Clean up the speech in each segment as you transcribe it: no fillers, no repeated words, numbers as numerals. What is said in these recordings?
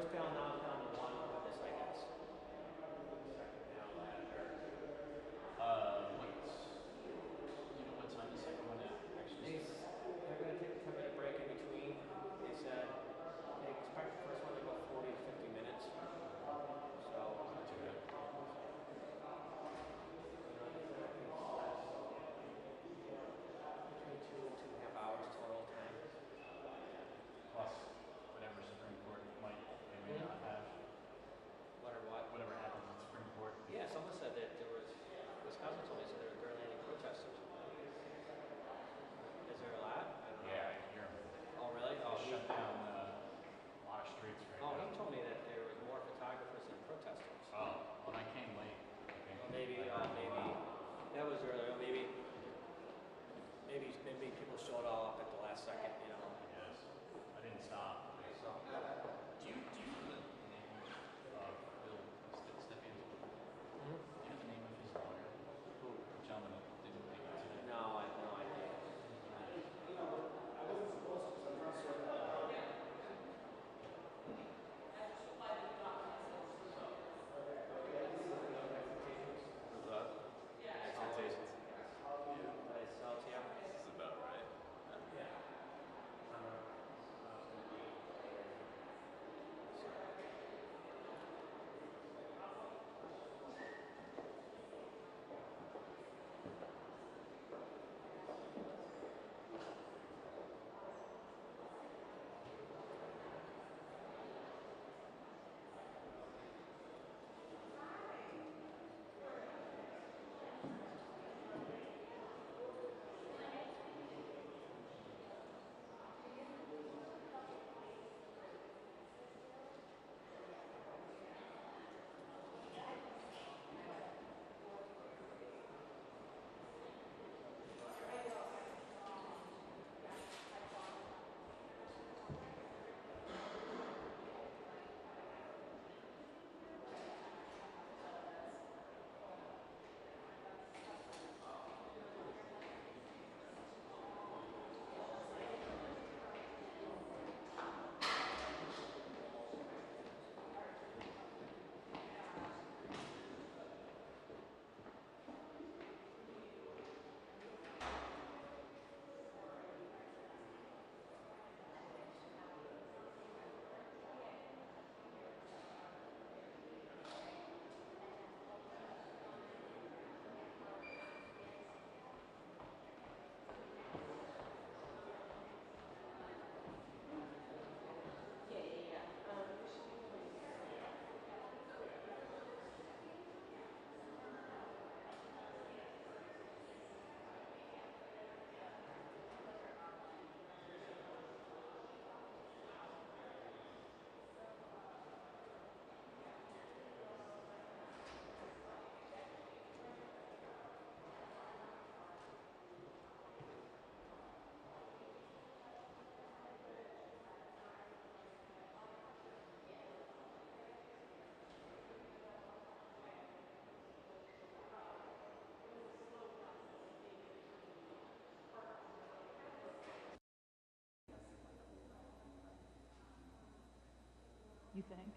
first panel now is down to one for this, I guess. Second panel ladder. You know what time the second one actually starts? They're going to take a 10-minute break in between. They said they expect the first one to go 40 to 50 minutes. So, Not too bad. Between 2 and 2.5 hours total time. Plus whatever Supreme Court might or may not have. Whatever happens at Supreme Court. Yeah, someone said that there was, Wisconsin told me that there were barely any protesters. Is there a lot? I don't know. Yeah, I can hear them. Oh, really? They shut down a lot of streets right now. Oh, he told me that there was more photographers than protesters. Oh, well, I came late. Maybe that was earlier. Maybe people showed all up at the last second. You know. Yes, I didn't stop. So. Do you know the name of Bill Stepien? Do you know the name of his lawyer? Who? Gentleman that didn't make it today. No, I have no idea. Expectations. Yeah. This is about right. You think?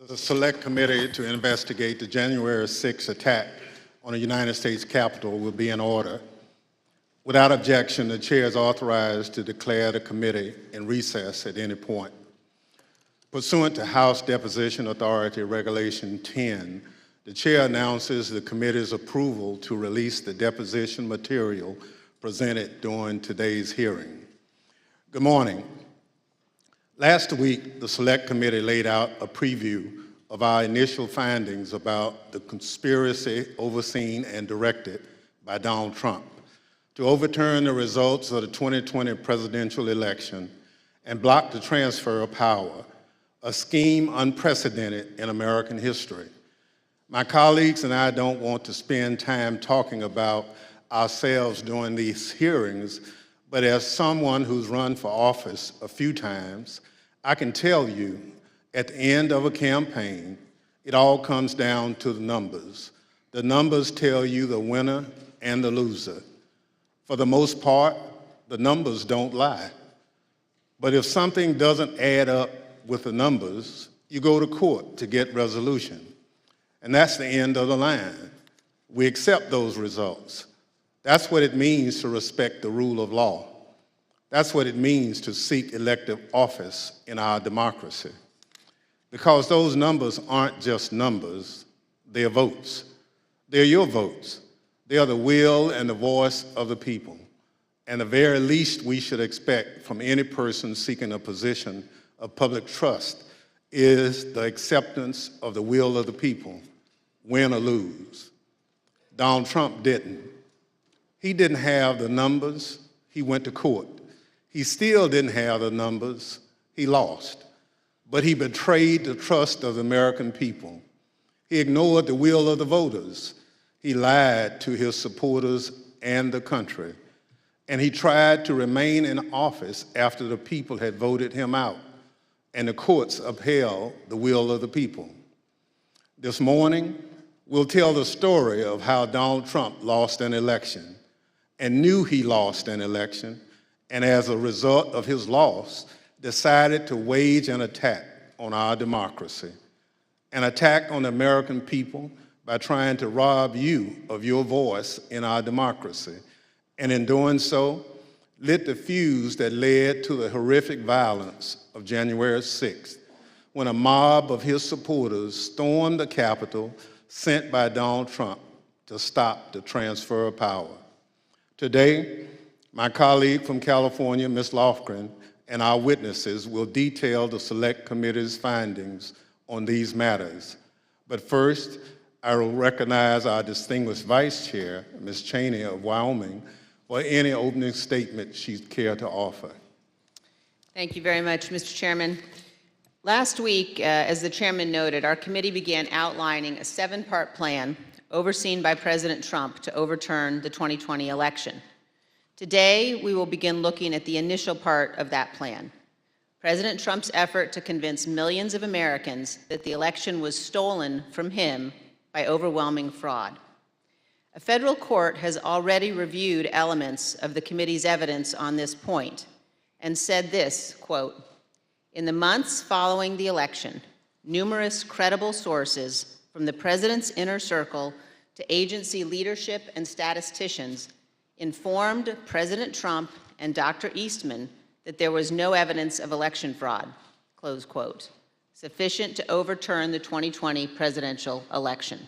The Select Committee to investigate the January 6th attack on the United States Capitol will be in order. Without objection, the chair is authorized to declare the committee in recess at any point. Pursuant to House Deposition Authority Regulation 10, the chair announces the committee's approval to release the deposition material presented during today's hearing. Good morning. Last week, the Select Committee laid out a preview of our initial findings about the conspiracy overseen and directed by Donald Trump to overturn the results of the 2020 presidential election and block the transfer of power, a scheme unprecedented in American history. My colleagues and I don't want to spend time talking about ourselves during these hearings, but as someone who's run for office a few times, I can tell you, at the end of a campaign, it all comes down to the numbers. The numbers tell you the winner and the loser. For the most part, the numbers don't lie. But if something doesn't add up with the numbers, you go to court to get resolution. And that's the end of the line. We accept those results. That's what it means to respect the rule of law. That's what it means to seek elective office in our democracy. Because those numbers aren't just numbers, they're votes. They're your votes. They are the will and the voice of the people. And the very least we should expect from any person seeking a position of public trust is the acceptance of the will of the people, win or lose. Donald Trump didn't. He didn't have the numbers, he went to court. He still didn't have the numbers, he lost. But he betrayed the trust of the American people. He ignored the will of the voters. He lied to his supporters and the country. And he tried to remain in office after the people had voted him out, and the courts upheld the will of the people. This morning, we'll tell the story of how Donald Trump lost an election and knew he lost an election, and as a result of his loss, decided to wage an attack on our democracy, an attack on the American people by trying to rob you of your voice in our democracy, and in doing so, lit the fuse that led to the horrific violence of January 6th, when a mob of his supporters stormed the Capitol sent by Donald Trump to stop the transfer of power. Today, my colleague from California, Ms. Lofgren, and our witnesses will detail the Select Committee's findings on these matters. But first, I will recognize our distinguished Vice Chair, Ms. Cheney of Wyoming, for any opening statement she'd care to offer. Thank you very much, Mr. Chairman. Last week, as the chairman noted, our committee began outlining a 7-part plan overseen by President Trump to overturn the 2020 election. Today, we will begin looking at the initial part of that plan, President Trump's effort to convince millions of Americans that the election was stolen from him by overwhelming fraud. A federal court has already reviewed elements of the committee's evidence on this point and said this, quote, "In the months following the election, numerous credible sources from the president's inner circle to agency leadership and statisticians informed President Trump and Dr. Eastman that there was no evidence of election fraud," close quote, sufficient to overturn the 2020 presidential election.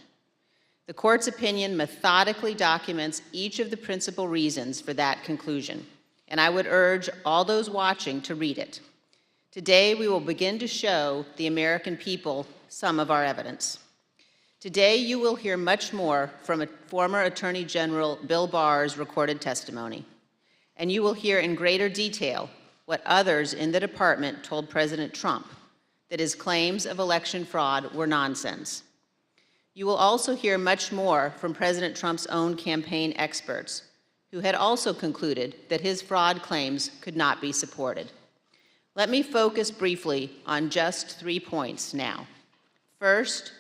The court's opinion methodically documents each of the principal reasons for that conclusion, and I would urge all those watching to read it. Today, we will begin to show the American people some of our evidence. Today, you will hear much more from former Attorney General Bill Barr's recorded testimony, and you will hear in greater detail what others in the department told President Trump, that his claims of election fraud were nonsense. You will also hear much more from President Trump's own campaign experts, who had also concluded that his fraud claims could not be supported. Let me focus briefly on just 3 points now. First,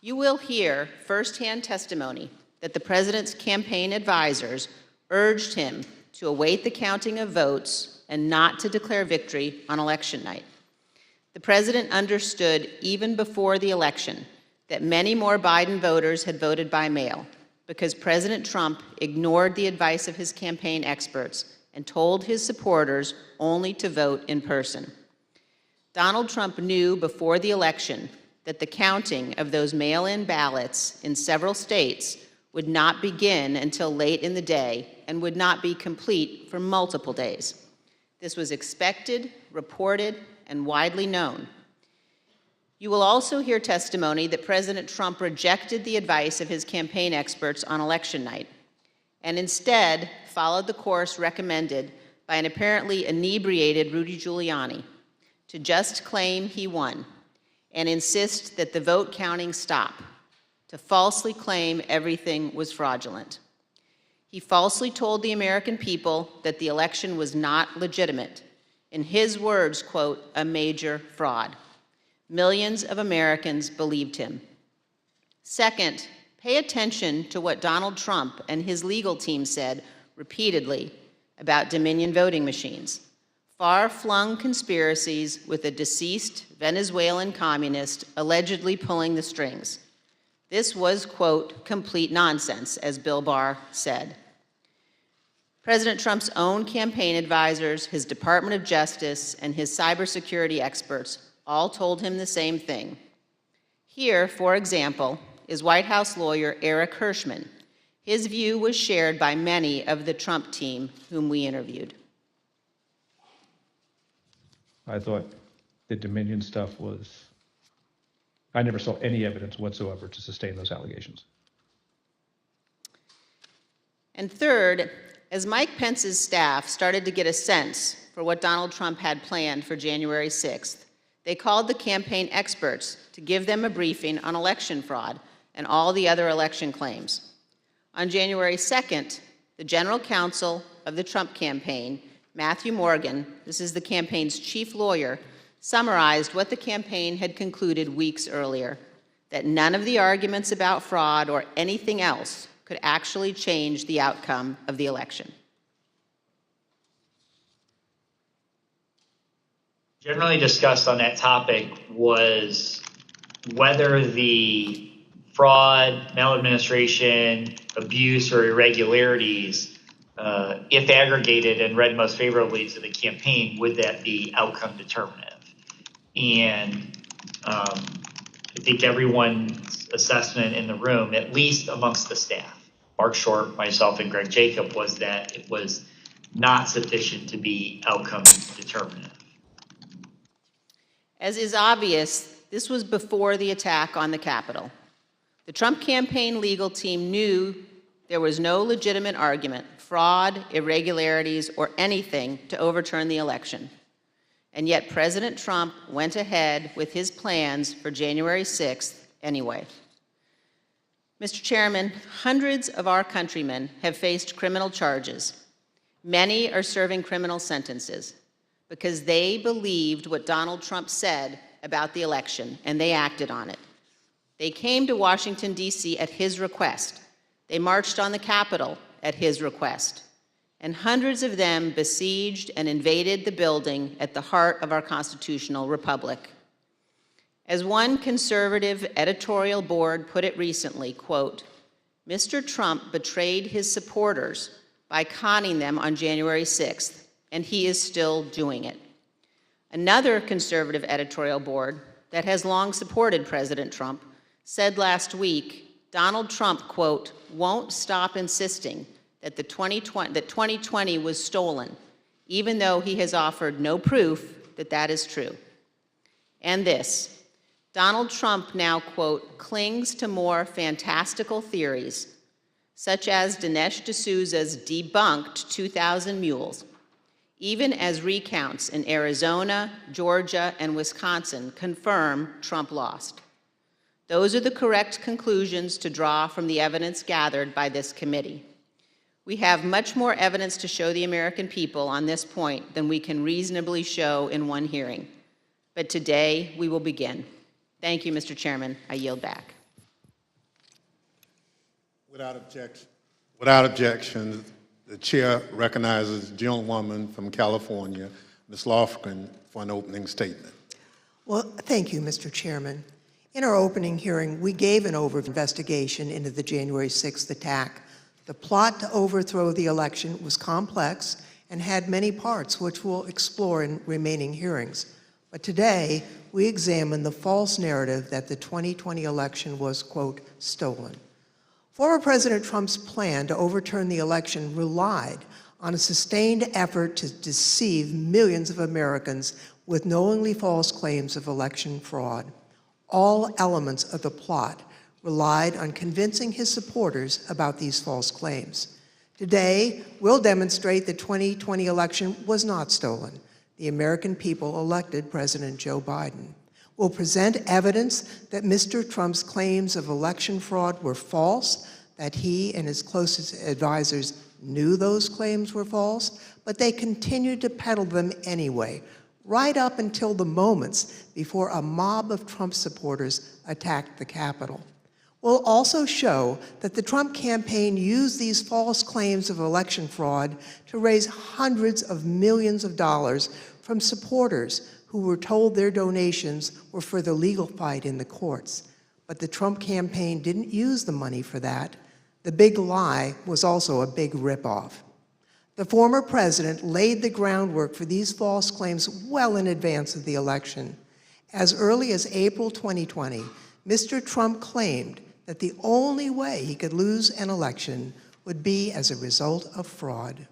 you will hear firsthand testimony that the president's campaign advisors urged him to await the counting of votes and not to declare victory on election night. The president understood even before the election that many more Biden voters had voted by mail because President Trump ignored the advice of his campaign experts and told his supporters only to vote in person. Donald Trump knew before the election that the counting of those mail-in ballots in several states would not begin until late in the day and would not be complete for multiple days. This was expected, reported, and widely known. You will also hear testimony that President Trump rejected the advice of his campaign experts on election night and instead followed the course recommended by an apparently inebriated Rudy Giuliani to just claim he won and insist that the vote counting stop, to falsely claim everything was fraudulent. He falsely told the American people that the election was not legitimate. In his words, quote, a major fraud. Millions of Americans believed him. Second, pay attention to what Donald Trump and his legal team said repeatedly about Dominion voting machines. Far-flung conspiracies with a deceased Venezuelan communist allegedly pulling the strings. This was, quote, complete nonsense, as Bill Barr said. President Trump's own campaign advisors, his Department of Justice, and his cybersecurity experts all told him the same thing. Here, for example, is White House lawyer Eric Hirschman. His view was shared by many of the Trump team whom we interviewed. I thought the Dominion stuff was, I never saw any evidence whatsoever to sustain those allegations. And third, as Mike Pence's staff started to get a sense for what Donald Trump had planned for January 6th, they called the campaign experts to give them a briefing on election fraud and all the other election claims. On January 2nd, the general counsel of the Trump campaign, Matthew Morgan, this is the campaign's chief lawyer, summarized what the campaign had concluded weeks earlier, that none of the arguments about fraud or anything else could actually change the outcome of the election. Generally discussed on that topic was whether the fraud, maladministration, abuse, or irregularities, if aggregated and read most favorably to the campaign, would that be outcome determinative? And I think everyone's assessment in the room, at least amongst the staff, Mark Short, myself, and Greg Jacob, was that it was not sufficient to be outcome determinative. As is obvious, this was before the attack on the Capitol. The Trump campaign legal team knew there was no legitimate argument, fraud, irregularities, or anything to overturn the election. And yet President Trump went ahead with his plans for January 6th anyway. Mr. Chairman, hundreds of our countrymen have faced criminal charges. Many are serving criminal sentences because they believed what Donald Trump said about the election, and they acted on it. They came to Washington, D.C. at his request. They marched on the Capitol at his request. And hundreds of them besieged and invaded the building at the heart of our constitutional republic. As one conservative editorial board put it recently, quote, Mr. Trump betrayed his supporters by conning them on January 6th, and he is still doing it. Another conservative editorial board that has long supported President Trump said last week, Donald Trump, quote, won't stop insisting that 2020 was stolen, even though he has offered no proof that that is true. And this, Donald Trump now, quote, clings to more fantastical theories, such as Dinesh D'Souza's debunked 2,000 mules, even as recounts in Arizona, Georgia, and Wisconsin confirm Trump lost. Those are the correct conclusions to draw from the evidence gathered by this committee. We have much more evidence to show the American people on this point than we can reasonably show in one hearing. But today, we will begin. Thank you, Mr. Chairman. I yield back. Without objection, the chair recognizes the gentlewoman from California, Ms. Lofgren, for an opening statement. Well, thank you, Mr. Chairman. In our opening hearing, we gave an investigation into the January 6th attack. The plot to overthrow the election was complex and had many parts, which we'll explore in remaining hearings. But today, we examine the false narrative that the 2020 election was, quote, stolen. Former President Trump's plan to overturn the election relied on a sustained effort to deceive millions of Americans with knowingly false claims of election fraud. All elements of the plot relied on convincing his supporters about these false claims. Today, we'll demonstrate the 2020 election was not stolen. The American people elected President Joe Biden. We'll present evidence that Mr. Trump's claims of election fraud were false, that he and his closest advisors knew those claims were false, but they continued to peddle them anyway, right up until the moments before a mob of Trump supporters attacked the Capitol. We'll also show that the Trump campaign used these false claims of election fraud to raise hundreds of millions of dollars from supporters who were told their donations were for the legal fight in the courts. But the Trump campaign didn't use the money for that. The big lie was also a big ripoff. The former president laid the groundwork for these false claims well in advance of the election. As early as April 2020, Mr. Trump claimed that the only way he could lose an election would be as a result of fraud.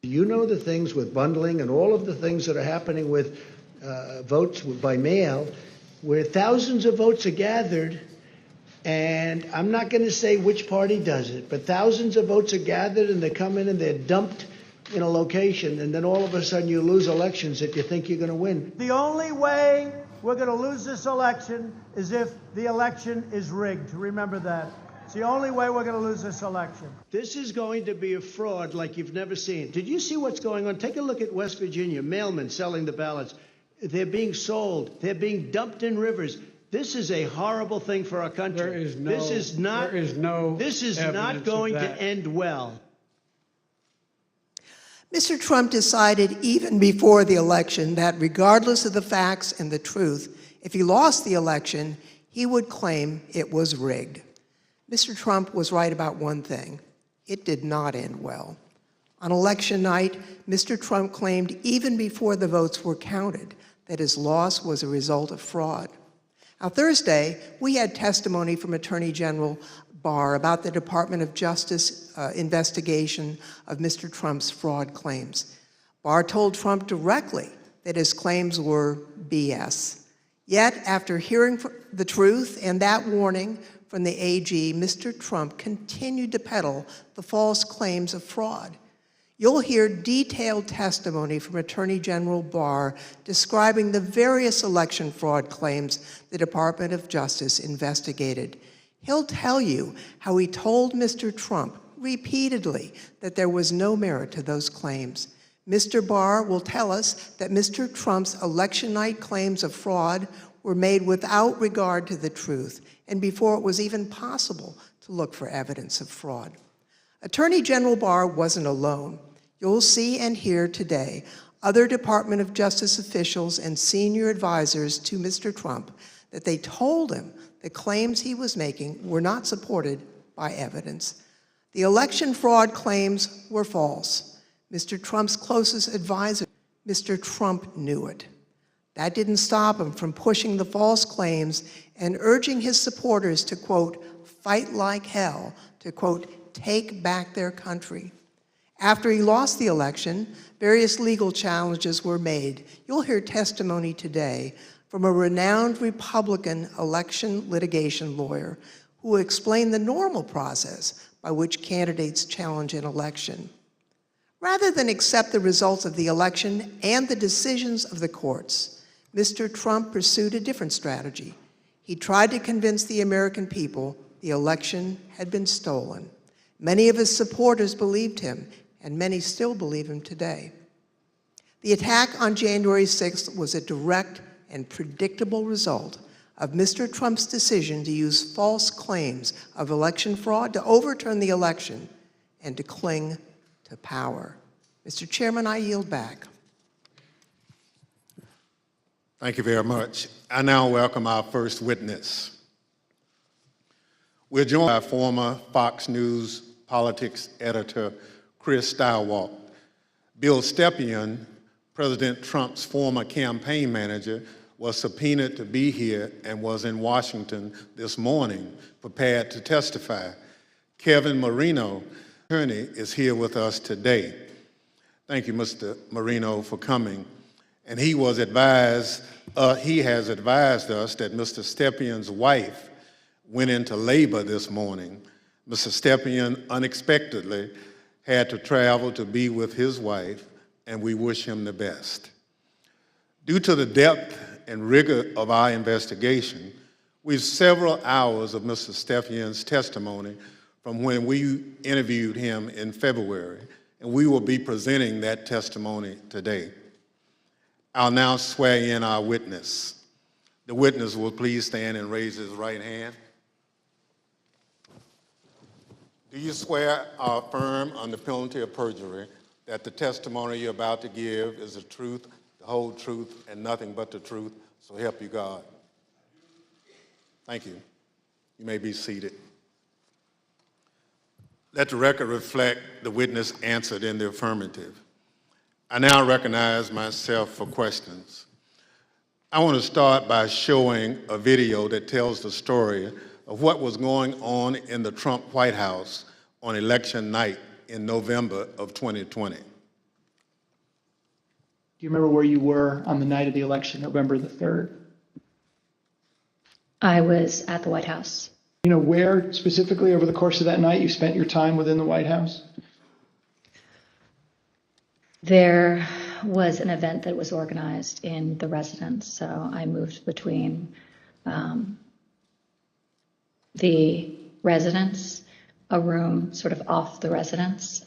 You know the things with bundling and all of the things that are happening with votes by mail, where thousands of votes are gathered, and I'm not going to say which party does it, but thousands of votes are gathered and they come in and they're dumped in a location, and then all of a sudden you lose elections that you think you're going to win. The only way we're going to lose this election is if the election is rigged. Remember that. It's the only way we're going to lose this election. This is going to be a fraud like you've never seen. Did you see what's going on? Take a look at West Virginia, mailmen selling the ballots. They're being sold. They're being dumped in rivers. This is a horrible thing for our country. This is not going to end well. Mr. Trump decided even before the election that regardless of the facts and the truth, if he lost the election, he would claim it was rigged. Mr. Trump was right about one thing. It did not end well. On election night, Mr. Trump claimed even before the votes were counted that his loss was a result of fraud. Now, Thursday, we had testimony from Attorney General Barr about the Department of Justice investigation of Mr. Trump's fraud claims. Barr told Trump directly that his claims were BS. Yet, after hearing the truth and that warning from the AG, Mr. Trump continued to peddle the false claims of fraud. You'll hear detailed testimony from Attorney General Barr describing the various election fraud claims the Department of Justice investigated. He'll tell you how he told Mr. Trump repeatedly that there was no merit to those claims. Mr. Barr will tell us that Mr. Trump's election night claims of fraud were made without regard to the truth and before it was even possible to look for evidence of fraud. Attorney General Barr wasn't alone. You'll see and hear today other Department of Justice officials and senior advisors to Mr. Trump that they told him the claims he was making were not supported by evidence. The election fraud claims were false. Mr. Trump's closest advisor, Mr. Trump, knew it. That didn't stop him from pushing the false claims and urging his supporters to, quote, fight like hell, to, quote, take back their country. After he lost the election, various legal challenges were made. You'll hear testimony today from a renowned Republican election litigation lawyer who will explain the normal process by which candidates challenge an election. Rather than accept the results of the election and the decisions of the courts, Mr. Trump pursued a different strategy. He tried to convince the American people the election had been stolen. Many of his supporters believed him, and many still believe him today. The attack on January 6th was a direct and predictable result of Mr. Trump's decision to use false claims of election fraud to overturn the election and to cling to power. Mr. Chairman, I yield back. Thank you very much. I now welcome our first witness. We're joined by former Fox News politics editor Chris Stilwalk. Bill Stepien, President Trump's former campaign manager, was subpoenaed to be here and was in Washington this morning, prepared to testify. Kevin Marino, attorney, is here with us today. Thank you, Mr. Marino, for coming. And he has advised us that Mr. Stepien's wife went into labor this morning. Mr. Stepien unexpectedly had to travel to be with his wife, and we wish him the best. Due to the depth and rigor of our investigation, we have several hours of Mr. Stepien's testimony from when we interviewed him in February, and we will be presenting that testimony today. I'll now swear in our witness. The witness will please stand and raise his right hand. Do you swear or affirm under penalty of perjury that the testimony you're about to give is the truth, the whole truth, and nothing but the truth, so help you God? Thank you. You may be seated. Let the record reflect the witness answered in the affirmative. I now recognize myself for questions. I want to start by showing a video that tells the story of what was going on in the Trump White House on election night in November of 2020. Do you remember where you were on the night of the election, November the 3rd? I was at the White House. You know where specifically over the course of that night you spent your time within the White House? There was an event that was organized in the residence, so I moved between the residence, a room sort of off the residence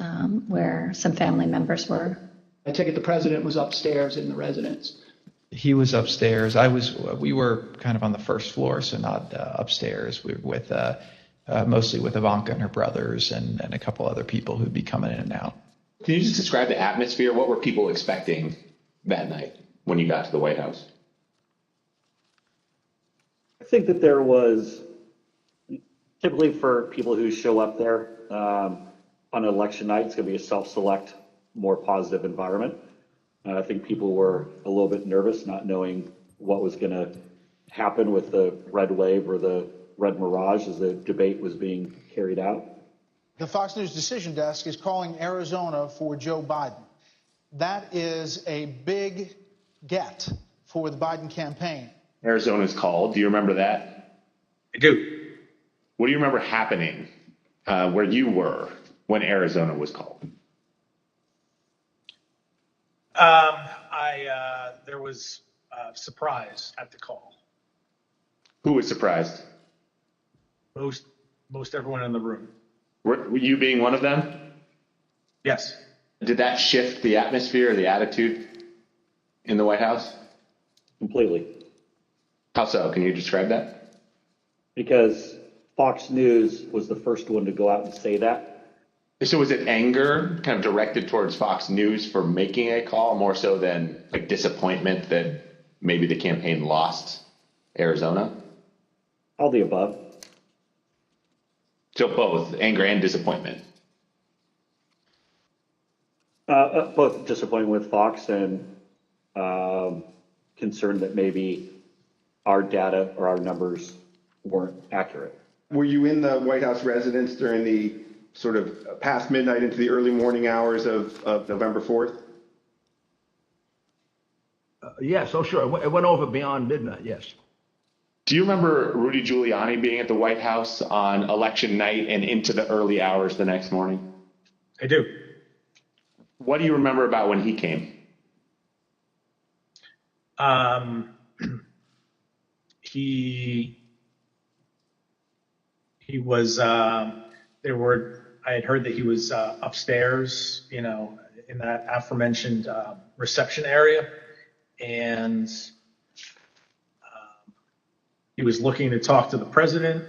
where some family members were. I take it the president was upstairs in the residence. He was upstairs. We were kind of on the first floor, so not upstairs. We were with mostly with Ivanka and her brothers and a couple other people who'd be coming in and out. Can you just describe the atmosphere? What were people expecting that night when you got to the White House? I think that there was, typically for people who show up there on election night, it's going to be a self-select, more positive environment. I think people were a little bit nervous, not knowing what was going to happen with the red wave or the red mirage as the debate was being carried out. The Fox News Decision Desk is calling Arizona for Joe Biden. That is a big get for the Biden campaign. Arizona's called. Do you remember that? I do. What do you remember happening where you were when Arizona was called? There was surprise at the call. Who was surprised? Most everyone in the room. Were you being one of them? Yes. Did that shift the atmosphere or the attitude in the White House? Completely. How so? Can you describe that? Because Fox News was the first one to go out and say that. So was it anger kind of directed towards Fox News for making a call more so than like disappointment that maybe the campaign lost Arizona? All the above. So both anger and disappointment. Both disappointed with Fox and concerned that maybe our data or our numbers weren't accurate. Were you in the White House residence during the sort of past midnight into the early morning hours of November 4th? Yes, oh sure. It went over beyond midnight, yes. Do you remember Rudy Giuliani being at the White House on election night and into the early hours the next morning? I do. What do you remember about when he came? He was I had heard that he was upstairs, in that aforementioned reception area, and he was looking to talk to the president,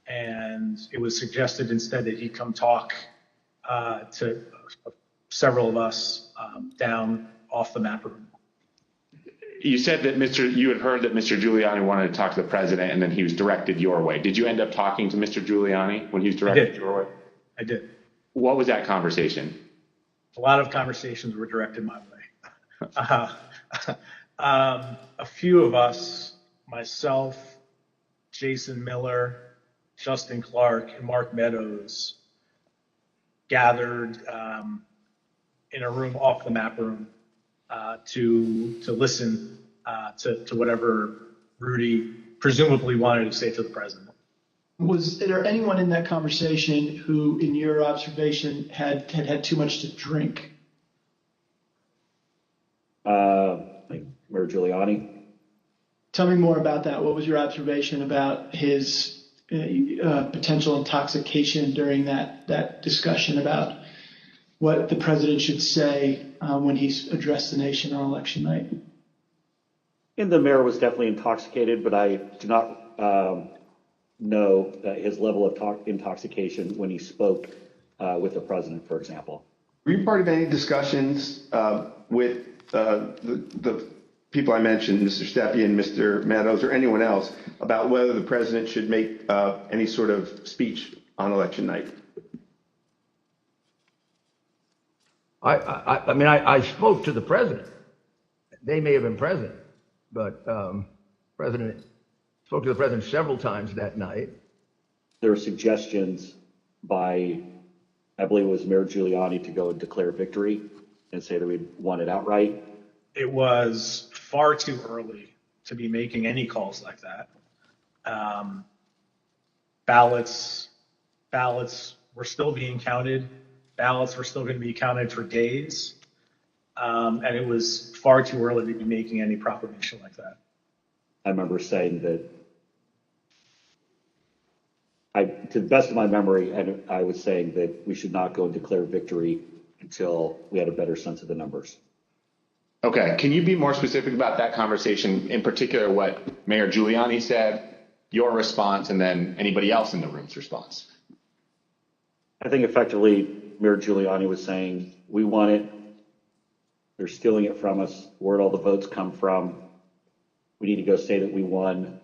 and it was suggested instead that he come talk to several of us down off the map room. You said that you had heard that Mr. Giuliani wanted to talk to the president, and then he was directed your way. Did you end up talking to Mr. Giuliani when he was directed your way? I did. What was that conversation? A lot of conversations were directed my way. A few of us, myself, Jason Miller, Justin Clark, and Mark Meadows, gathered in a room off the map room to listen to whatever Rudy presumably wanted to say to the president. Was there anyone in that conversation who, in your observation, had too much to drink? Like Mayor Giuliani. Tell me more about that. What was your observation about his potential intoxication during that discussion about what the president should say when he's addressed the nation on election night? And the mayor was definitely intoxicated, but I do not know his level of intoxication when he spoke with the president, for example. Were you part of any discussions with the people I mentioned, Mr. Stepien, Mr. Meadows, or anyone else, about whether the president should make any sort of speech on election night? I mean, I spoke to the president. They may have been present, but President spoke to the president several times that night. There were suggestions by, I believe it was Mayor Giuliani, to go and declare victory and say that we'd won it outright. It was far too early to be making any calls like that. Ballots were still being counted. Ballots were still going to be counted for days. And it was far too early to be making any proclamation like that. I remember saying that, to the best of my memory, I was saying that we should not go and declare victory until we had a better sense of the numbers. Okay, can you be more specific about that conversation, in particular what Mayor Giuliani said, your response, and then anybody else in the room's response? I think effectively Mayor Giuliani was saying, we won it, they're stealing it from us, where'd all the votes come from? We need to go say that we won.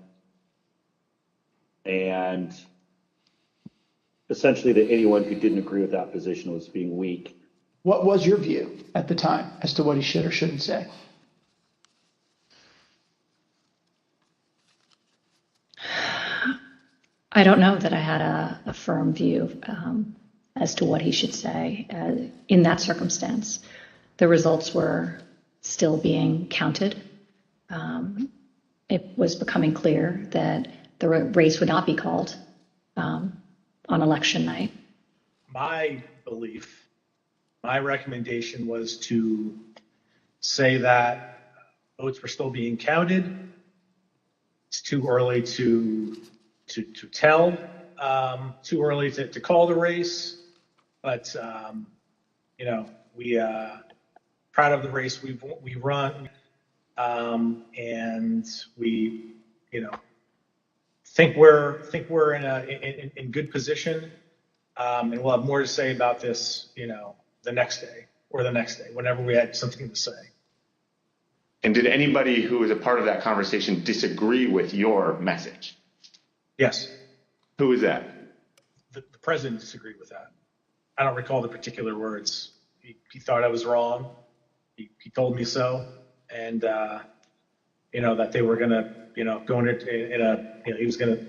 And essentially that anyone who didn't agree with that position was being weak. What was your view at the time as to what he should or shouldn't say? I don't know that I had a firm view as to what he should say in that circumstance. The results were still being counted. It was becoming clear that the race would not be called on election night. My belief, my recommendation was to say that votes were still being counted. It's too early to tell, too early to call the race, but we proud of the race we run, and we think we're in good position, and we'll have more to say about this the next day or the next day, whenever we had something to say. And did anybody who was a part of that conversation disagree with your message? Yes. Who was that? The president disagreed with that. I don't recall the particular words. He thought I was wrong. He told me so, and that they were gonna go he was gonna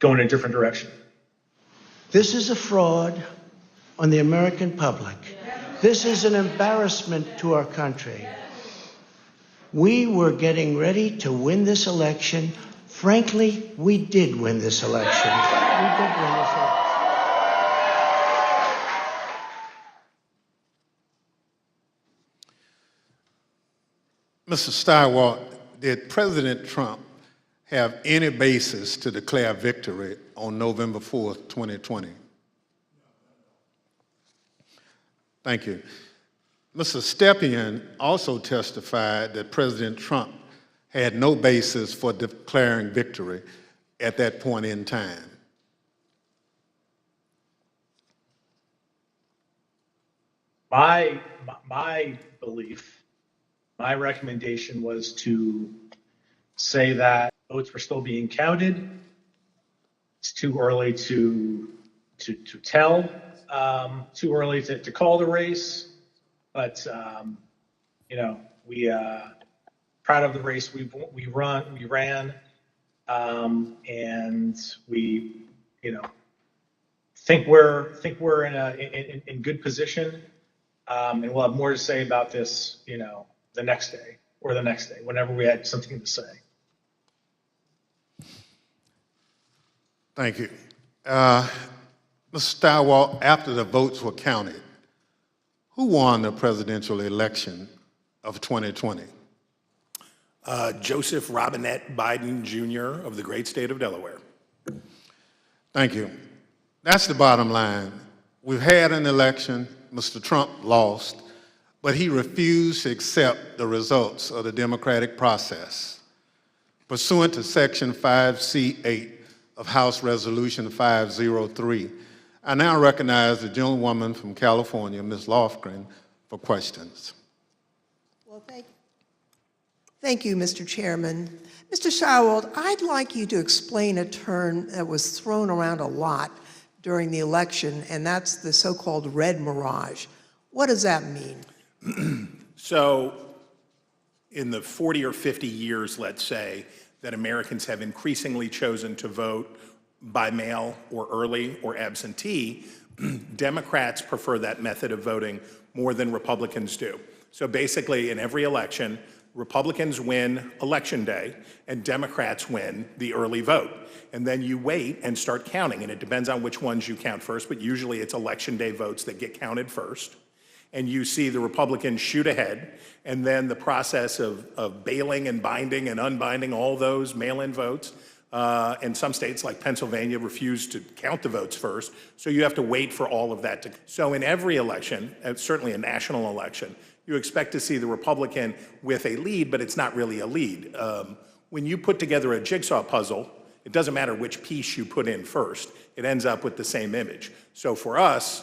go in a different direction. This is a fraud on the American public. This is an embarrassment to our country. We were getting ready to win this election. Frankly, we did win this election. We did win this election. Mr. Steiwalt, did President Trump have any basis to declare victory on November 4th, 2020? Thank you. Mr. Stepien also testified that President Trump had no basis for declaring victory at that point in time. My belief My recommendation was to say that votes were still being counted. It's too early to tell, too early to call the race, but we proud of the race we ran, and we think we're in good position, and we'll have more to say about this the next day or the next day whenever we had something to say. Thank you. Mr. Steiwalt, after the votes were counted, who won the presidential election of 2020? Joseph Robinette Biden Jr. of the great state of Delaware. Thank you. That's the bottom line. We've had an election. Mr. Trump lost, but he refused to accept the results of the democratic process. Pursuant to Section 5C8 of House Resolution 503, I now recognize the gentlewoman from California, Ms. Lofgren, for questions. Well, thank you, Mr. Chairman. Mr. Steiwalt, I'd like you to explain a term that was thrown around a lot during the election, and that's the so-called red mirage. What does that mean? So in the 40 or 50 years, let's say, that Americans have increasingly chosen to vote by mail or early or absentee, Democrats prefer that method of voting more than Republicans do. So basically, in every election, Republicans win election day and Democrats win the early vote. And then you wait and start counting, and it depends on which ones you count first, but usually it's election day votes that get counted first. And you see the Republicans shoot ahead, and then the process of bailing and binding and unbinding all those mail-in votes. And some states like Pennsylvania refuse to count the votes first, so you have to wait for all of that to. So in every election, certainly a national election, you expect to see the Republican with a lead, but it's not really a lead. When you put together a jigsaw puzzle, it doesn't matter which piece you put in first, it ends up with the same image. So for us,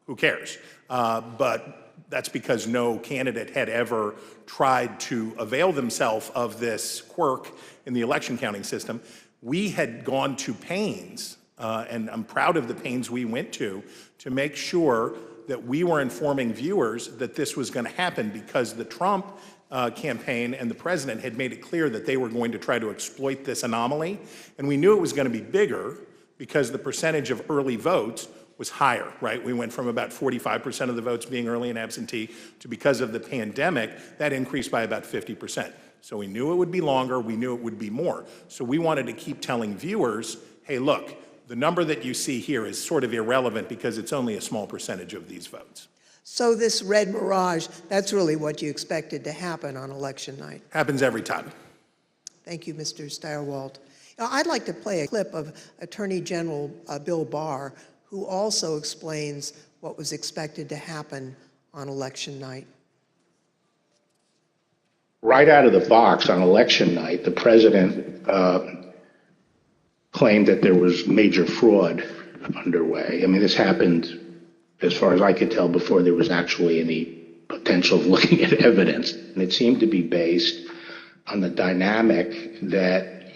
who cares? But that's because no candidate had ever tried to avail themselves of this quirk in the election counting system. We had gone to pains, and I'm proud of the pains we went to make sure that we were informing viewers that this was going to happen, because the Trump campaign and the president had made it clear that they were going to try to exploit this anomaly. And we knew it was going to be bigger because the percentage of early votes was higher, right? We went from about 45% of the votes being early and absentee to, because of the pandemic, that increased by about 50%. So we knew it would be longer, we knew it would be more. So we wanted to keep telling viewers, hey, look, the number that you see here is sort of irrelevant because it's only a small percentage of these votes. So this red mirage, that's really what you expected to happen on election night. Happens every time. Thank you, Mr. Steiwalt. Now, I'd like to play a clip of Attorney General Bill Barr, who also explains what was expected to happen on election night. Right out of the box on election night, the president claimed that there was major fraud underway. I mean, this happened, as far as I could tell, before there was actually any potential of looking at evidence. And it seemed to be based on the dynamic that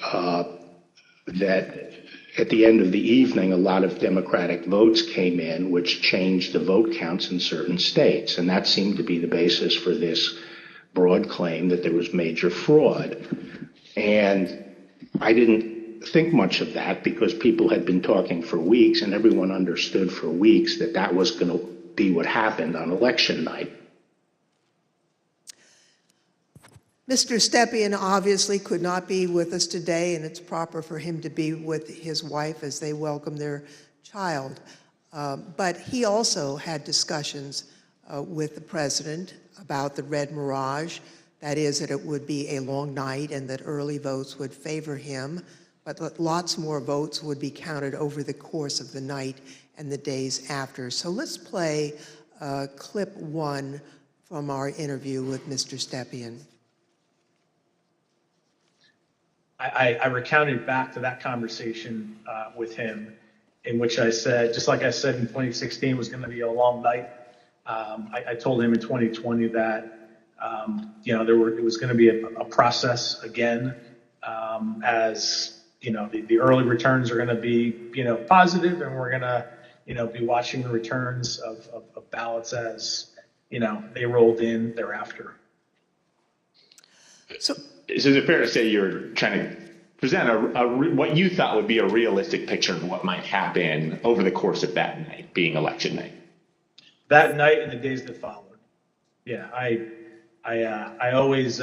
at the end of the evening, a lot of Democratic votes came in, which changed the vote counts in certain states. And that seemed to be the basis for this broad claim that there was major fraud. And I didn't think much of that because people had been talking for weeks and everyone understood for weeks that that was going to be what happened on election night. Mr. Stepien obviously could not be with us today, and it's proper for him to be with his wife as they welcome their child. But he also had discussions with the president about the red mirage, that is, that it would be a long night and that early votes would favor him, but that lots more votes would be counted over the course of the night and the days after. So let's play clip 1 from our interview with Mr. Stepien. I recounted back to that conversation with him, in which I said, just like I said in 2016 was going to be a long night, I told him in 2020 that It was going to be a process again, as the early returns are going to be positive, and we're going to be watching the returns of ballots as they rolled in thereafter. So is it fair to say you're trying to present what you thought would be a realistic picture of what might happen over the course of that night, being election night? That night and the days that followed. Yeah, I always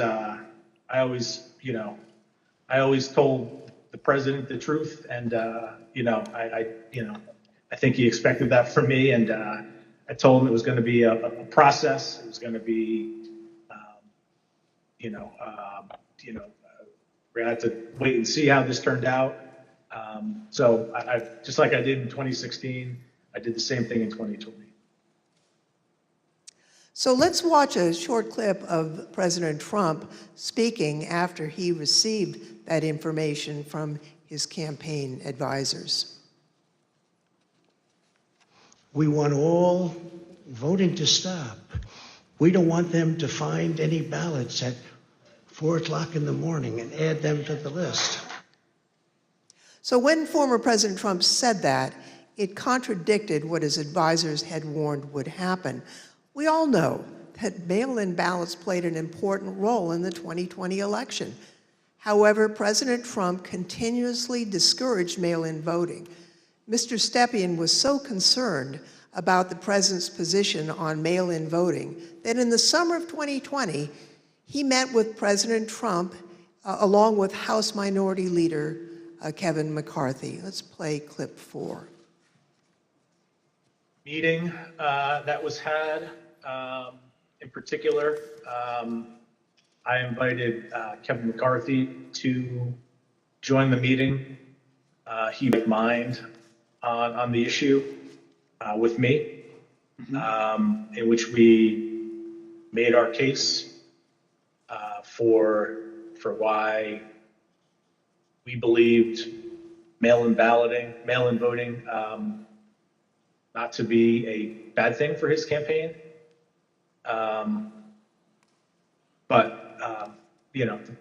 told the president the truth, and I think he expected that from me, and I told him it was going to be a process. It was going to be, we're going to have to wait and see how this turned out. So I just like I did in 2016, I did the same thing in 2020. So let's watch a short clip of President Trump speaking after he received that information from his campaign advisors. We want all voting to stop. We don't want them to find any ballots at 4 o'clock in the morning and add them to the list. So when former President Trump said that, it contradicted what his advisors had warned would happen. We all know that mail-in ballots played an important role in the 2020 election. However, President Trump continuously discouraged mail-in voting. Mr. Stepien was so concerned about the president's position on mail-in voting that in the summer of 2020, he met with President Trump along with House Minority Leader Kevin McCarthy. Let's play clip 4. Meeting that was had, in particular, I invited Kevin McCarthy to join the meeting. He would mind on the issue with me, in which we made our case for why we believed mail-in voting, not to be a bad thing for his campaign.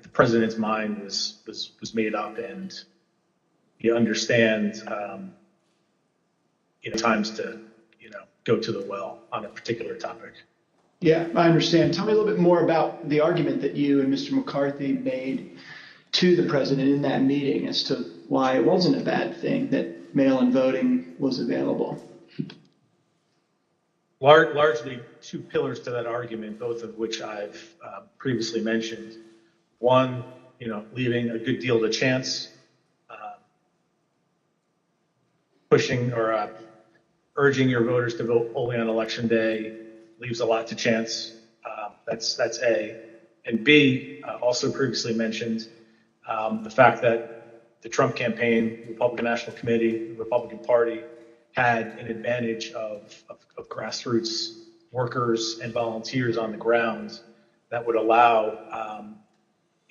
The president's mind was made up, and you understand, times to, go to the well on a particular topic. Yeah, I understand. Tell me a little bit more about the argument that you and Mr. McCarthy made to the president in that meeting as to why it wasn't a bad thing that mail-in voting was available. Largely two pillars to that argument, both of which I've previously mentioned. One, leaving a good deal to chance, pushing or urging your voters to vote only on election day leaves a lot to chance. That's A. And B, also previously mentioned, the fact that the Trump campaign, the Republican National Committee, the Republican Party had an advantage of grassroots workers and volunteers on the ground that would allow,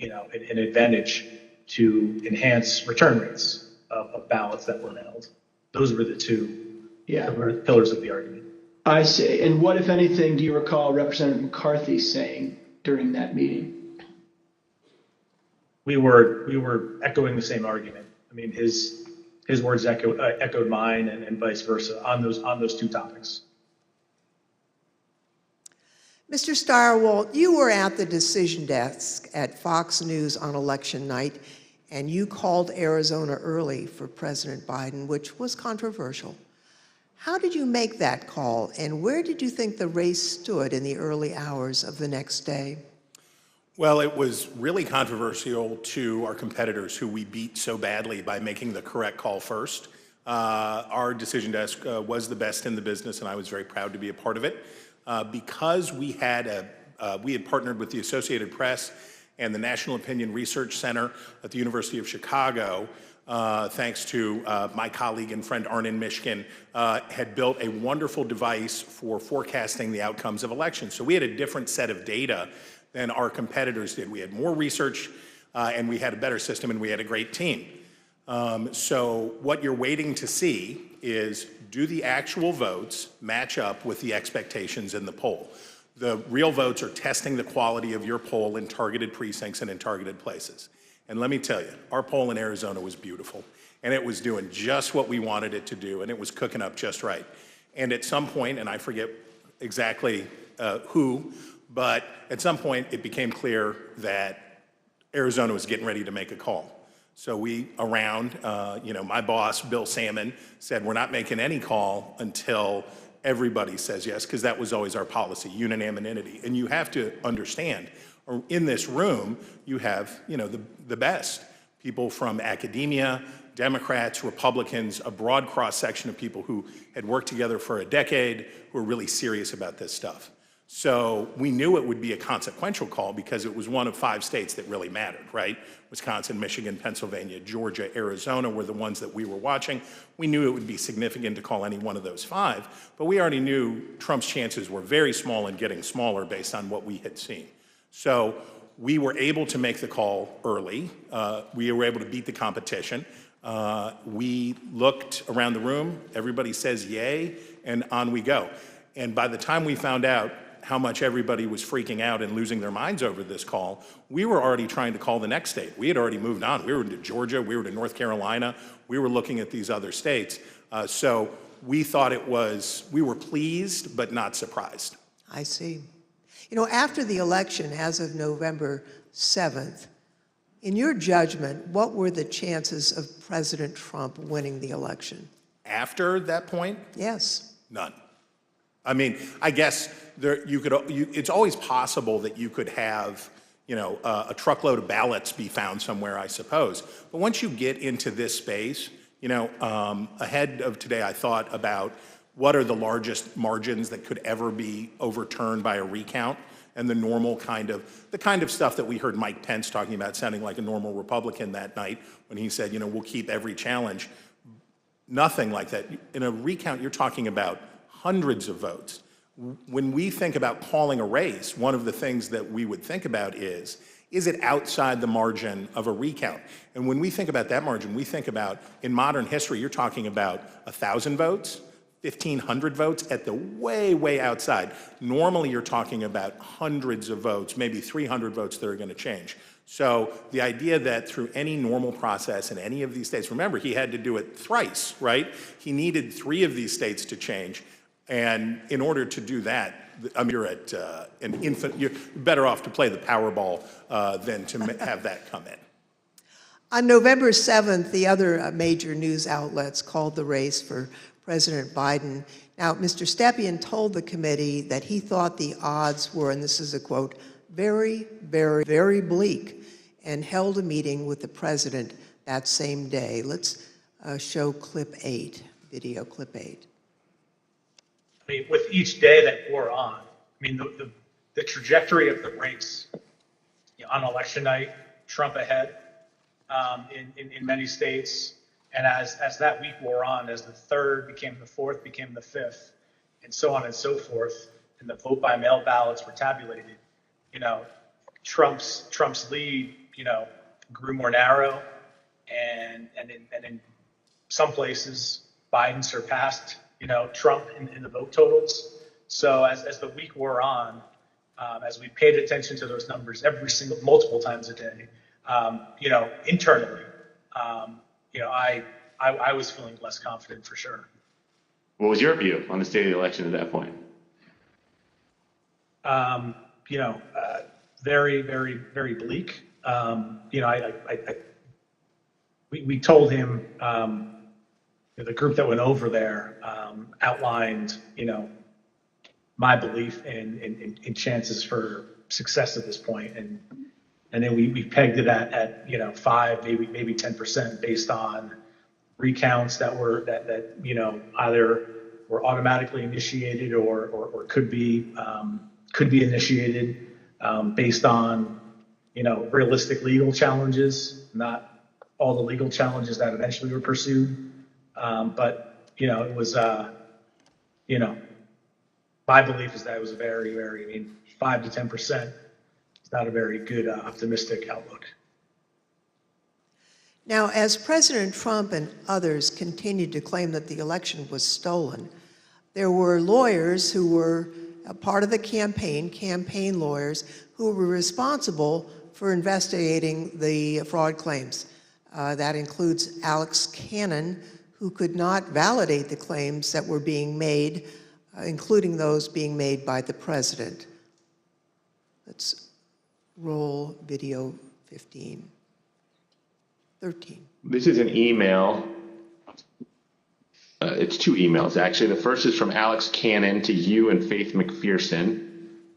an advantage to enhance return rates of ballots that were mailed. Those were the two pillars of the argument. I see. And what, if anything, do you recall Representative McCarthy saying during that meeting? We were echoing the same argument. I mean, his words echoed mine, and vice versa on those two topics. Mr. Stirewalt, you were at the decision desk at Fox News on election night, and you called Arizona early for President Biden, which was controversial. How did you make that call, and where did you think the race stood in the early hours of the next day? Well, it was really controversial to our competitors who we beat so badly by making the correct call first. Our decision desk was the best in the business, and I was very proud to be a part of it. Because we had partnered with the Associated Press and the National Opinion Research Center at the University of Chicago, thanks to my colleague and friend Arnon Mishkin, had built a wonderful device for forecasting the outcomes of elections. So we had a different set of data than our competitors did. We had more research, and we had a better system, and we had a great team. So what you're waiting to see is, do the actual votes match up with the expectations in the poll? The real votes are testing the quality of your poll in targeted precincts and in targeted places. And let me tell you, our poll in Arizona was beautiful. And it was doing just what we wanted it to do, and it was cooking up just right. And at some point, and I forget exactly who, but at some point it became clear that Arizona was getting ready to make a call. So we, my boss, Bill Salmon, said we're not making any call until everybody says yes, because that was always our policy, unanimity. And you have to understand, in this room, you have, the best. People from academia, Democrats, Republicans, a broad cross-section of people who had worked together for a decade, who are really serious about this stuff. So we knew it would be a consequential call because it was one of 5 states that really mattered, right? Wisconsin, Michigan, Pennsylvania, Georgia, Arizona were the ones that we were watching. We knew it would be significant to call any one of those 5, but we already knew Trump's chances were very small and getting smaller based on what we had seen. So we were able to make the call early. We were able to beat the competition. We looked around the room, everybody says yay, and on we go. And by the time we found out how much everybody was freaking out and losing their minds over this call, we were already trying to call the next state. We had already moved on. We were to Georgia, we were to North Carolina, we were looking at these other states. So we thought we were pleased, but not surprised. I see. After the election, as of November 7th, in your judgment, what were the chances of President Trump winning the election? After that point? Yes. None. I mean, I guess it's always possible that you could have, a truckload of ballots be found somewhere, I suppose. But once you get into this space, ahead of today, I thought about what are the largest margins that could ever be overturned by a recount, and the kind of stuff that we heard Mike Pence talking about, sounding like a normal Republican that night when he said, we'll keep every challenge. Nothing like that. In a recount, you're talking about hundreds of votes. When we think about calling a race, one of the things that we would think about is it outside the margin of a recount? And when we think about that margin, we think about, in modern history, you're talking about 1,000 votes, 1,500 votes at the way, way outside. Normally, you're talking about hundreds of votes, maybe 300 votes that are going to change. So the idea that through any normal process in any of these states, remember, he had to do it thrice, right? He needed 3 of these states to change. And in order to do that, you're at you're better off to play the Powerball than to have that come in. On November 7th, the other major news outlets called the race for President Biden. Now, Mr. Stepien told the committee that he thought the odds were, and this is a quote, very, very, very bleak, and held a meeting with the president that same day. Let's show clip 8, video clip 8. I mean, with each day that wore on, the trajectory of the race, on election night, Trump ahead in many states. And as that week wore on, as the 3rd became the 4th, became the 5th, and so on and so forth, and the vote by mail ballots were tabulated, Trump's lead, grew more narrow, and in some places, Biden surpassed, Trump in the vote totals. So as the week wore on, as we paid attention to those numbers multiple times a day, internally, I was feeling less confident for sure. What was your view on the state of the election at that point? Very, very, very bleak. We told him, the group that went over there outlined, my belief in chances for success at this point, and then we pegged it at 5, maybe 10% based on recounts that either were automatically initiated or could be initiated based on realistic legal challenges, not all the legal challenges that eventually were pursued. But it was my belief is that it was a very, very 5 to 10%. It's not a very good optimistic outlook. Now, as President Trump and others continued to claim that the election was stolen, there were lawyers who were a part of the campaign lawyers who were responsible for investigating the fraud claims. That includes Alex Cannon, who could not validate the claims that were being made, including those being made by the president. Let's roll video 13. This is an email. It's two emails, actually. The first is from Alex Cannon to you and Faith McPherson.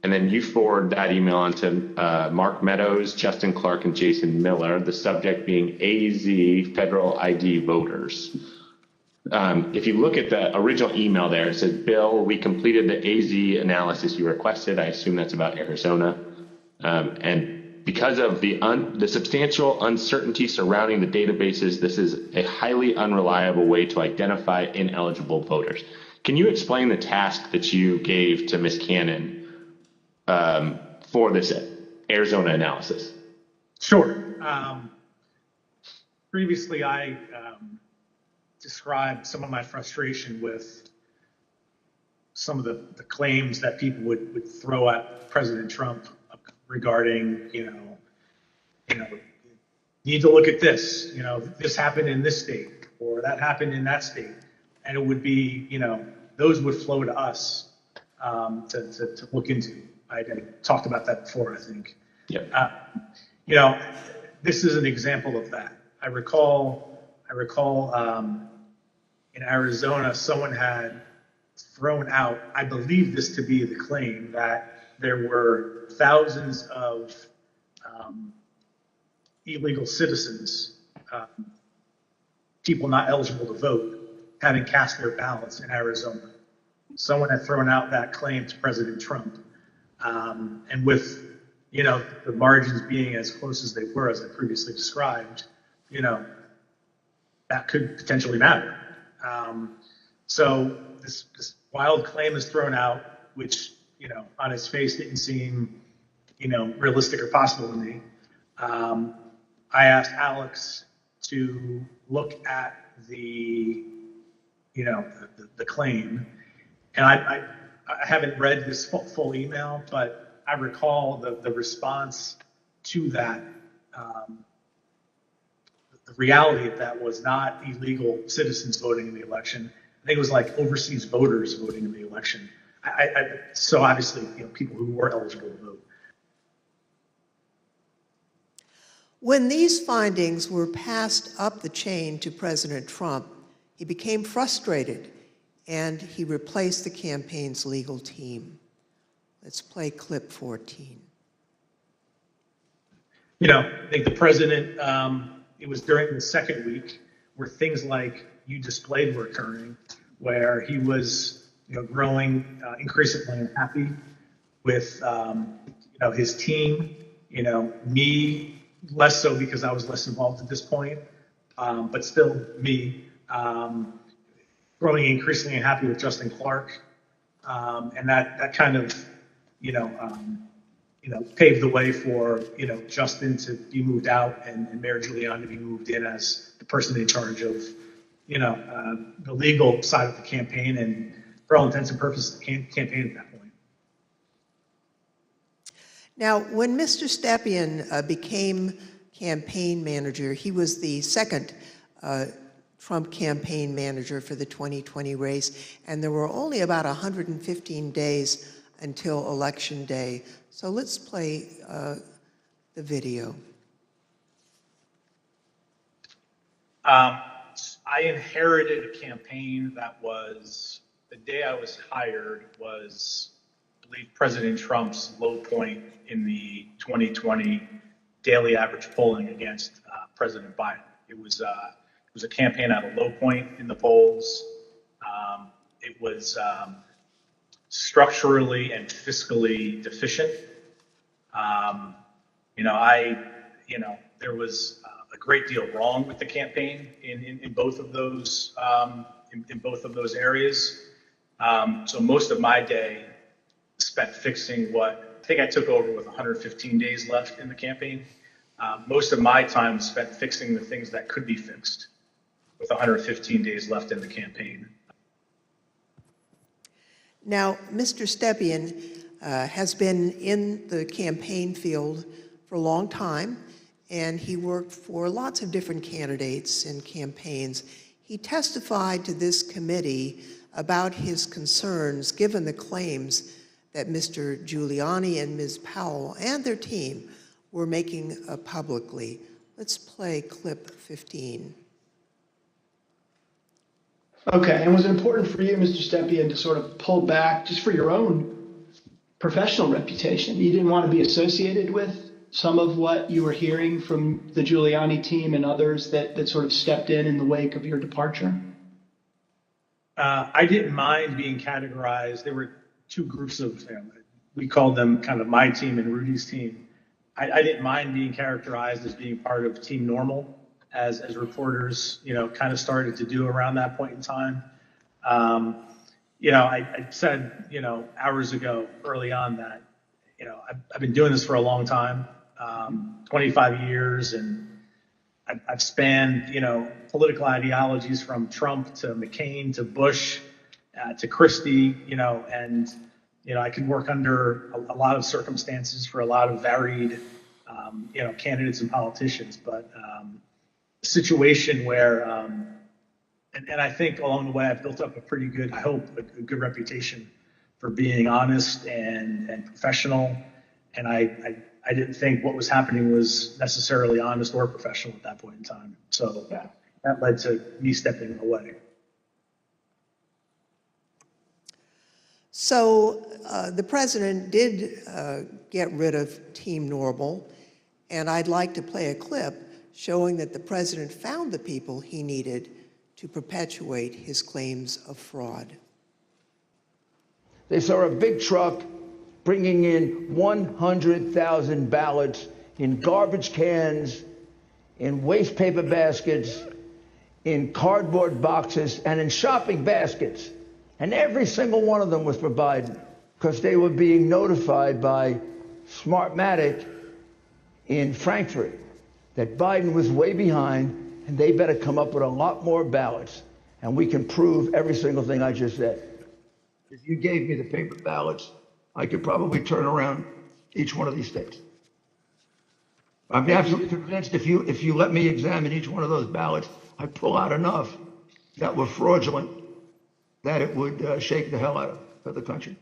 And then you forward that email on to Mark Meadows, Justin Clark, and Jason Miller, the subject being AZ Federal ID voters. If you look at the original email there, it says, Bill, we completed the AZ analysis you requested. I assume that's about Arizona. And because of the substantial uncertainty surrounding the databases, this is a highly unreliable way to identify ineligible voters. Can you explain the task that you gave to Ms. Cannon for this Arizona analysis? Sure. Previously, I described some of my frustration with some of the claims that people would throw at President Trump regarding, need to look at this, this happened in this state or that happened in that state. And it would be, those would flow to us to look into. I talked about that before, I think. Yep. This is an example of that. I recall in Arizona, someone had thrown out, I believe this to be the claim, that there were thousands of illegal citizens, people not eligible to vote, having cast their ballots in Arizona. Someone had thrown out that claim to President Trump. And with, the margins being as close as they were, as I previously described, that could potentially matter. So this wild claim is thrown out, which, on its face didn't seem, realistic or possible to me. I asked Alex to look at the claim, and I haven't read this full email, but I recall the response to that. The reality of that was not illegal citizens voting in the election. I think it was like overseas voters voting in the election. So obviously, people who were eligible to vote. When these findings were passed up the chain to President Trump, he became frustrated and he replaced the campaign's legal team. Let's play clip 14. I think the president, it was during the second week where things like you displayed were occurring, where he was, growing increasingly unhappy with, his team, me, less so because I was less involved at this point, but still me, growing increasingly unhappy with Justin Clark, and that kind of, paved the way for, Justin to be moved out and Mayor Giuliani to be moved in as the person in charge of, the legal side of the campaign and, for all intents and purposes, the campaign at that point. Now, when Mr. Stepien became campaign manager, he was the second Trump campaign manager for the 2020 race, and there were only about 115 days until Election Day. So let's play the video. I inherited a campaign that was, the day I was hired was, I believe, President Trump's low point in the 2020 daily average polling against President Biden. It was a campaign at a low point in the polls. It was structurally and fiscally deficient. There was a great deal wrong with the campaign in both of those in both of those areas. So most of my day spent fixing what I think I took over with 115 days left in the campaign. Most of my time was spent fixing the things that could be fixed with 115 days left in the campaign. Now, Mr. Stepien has been in the campaign field for a long time, and he worked for lots of different candidates and campaigns. He testified to this committee about his concerns given the claims that Mr. Giuliani and Ms. Powell and their team were making publicly. Let's play clip 15. Okay, and was it important for you, Mr. Stepien, to sort of pull back just for your own professional reputation? You didn't want to be associated with some of what you were hearing from the Giuliani team and others that sort of stepped in the wake of your departure? I didn't mind being categorized. There were two groups of, we called them kind of my team and Rudy's team. I didn't mind being characterized as being part of Team Normal, as reporters, kind of started to do around that point in time. I said, hours ago, early on that, I've been doing this for a long time, 25 years, and I've spanned, political ideologies from Trump to McCain to Bush to Christie, and, I could work under a lot of circumstances for a lot of varied, candidates and politicians, but a situation where, and I think along the way I've built up a pretty good, I hope, a good reputation for being honest and professional, and I didn't think what was happening was necessarily honest or professional at that point in time. So that led to me stepping away. So the president did get rid of Team Normal, and I'd like to play a clip showing that the president found the people he needed to perpetuate his claims of fraud. They saw a big truck bringing in 100,000 ballots in garbage cans, in waste paper baskets, in cardboard boxes, and in shopping baskets. And every single one of them was for Biden, because they were being notified by Smartmatic in Frankfurt that Biden was way behind and they better come up with a lot more ballots. And we can prove every single thing I just said. If you gave me the paper ballots, I could probably turn around each one of these states. I'm absolutely convinced if you let me examine each one of those ballots, I pull out enough that were fraudulent that it would shake the hell out of the country.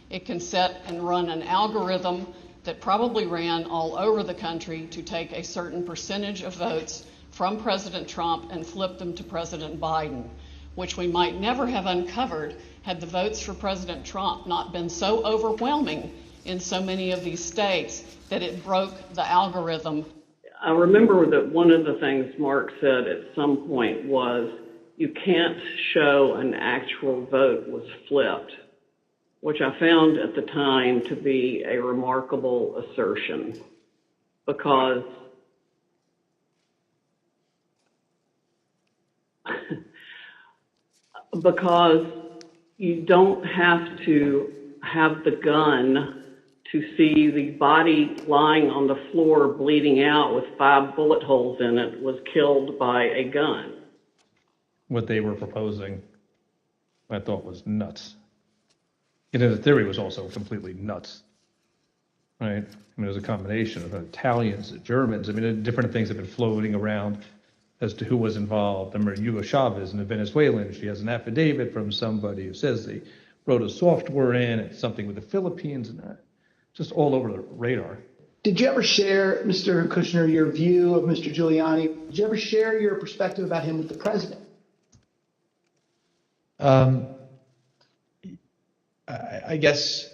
It can set and run an algorithm that probably ran all over the country to take a certain percentage of votes from President Trump and flip them to President Biden, which we might never have uncovered had the votes for President Trump not been so overwhelming in so many of these states that it broke the algorithm. I remember that one of the things Mark said at some point was, you can't show an actual vote was flipped, which I found at the time to be a remarkable assertion, because you don't have to have the gun to see the body lying on the floor bleeding out with 5 bullet holes in it was killed by a gun. What they were proposing, I thought was nuts. The theory was also completely nuts, right? I mean, it was a combination of Italians, Germans. I mean, different things have been floating around as to who was involved. I remember Hugo Chavez and the Venezuelan. She has an affidavit from somebody who says they wrote a software in, it's something with the Philippines, and just all over the radar. Did you ever share, Mr. Kushner, your view of Mr. Giuliani? Did you ever share your perspective about him with the president? I guess,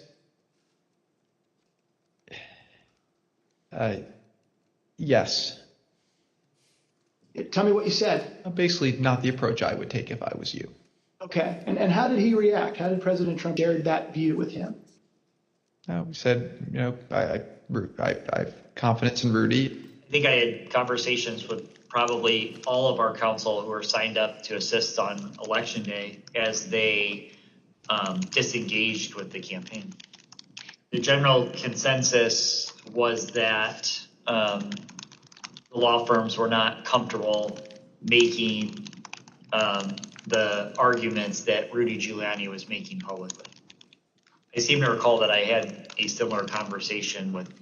yes. Tell me what you said. Basically, not the approach I would take if I was you. Okay, and how did he react? How did President Trump share that view with him? We said, I have confidence in Rudy. I think I had conversations with probably all of our council who are signed up to assist on election day as they disengaged with the campaign. The general consensus was that the law firms were not comfortable making the arguments that Rudy Giuliani was making publicly. I seem to recall that I had a similar conversation with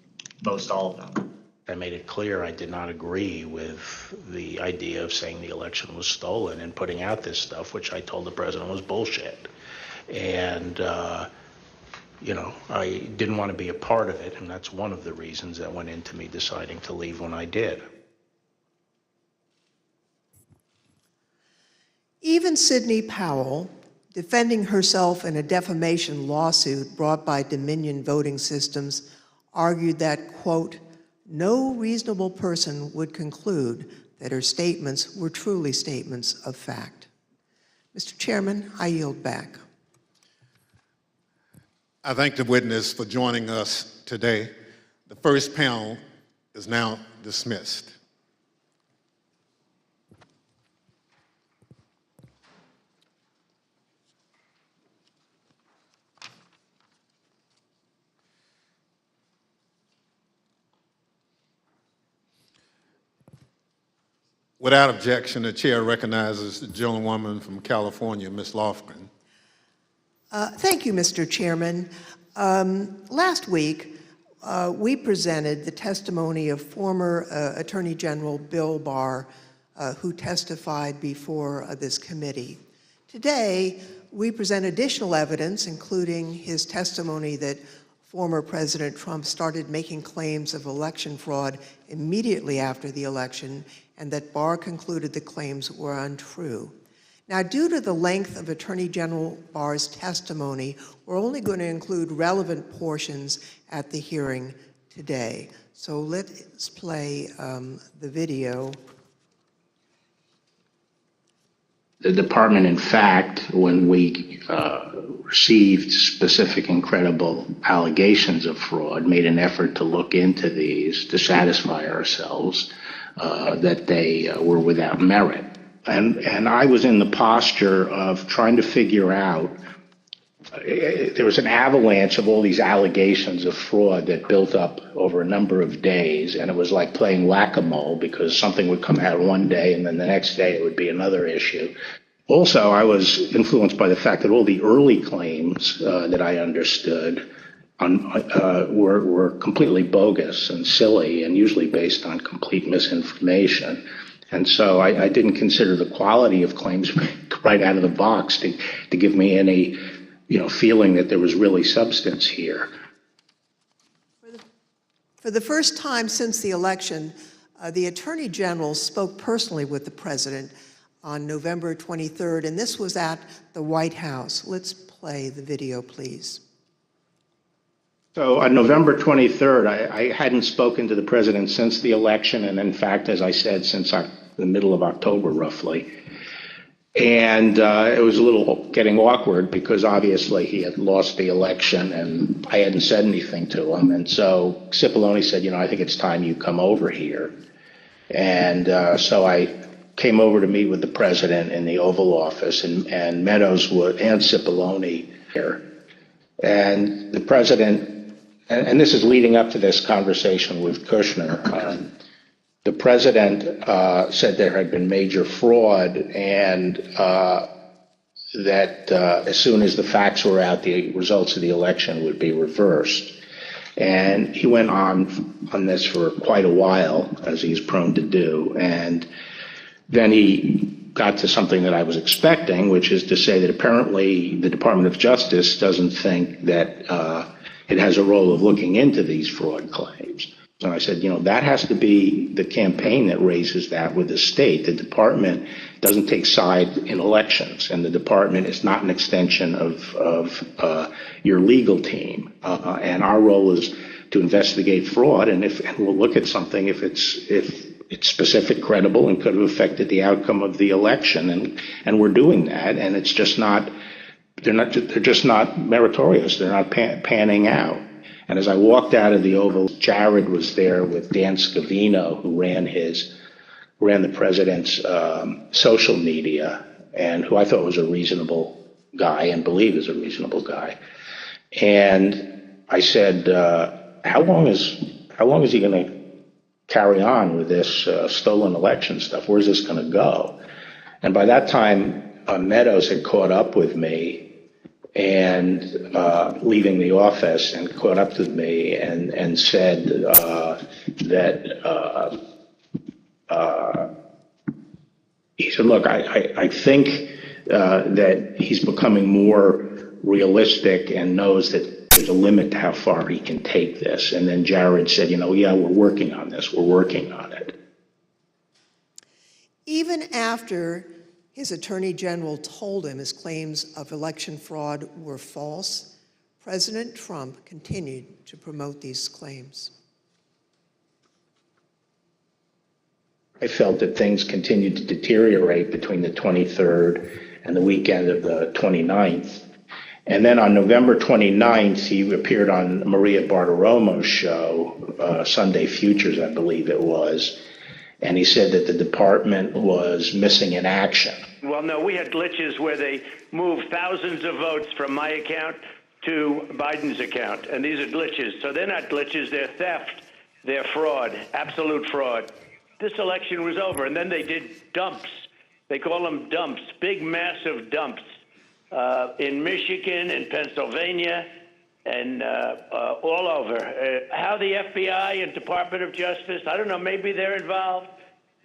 most all of them. I made it clear I did not agree with the idea of saying the election was stolen and putting out this stuff, which I told the president was bullshit. And, you know, I didn't want to be a part of it, and that's one of the reasons that went into me deciding to leave when I did. Even Sidney Powell, defending herself in a defamation lawsuit brought by Dominion Voting Systems, argued that, quote, no reasonable person would conclude that her statements were truly statements of fact. Mr. Chairman, I yield back. I thank the witness for joining us today. The first panel is now dismissed. Without objection, the chair recognizes the gentlewoman from California, Ms. Lofgren. Thank you, Mr. Chairman. Last week, we presented the testimony of former Attorney General Bill Barr, who testified before this committee. Today, we present additional evidence, including his testimony that former President Trump started making claims of election fraud immediately after the election, and that Barr concluded the claims were untrue. Now, due to the length of Attorney General Barr's testimony, we're only going to include relevant portions at the hearing today. So let's play the video. The department, in fact, when we received specific and credible allegations of fraud, made an effort to look into these to satisfy ourselves that they were without merit. And I was in the posture of trying to figure out, there was an avalanche of all these allegations of fraud that built up over a number of days, and it was like playing whack-a-mole because something would come out one day and then the next day it would be another issue. Also, I was influenced by the fact that all the early claims that I understood were completely bogus and silly and usually based on complete misinformation. And so I didn't consider the quality of claims right out of the box to give me any, feeling that there was really substance here. For the first time since the election, the Attorney General spoke personally with the President on November 23rd, and this was at the White House. Let's play the video, please. So on November 23rd, I hadn't spoken to the president since the election, and in fact, as I said, since the middle of October, roughly. And it was a little getting awkward because obviously he had lost the election and I hadn't said anything to him. And so Cipollone said, I think it's time you come over here. And so I came over to meet with the president in the Oval Office, and Meadows and Cipollone here. And the president, and this is leading up to this conversation with Kushner, the president said there had been major fraud and that as soon as the facts were out, the results of the election would be reversed. And he went on this for quite a while, as he's prone to do. And then he got to something that I was expecting, which is to say that apparently the Department of Justice doesn't think that it has a role of looking into these fraud claims. And I said, that has to be the campaign that raises that with the state. The department doesn't take sides in elections, and the department is not an extension of your legal team. And our role is to investigate fraud, and we'll look at something if it's specific, credible, and could have affected the outcome of the election. And we're doing that, and it's just not. They're just not meritorious. They're not panning out. And as I walked out of the Oval, Jared was there with Dan Scavino, who ran the president's social media, and who I thought was a reasonable guy and believe is a reasonable guy. And I said, how long is he going to carry on with this stolen election stuff? Where's this going to go? And by that time, Meadows had caught up with me, and leaving the office, and caught up with me and said that he said, look, I think that he's becoming more realistic and knows that there's a limit to how far he can take this. And then Jared said, yeah, we're working on this. We're working on it. Even after his attorney general told him his claims of election fraud were false, President Trump continued to promote these claims. I felt that things continued to deteriorate between the 23rd and the weekend of the 29th. And then on November 29th, he appeared on Maria Bartiromo's show, Sunday Futures, I believe it was. And he said that the department was missing in action. Well, no, we had glitches where they moved thousands of votes from my account to Biden's account. And these are glitches. So they're not glitches, they're theft, they're fraud, absolute fraud. This election was over, and then they did dumps. They call them dumps, big, massive dumps in Michigan and Pennsylvania and all over. How the FBI and Department of Justice, I don't know, maybe they're involved,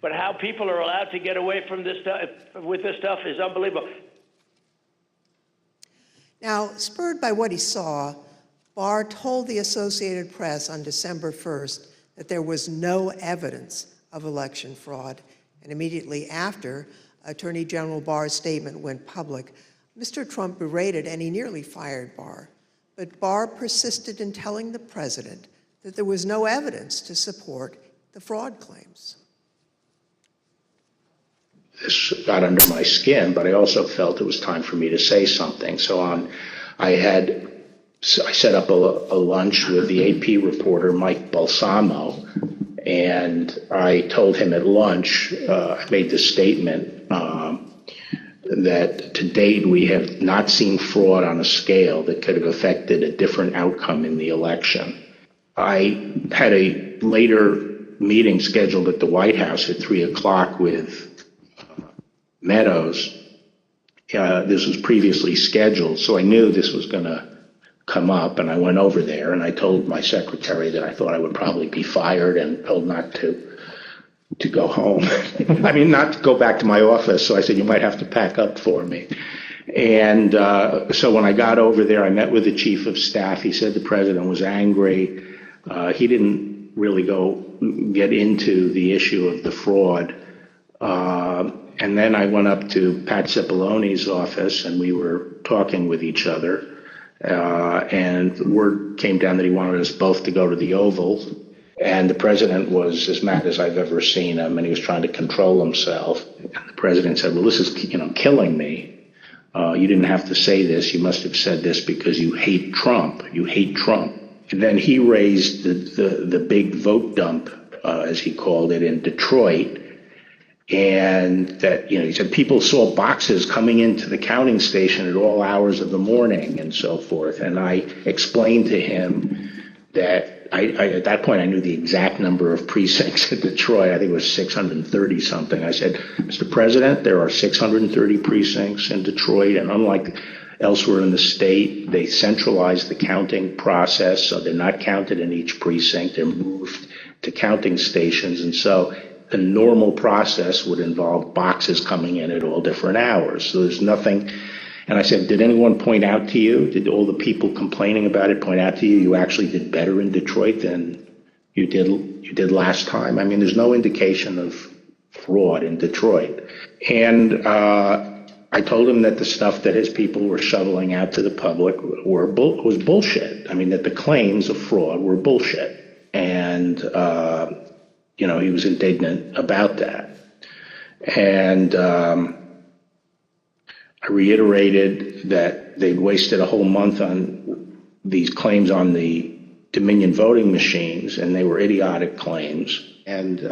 but how people are allowed to get away from this stuff with this stuff is unbelievable. Now, spurred by what he saw, Barr told the Associated Press on December 1st that there was no evidence of election fraud. And immediately after Attorney General Barr's statement went public, Mr. Trump berated and he nearly fired Barr. But Barr persisted in telling the president that there was no evidence to support the fraud claims. This got under my skin, but I also felt it was time for me to say something. So I set up a lunch with the AP reporter, Mike Balsamo, and I told him at lunch, I made this statement that to date we have not seen fraud on a scale that could have affected a different outcome in the election. I had a later meeting scheduled at the White House at 3 o'clock with Meadows. This was previously scheduled, so I knew this was going to come up, and I went over there and I told my secretary that I thought I would probably be fired and told not to go home. I mean, not to go back to my office. So I said, you might have to pack up for me. And so when I got over there, I met with the chief of staff. He said the president was angry. He didn't really get into the issue of the fraud. And then I went up to Pat Cipollone's office and we were talking with each other. And word came down that he wanted us both to go to the Oval. And the president was as mad as I've ever seen him, and he was trying to control himself. And the president said, well, this is killing me. You didn't have to say this. You must have said this because you hate Trump. You hate Trump. And then he raised the big vote dump, as he called it, in Detroit. And that, he said people saw boxes coming into the counting station at all hours of the morning and so forth. And I explained to him that at that point I knew the exact number of precincts in Detroit. I think it was 630 something. I said, Mr. President, there are 630 precincts in Detroit, and unlike elsewhere in the state, they centralized the counting process, so they're not counted in each precinct. They're moved to counting stations, and so the normal process would involve boxes coming in at all different hours. So there's nothing. And I said, did anyone point out to you, did all the people complaining about it point out to you, you actually did better in Detroit than you did last time? I mean, there's no indication of fraud in Detroit. And I told him that the stuff that his people were shoveling out to the public was bullshit. I mean, that the claims of fraud were bullshit. And, he was indignant about that. And I reiterated that they'd wasted a whole month on these claims on the Dominion voting machines, and they were idiotic claims. And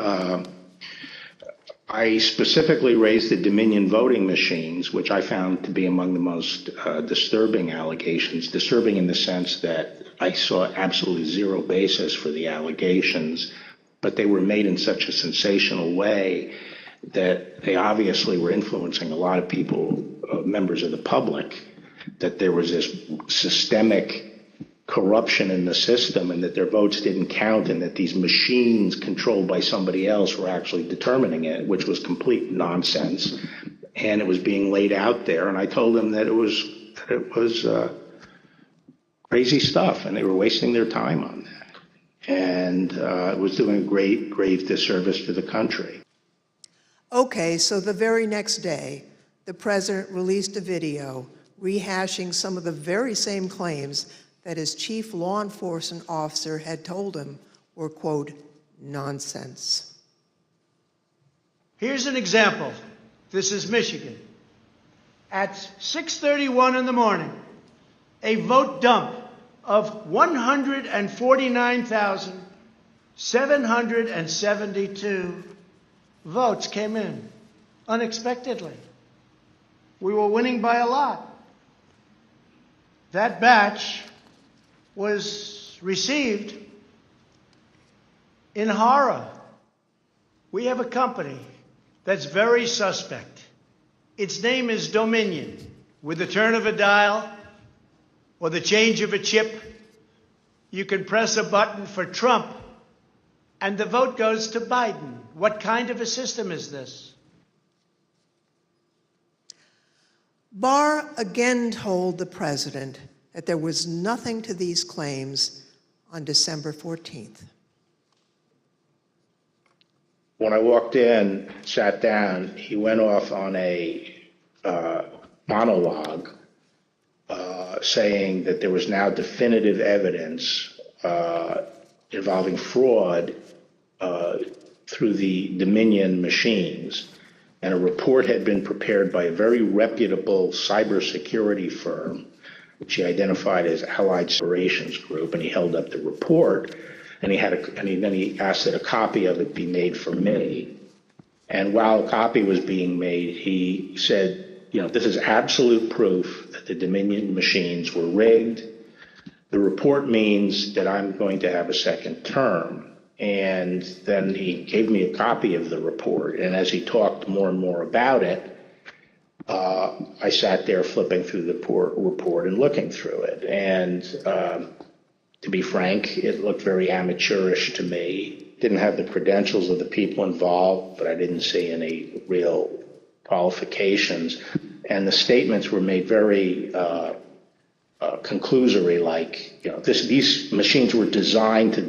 I specifically raised the Dominion voting machines, which I found to be among the most disturbing allegations, disturbing in the sense that I saw absolutely zero basis for the allegations, but they were made in such a sensational way that they obviously were influencing a lot of people, members of the public. that there was this systemic corruption in the system and that their votes didn't count and that these machines controlled by somebody else were actually determining it, which was complete nonsense. And it was being laid out there. And I told them that it was crazy stuff and they were wasting their time on that. And it was doing a grave disservice to the country. Okay, so the very next day, the president released a video rehashing some of the very same claims that his chief law enforcement officer had told him were, quote, nonsense. Here's an example. This is Michigan. At 6:31 in the morning, a vote dump of 149,772 votes came in unexpectedly. We were winning by a lot. That batch was received in horror. We have a company that's very suspect. Its name is Dominion. With the turn of a dial or the change of a chip, you can press a button for Trump and the vote goes to Biden. What kind of a system is this? Barr again told the president that there was nothing to these claims on December 14th. When I walked in, sat down, he went off on a monologue saying that there was now definitive evidence involving fraud through the Dominion machines. And a report had been prepared by a very reputable cybersecurity firm, which he identified as Allied Operations Group, and he held up the report, and then he asked that a copy of it be made for me. And while a copy was being made, he said, this is absolute proof that the Dominion machines were rigged. The report means that I'm going to have a second term. And then he gave me a copy of the report. And as he talked more and more about it, I sat there flipping through the report and looking through it. And to be frank, it looked very amateurish to me. Didn't have the credentials of the people involved, but I didn't see any real qualifications. And the statements were made very conclusory, like, these machines were designed to,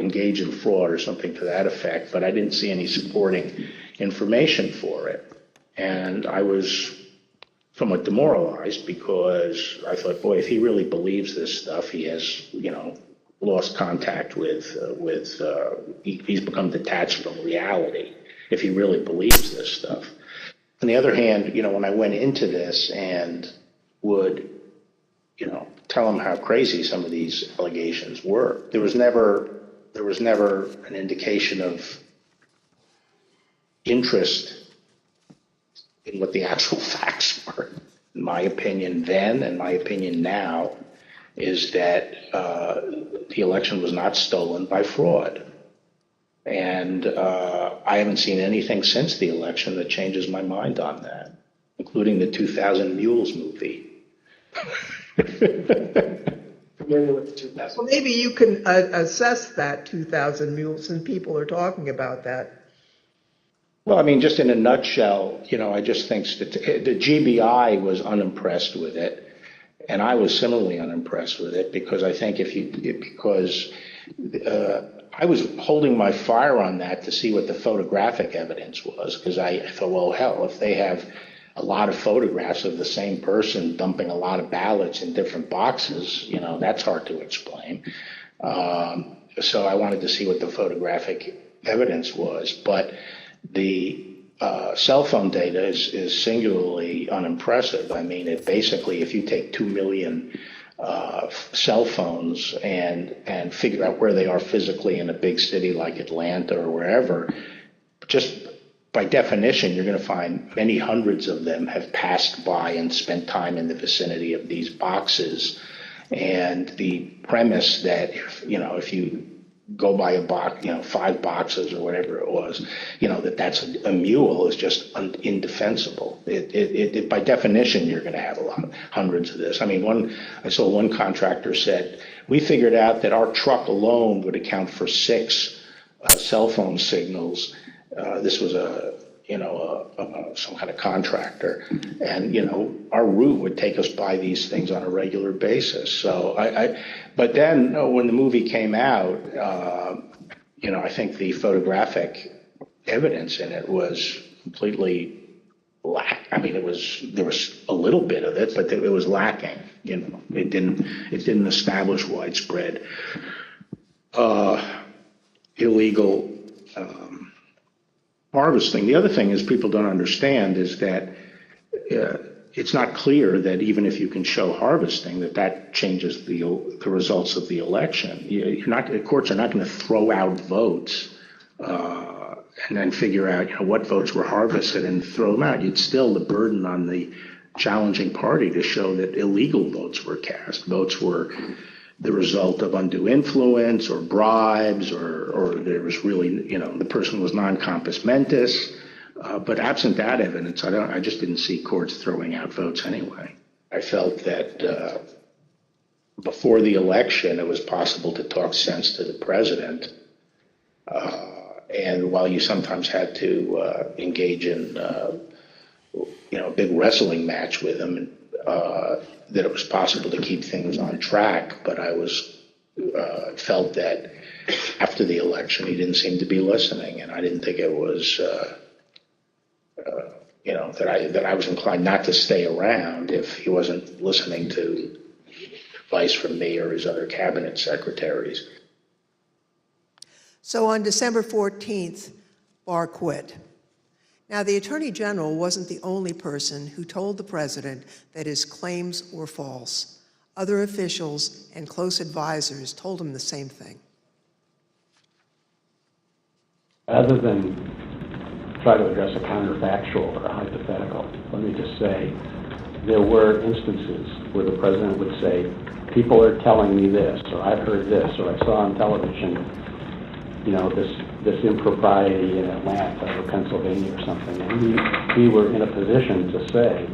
engage in fraud or something to that effect, but I didn't see any supporting information for it. And I was somewhat demoralized because I thought, boy, if he really believes this stuff, he has, lost contact with he's become detached from reality if he really believes this stuff. On the other hand, when I went into this and would, tell him how crazy some of these allegations were, there was never an indication of interest in what the actual facts were. In my opinion then, and my opinion now, is that the election was not stolen by fraud. And I haven't seen anything since the election that changes my mind on that, including the 2000 Mules movie. Familiar with the 2000? Well, maybe you can assess that 2000 Mules, and people are talking about that. Well, I mean, just in a nutshell, I just think the GBI was unimpressed with it. And I was similarly unimpressed with it because I think I was holding my fire on that to see what the photographic evidence was, because I thought, well, hell, if they have a lot of photographs of the same person dumping a lot of ballots in different boxes, that's hard to explain. So I wanted to see what the photographic evidence was. But the cell phone data is singularly unimpressive. I mean, it basically, if you take 2 million cell phones and figure out where they are physically in a big city like Atlanta or wherever, just by definition, you're going to find many hundreds of them have passed by and spent time in the vicinity of these boxes. And the premise that, if you go by a box, 5 boxes or whatever it was, that's a mule is just indefensible. It by definition, you're going to have hundreds of this. I mean, I saw one contractor said, we figured out that our truck alone would account for 6 cell phone signals. This was some kind of contractor, and our route would take us by these things on a regular basis. So but then when the movie came out, I think the photographic evidence in it was completely I mean, there was a little bit of it, but it was lacking. It didn't establish widespread illegal harvesting. The other thing is people don't understand is that it's not clear that even if you can show harvesting, that changes the results of the election. The courts are not going to throw out votes and then figure out what votes were harvested and throw them out. It's still the burden on the challenging party to show that illegal votes were cast. Votes were the result of undue influence or bribes, or there was really, the person was non compos mentis. But absent that evidence, I just didn't see courts throwing out votes anyway. I felt that before the election, it was possible to talk sense to the president. And while you sometimes had to engage in, a big wrestling match with him, that it was possible to keep things on track. But I felt that after the election, he didn't seem to be listening, and I didn't think it was, that I was inclined not to stay around if he wasn't listening to advice from me or his other cabinet secretaries. So on December 14th, Barr quit. Now, the Attorney General wasn't the only person who told the president that his claims were false. Other officials and close advisors told him the same thing. Rather than try to address a counterfactual or a hypothetical, let me just say there were instances where the president would say, people are telling me this, or I've heard this, or I saw on television, this impropriety in Atlanta or Pennsylvania or something. And we were in a position to say,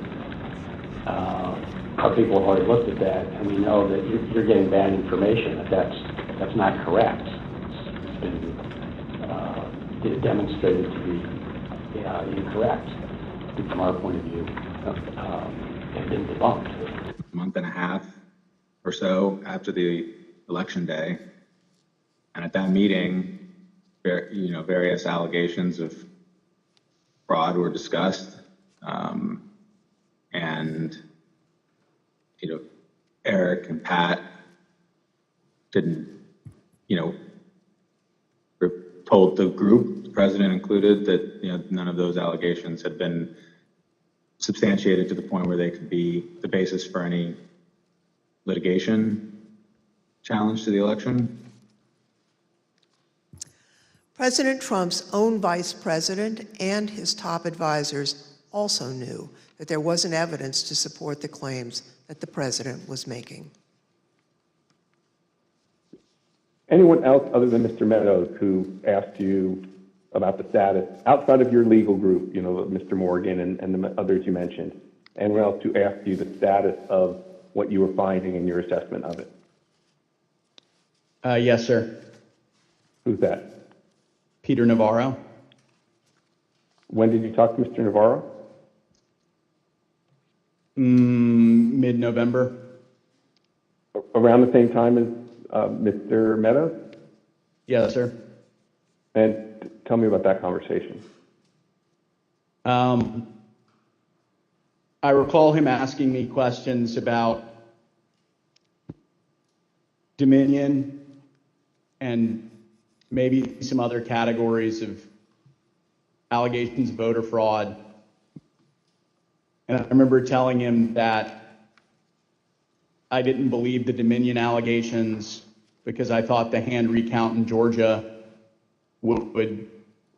our people have already looked at that, and we know that you're getting bad information, that's not correct. It's been demonstrated to be incorrect, and from our point of view, have been debunked. A month and a half or so after the election day, and at that meeting, various allegations of fraud were discussed, and Eric and Pat didn't, told the group, the president included, that none of those allegations had been substantiated to the point where they could be the basis for any litigation challenge to the election. President Trump's own vice president and his top advisors also knew that there wasn't evidence to support the claims that the president was making. Anyone else other than Mr. Meadows who asked you about the status, outside of your legal group, Mr. Morgan and the others you mentioned, anyone else who asked you the status of what you were finding in your assessment of it? Yes, sir. Who's that? Peter Navarro. When did you talk to Mr. Navarro? Mid-November. Around the same time as Mr. Meadows? Yes, sir. And tell me about that conversation. I recall him asking me questions about Dominion and maybe some other categories of allegations of voter fraud. And I remember telling him that I didn't believe the Dominion allegations because I thought the hand recount in Georgia would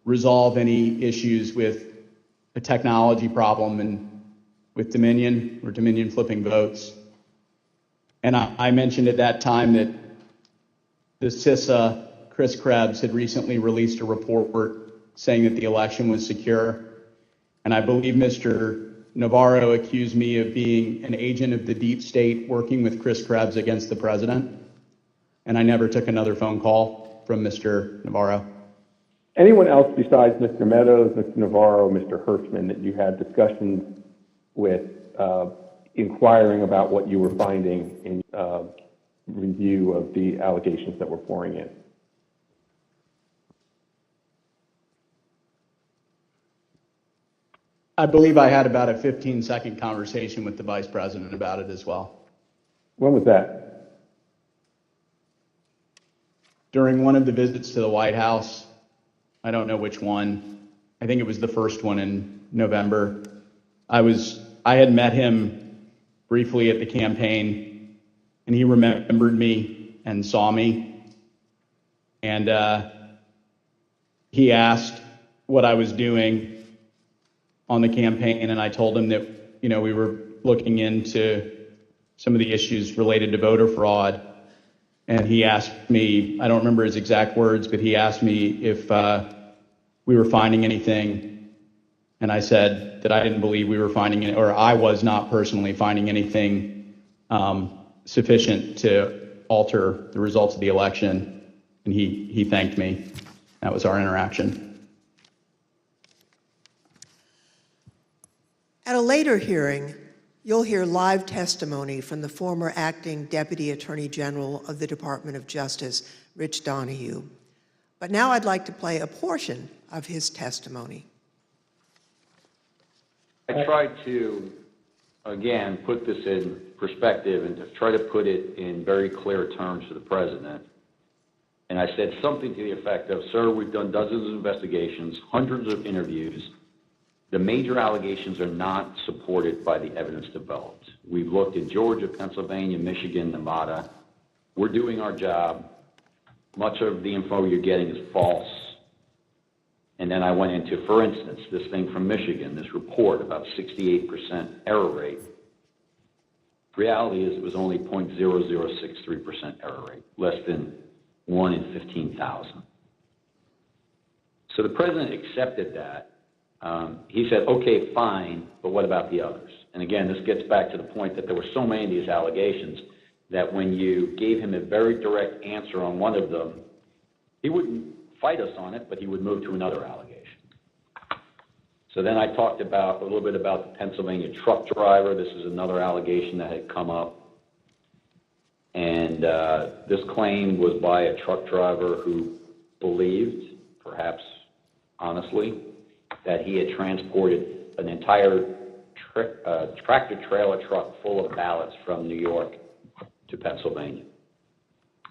resolve any issues with a technology problem and with Dominion or Dominion flipping votes. And I mentioned at that time that the CISA Chris Krebs had recently released a report saying that the election was secure. And I believe Mr. Navarro accused me of being an agent of the deep state working with Chris Krebs against the president. And I never took another phone call from Mr. Navarro. Anyone else besides Mr. Meadows, Mr. Navarro, Mr. Hirschman that you had discussions with inquiring about what you were finding in review of the allegations that were pouring in? I believe I had about a 15-second conversation with the vice president about it as well. When was that? During one of the visits to the White House. I don't know which one. I think it was the first one in November. I had met him briefly at the campaign, and he remembered me and saw me. And he asked what I was doing on the campaign, and I told him that, we were looking into some of the issues related to voter fraud. And he asked me, I don't remember his exact words, but he asked me if we were finding anything. And I said that I didn't believe we were finding it, or I was not personally finding anything sufficient to alter the results of the election. And he thanked me. That was our interaction. At a later hearing, you'll hear live testimony from the former acting Deputy Attorney General of the Department of Justice, Rich Donoghue. But now I'd like to play a portion of his testimony. I tried to, again, put this in perspective and to try to put it in very clear terms to the president. And I said something to the effect of, sir, we've done dozens of investigations, hundreds of interviews. The major allegations are not supported by the evidence developed. We've looked at Georgia, Pennsylvania, Michigan, Nevada. We're doing our job. Much of the info you're getting is false. And then I went into, for instance, this thing from Michigan, this report about 68% error rate. Reality is it was only 0.0063% error rate, less than 1 in 15,000. So the president accepted that. He said, okay, fine, but what about the others? And again, this gets back to the point that there were so many of these allegations that when you gave him a very direct answer on one of them, he wouldn't fight us on it, but he would move to another allegation. So then I talked about a little bit about the Pennsylvania truck driver. This is another allegation that had come up. And this claim was by a truck driver who believed, perhaps honestly, that he had transported an entire tractor-trailer truck full of ballots from New York to Pennsylvania.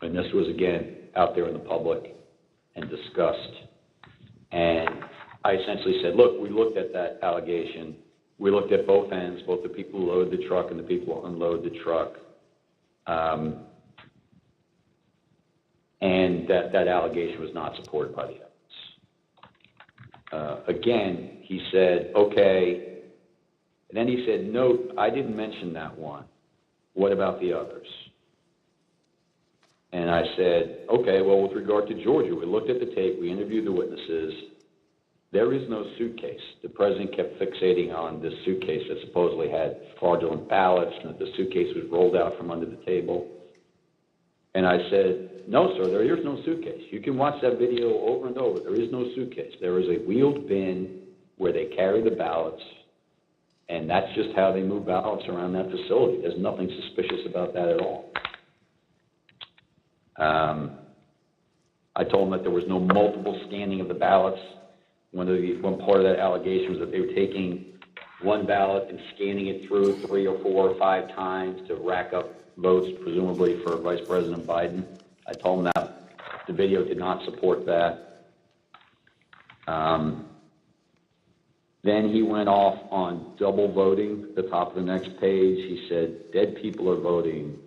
And this was, again, out there in the public and discussed. And I essentially said, look, we looked at that allegation. We looked at both ends, both the people who load the truck and the people who unload the truck. And that allegation was not supported by the evidence. Again, he said, okay. And then he said, no, I didn't mention that one. What about the others? And I said, okay, well, with regard to Georgia, we looked at the tape, we interviewed the witnesses. There is no suitcase. The president kept fixating on this suitcase that supposedly had fraudulent ballots and that the suitcase was rolled out from under the table. And I said, no, sir, there is no suitcase. You can watch that video over and over. There is no suitcase. There is a wheeled bin where they carry the ballots, and that's just how they move ballots around that facility. There's nothing suspicious about that at all. I told them that there was no multiple scanning of the ballots. One part of that allegation was that they were taking one ballot and scanning it through 3 or 4 or 5 times to rack up votes, presumably for Vice President Biden. I told him that the video did not support that. Then he went off on double voting. At the top of the next page, he said, dead people are voting.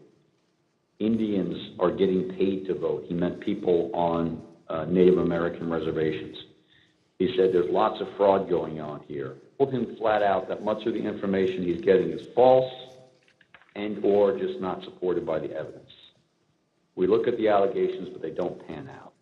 Indians are getting paid to vote. He meant people on Native American reservations. He said there's lots of fraud going on here. Told him flat out that much of the information he's getting is false and or just not supported by the evidence. We look at the allegations, but they don't pan out.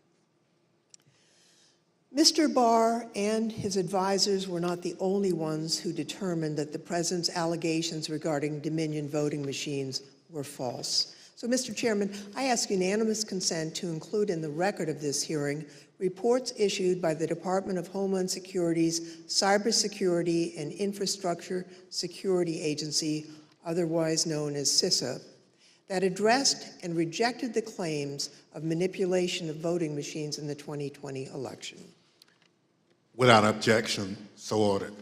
Mr. Barr and his advisors were not the only ones who determined that the president's allegations regarding Dominion voting machines were false. So, Mr. Chairman, I ask unanimous consent to include in the record of this hearing reports issued by the Department of Homeland Security's Cybersecurity and Infrastructure Security Agency, otherwise known as CISA, that addressed and rejected the claims of manipulation of voting machines in the 2020 election. Without objection, so ordered.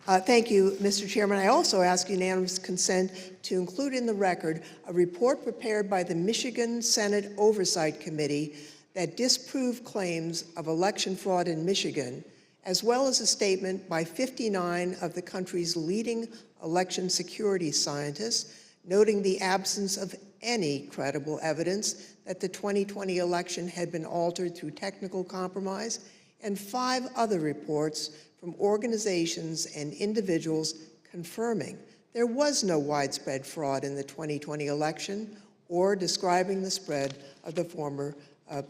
Thank you, Mr. Chairman. I also ask unanimous consent to include in the record a report prepared by the Michigan Senate Oversight Committee that disproved claims of election fraud in Michigan, as well as a statement by 59 of the country's leading election security scientists, noting the absence of any credible evidence that the 2020 election had been altered through technical compromise, and 5 other reports from organizations and individuals confirming there was no widespread fraud in the 2020 election or describing the spread of the former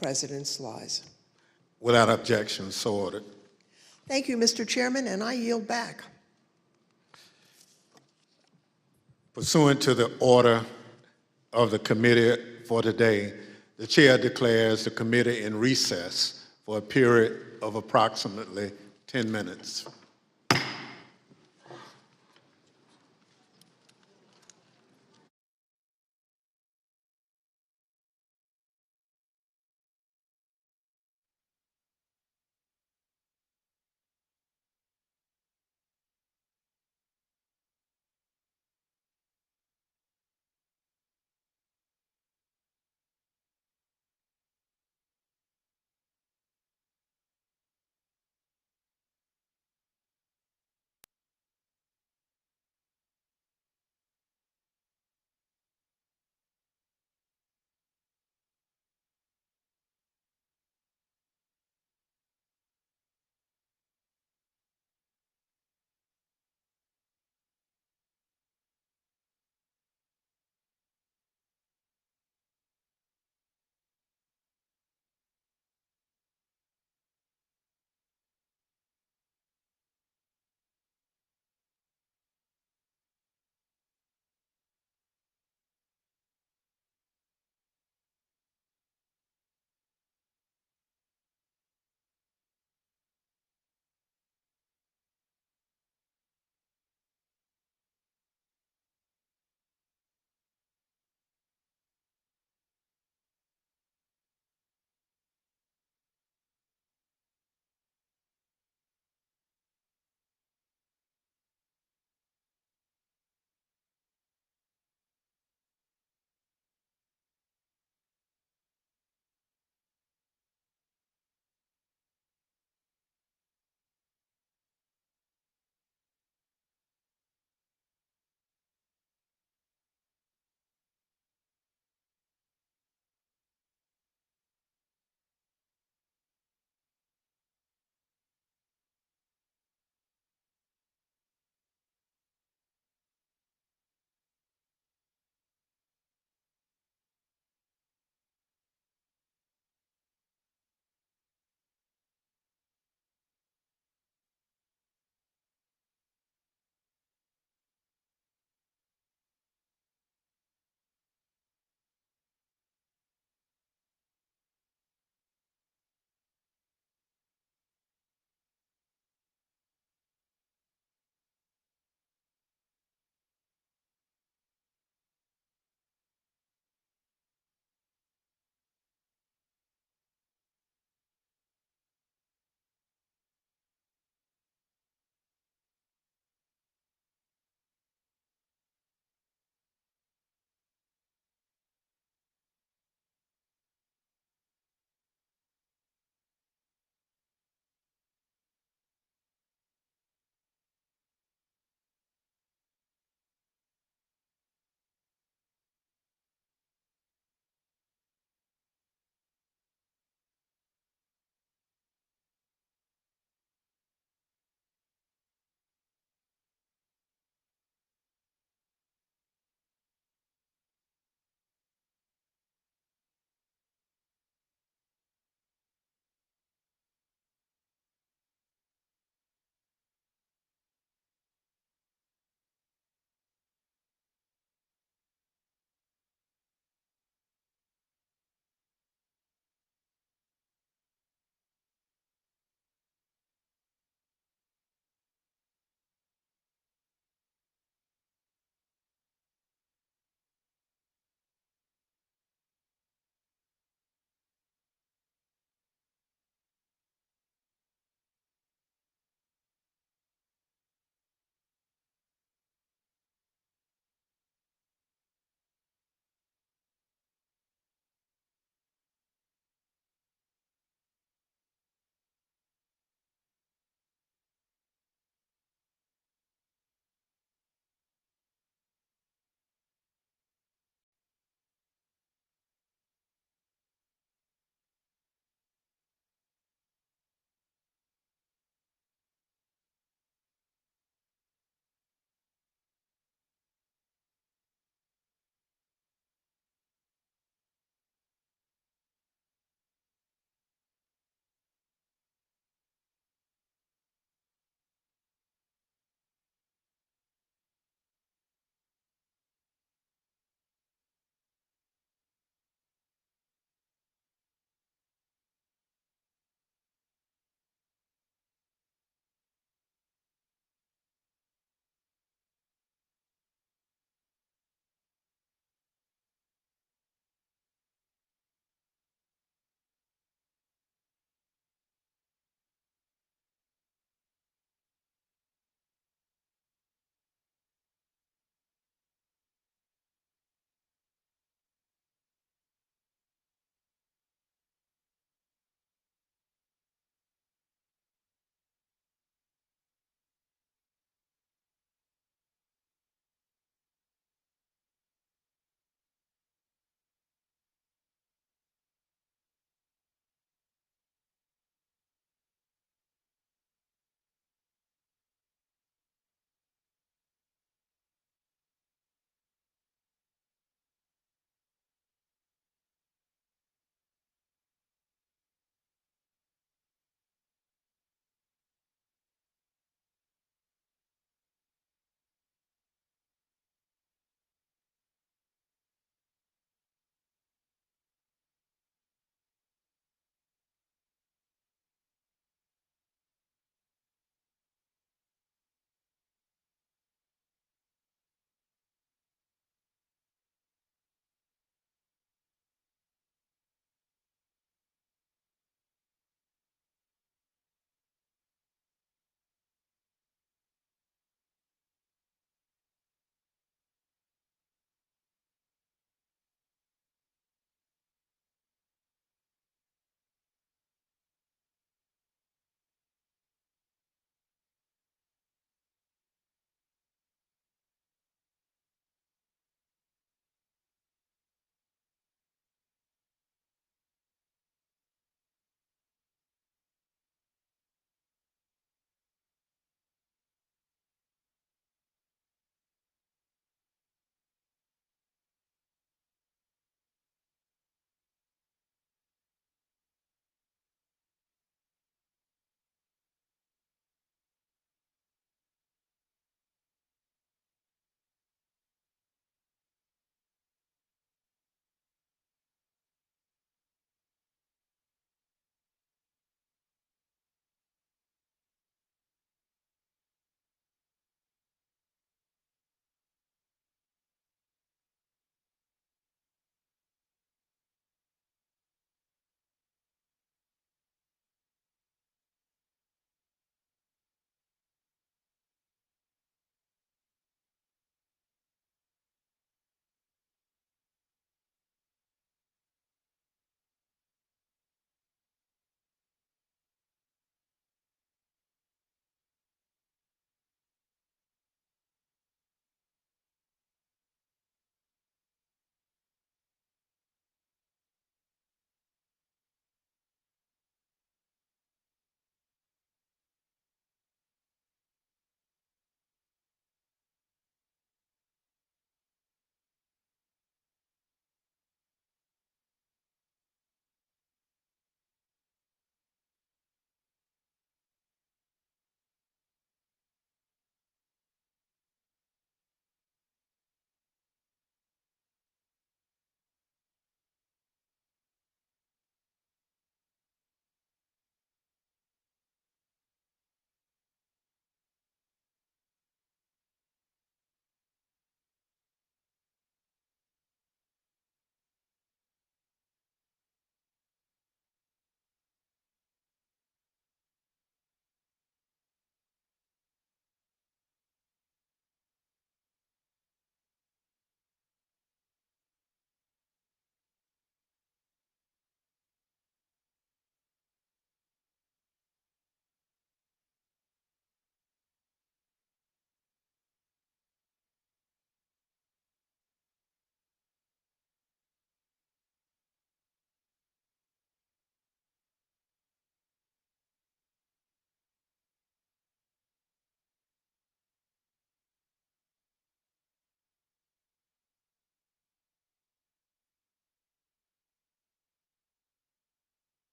president's lies. Without objection, so ordered. Thank you, Mr. Chairman, and I yield back. Pursuant to the order of the committee for today, the chair declares the committee in recess for a period of approximately 10 minutes.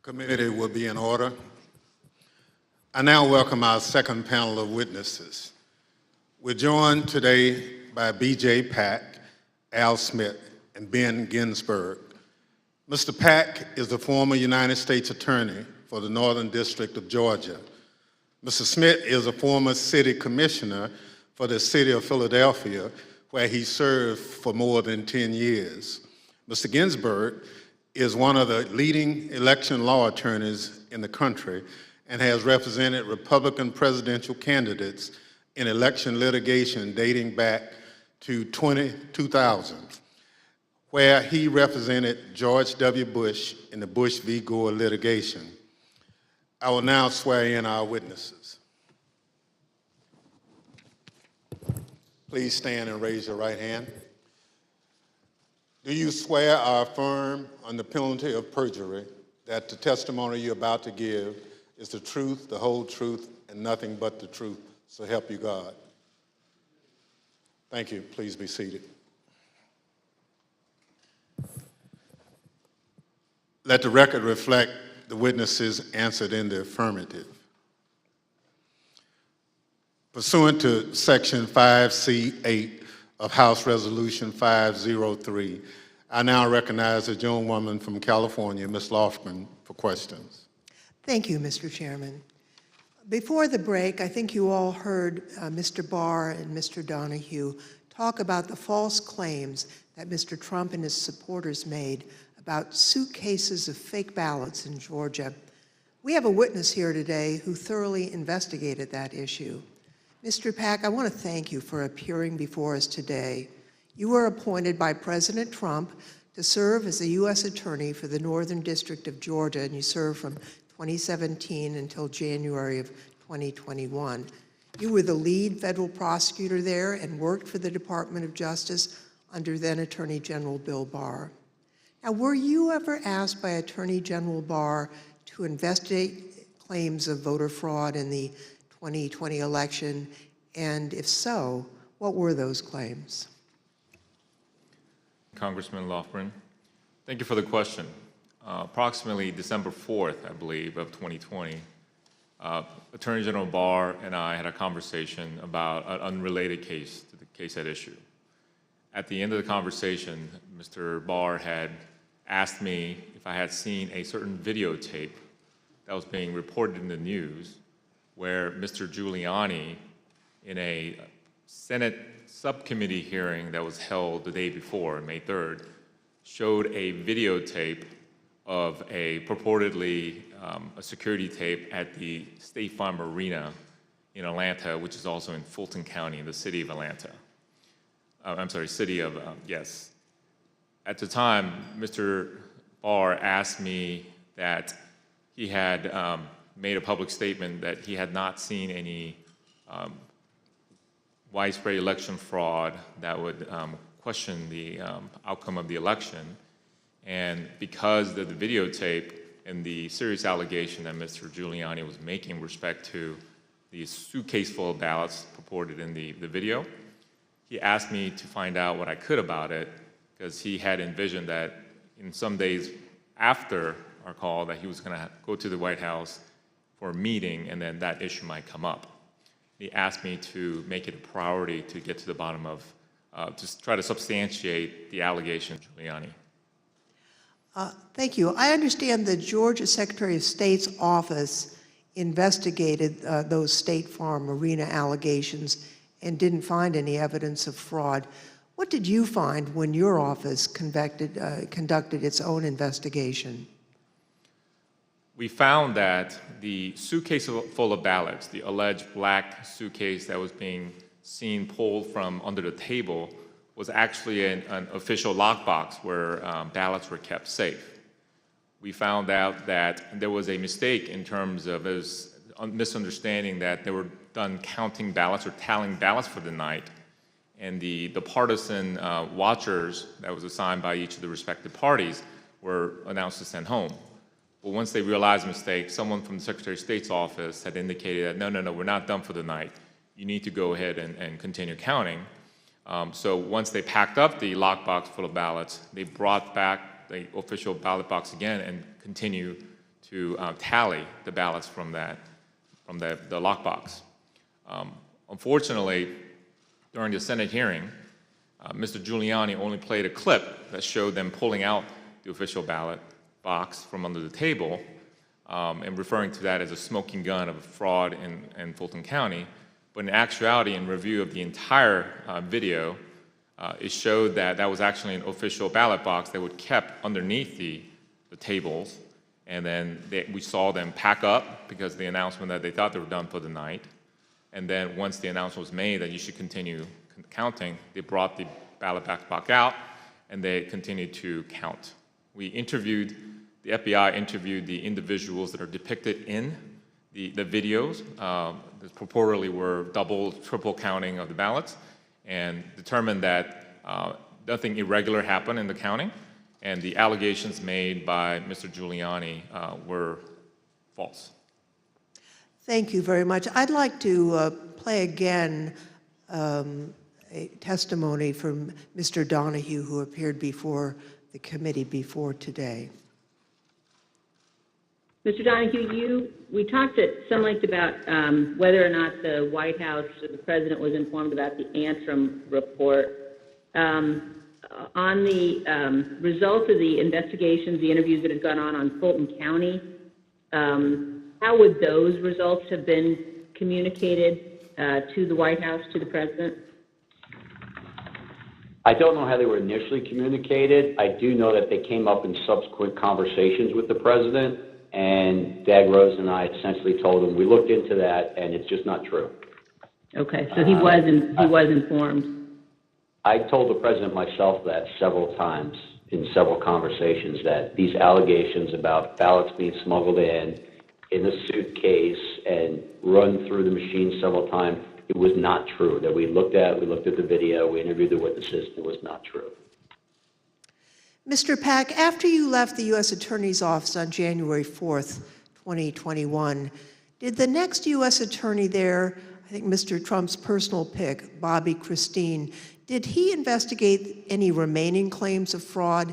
Committee will be in order. I now welcome our second panel of witnesses. We're joined today by B.J. Pack, Al Smith, and Ben Ginsberg. Mr. Pack is the former United States Attorney for the Northern District of Georgia. Mr. Smith is a former city commissioner for the city of Philadelphia, where he served for more than 10 years. Mr. Ginsberg is one of the leading election law attorneys in the country and has represented Republican presidential candidates in election litigation dating back to 2000, where he represented George W. Bush in the Bush v. Gore litigation. I will now swear in our witnesses. Please stand and raise your right hand. Do you swear or affirm on the penalty of perjury that the testimony you're about to give is the truth, the whole truth, and nothing but the truth? So help you God. Thank you. Please be seated. Let the record reflect the witnesses answered in the affirmative. Pursuant to Section 5C8 of House Resolution 503, I now recognize the gentlewoman from California, Ms. Lofgren, for questions. Thank you, Mr. Chairman. Before the break, I think you all heard Mr. Barr and Mr. Donahue talk about the false claims that Mr. Trump and his supporters made about suitcases of fake ballots in Georgia. We have a witness here today who thoroughly investigated that issue. Mr. Pack, I want to thank you for appearing before us today. You were appointed by President Trump to serve as a U.S. Attorney for the Northern District of Georgia, and you served from 2017 until January of 2021. You were the lead federal prosecutor there and worked for the Department of Justice under then Attorney General Bill Barr. Now, were you ever asked by Attorney General Barr to investigate claims of voter fraud in the 2020 election? And if so, what were those claims? Congressman Lofgren, thank you for the question. Approximately December 4th, I believe, of 2020, Attorney General Barr and I had a conversation about an unrelated case to the case at issue. At the end of the conversation, Mr. Barr had asked me if I had seen a certain videotape that was being reported in the news where Mr. Giuliani, in a Senate subcommittee hearing that was held the day before, May 3rd, showed a videotape of a purportedly a security tape at the State Farm Arena in Atlanta, which is also in Fulton County in the city of Atlanta. Yes. At the time, Mr. Barr asked me that he had made a public statement that he had not seen any widespread election fraud that would question the outcome of the election. And because of the videotape and the serious allegation that Mr. Giuliani was making with respect to the suitcase full of ballots purported in the video, he asked me to find out what I could about it, because he had envisioned that in some days after our call that he was going to go to the White House for a meeting, and then that issue might come up. He asked me to make it a priority to get to the bottom of, to try to substantiate the allegation of Giuliani. Thank you. I understand the Georgia Secretary of State's office investigated those State Farm Arena allegations and didn't find any evidence of fraud. What did you find when your office conducted its own investigation? We found that the suitcase full of ballots, the alleged black suitcase that was being seen pulled from under the table, was actually an official lockbox where ballots were kept safe. We found out that there was a mistake in terms of a misunderstanding that they were done counting ballots or tallying ballots for the night, and the partisan watchers that was assigned by each of the respective parties were announced to send home. But once they realized the mistake, someone from the Secretary of State's office had indicated that, no, we're not done for the night. You need to go ahead and continue counting. So once they packed up the lockbox full of ballots, they brought back the official ballot box again and continued to tally the ballots from the lockbox. Unfortunately, during the Senate hearing, Mr. Giuliani only played a clip that showed them pulling out the official ballot box from under the table and referring to that as a smoking gun of fraud in Fulton County. But in actuality, in review of the entire video, it showed that that was actually an official ballot box that was kept underneath the tables. And then we saw them pack up because of the announcement that they thought they were done for the night. And then once the announcement was made that you should continue counting, they brought the ballot box out and they continued to count. The FBI interviewed the individuals that are depicted in the videos that purportedly were double, triple counting of the ballots, and determined that nothing irregular happened in the counting, and the allegations made by Mr. Giuliani were false. Thank you very much. I'd like to play again a testimony from Mr. Donahue, who appeared before the committee before today. Mr. Donahue, we talked at some length about whether or not the White House or the president was informed about the Antrim report. On the results of the investigations, the interviews that have gone on Fulton County, how would those results have been communicated to the White House, to the president? I don't know how they were initially communicated. I do know that they came up in subsequent conversations with the president, and Dag Rose and I essentially told him, we looked into that, and it's just not true. Okay, so he was informed. I told the president myself that several times in several conversations, that these allegations about ballots being smuggled in a suitcase and run through the machine several times, it was not true. That we looked at the video, we interviewed the witnesses, it was not true. Mr. Pack, after you left the U.S. Attorney's Office on January 4th, 2021, did the next U.S. Attorney there, I think Mr. Trump's personal pick, Bobby Christine, did he investigate any remaining claims of fraud?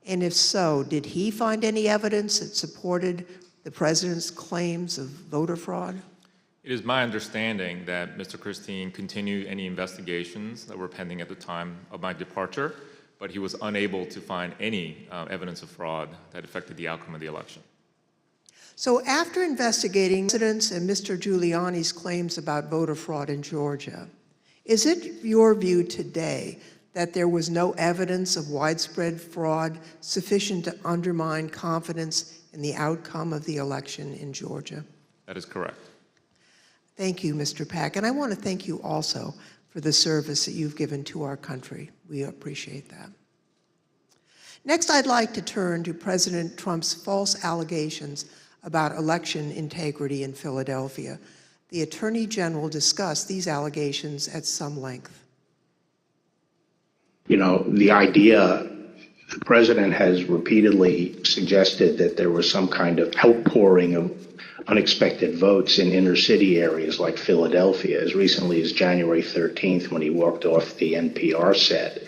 And if so, did he find any evidence that supported the president's claims of voter fraud? It is my understanding that Mr. Christine continued any investigations that were pending at the time of my departure, but he was unable to find any evidence of fraud that affected the outcome of the election. So after investigating incidents and Mr. Giuliani's claims about voter fraud in Georgia, is it your view today that there was no evidence of widespread fraud sufficient to undermine confidence in the outcome of the election in Georgia? That is correct. Thank you, Mr. Pack. And I want to thank you also for the service that you've given to our country. We appreciate that. Next, I'd like to turn to President Trump's false allegations about election integrity in Philadelphia. The Attorney General discussed these allegations at some length. You know, the idea, the president has repeatedly suggested that there was some kind of outpouring of unexpected votes in inner city areas like Philadelphia. As recently as January 13th, when he walked off the NPR set,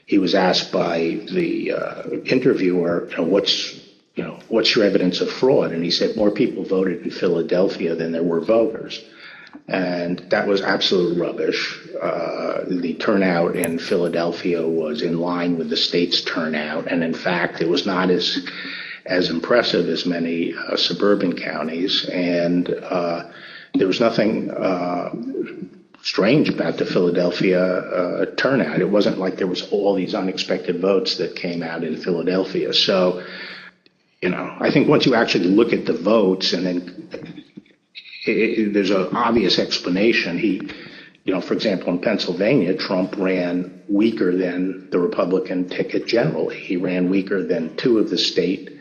he was asked by the interviewer, what's your evidence of fraud? And he said more people voted in Philadelphia than there were voters. And that was absolute rubbish. The turnout in Philadelphia was in line with the state's turnout. And in fact, it was not as impressive as many suburban counties. And there was nothing strange about the Philadelphia turnout. It wasn't like there was all these unexpected votes that came out in Philadelphia. So, I think once you actually look at the votes, and then there's an obvious explanation. For example, in Pennsylvania, Trump ran weaker than the Republican ticket generally. He ran weaker than two of the state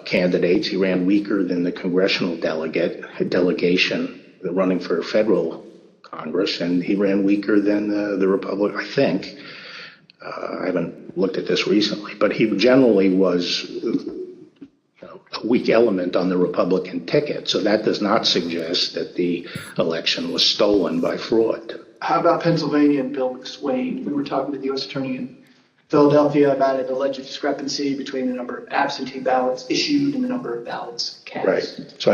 candidates. He ran weaker than the congressional delegation running for federal Congress, and he ran weaker than the Republican, I think. I haven't looked at this recently, but he generally was a weak element on the Republican ticket. So that does not suggest that the election was stolen by fraud. How about Pennsylvania and Bill McSwain? We were talking to the U.S. Attorney in Philadelphia about an alleged discrepancy between the number of absentee ballots issued and the number of ballots cast. Right. So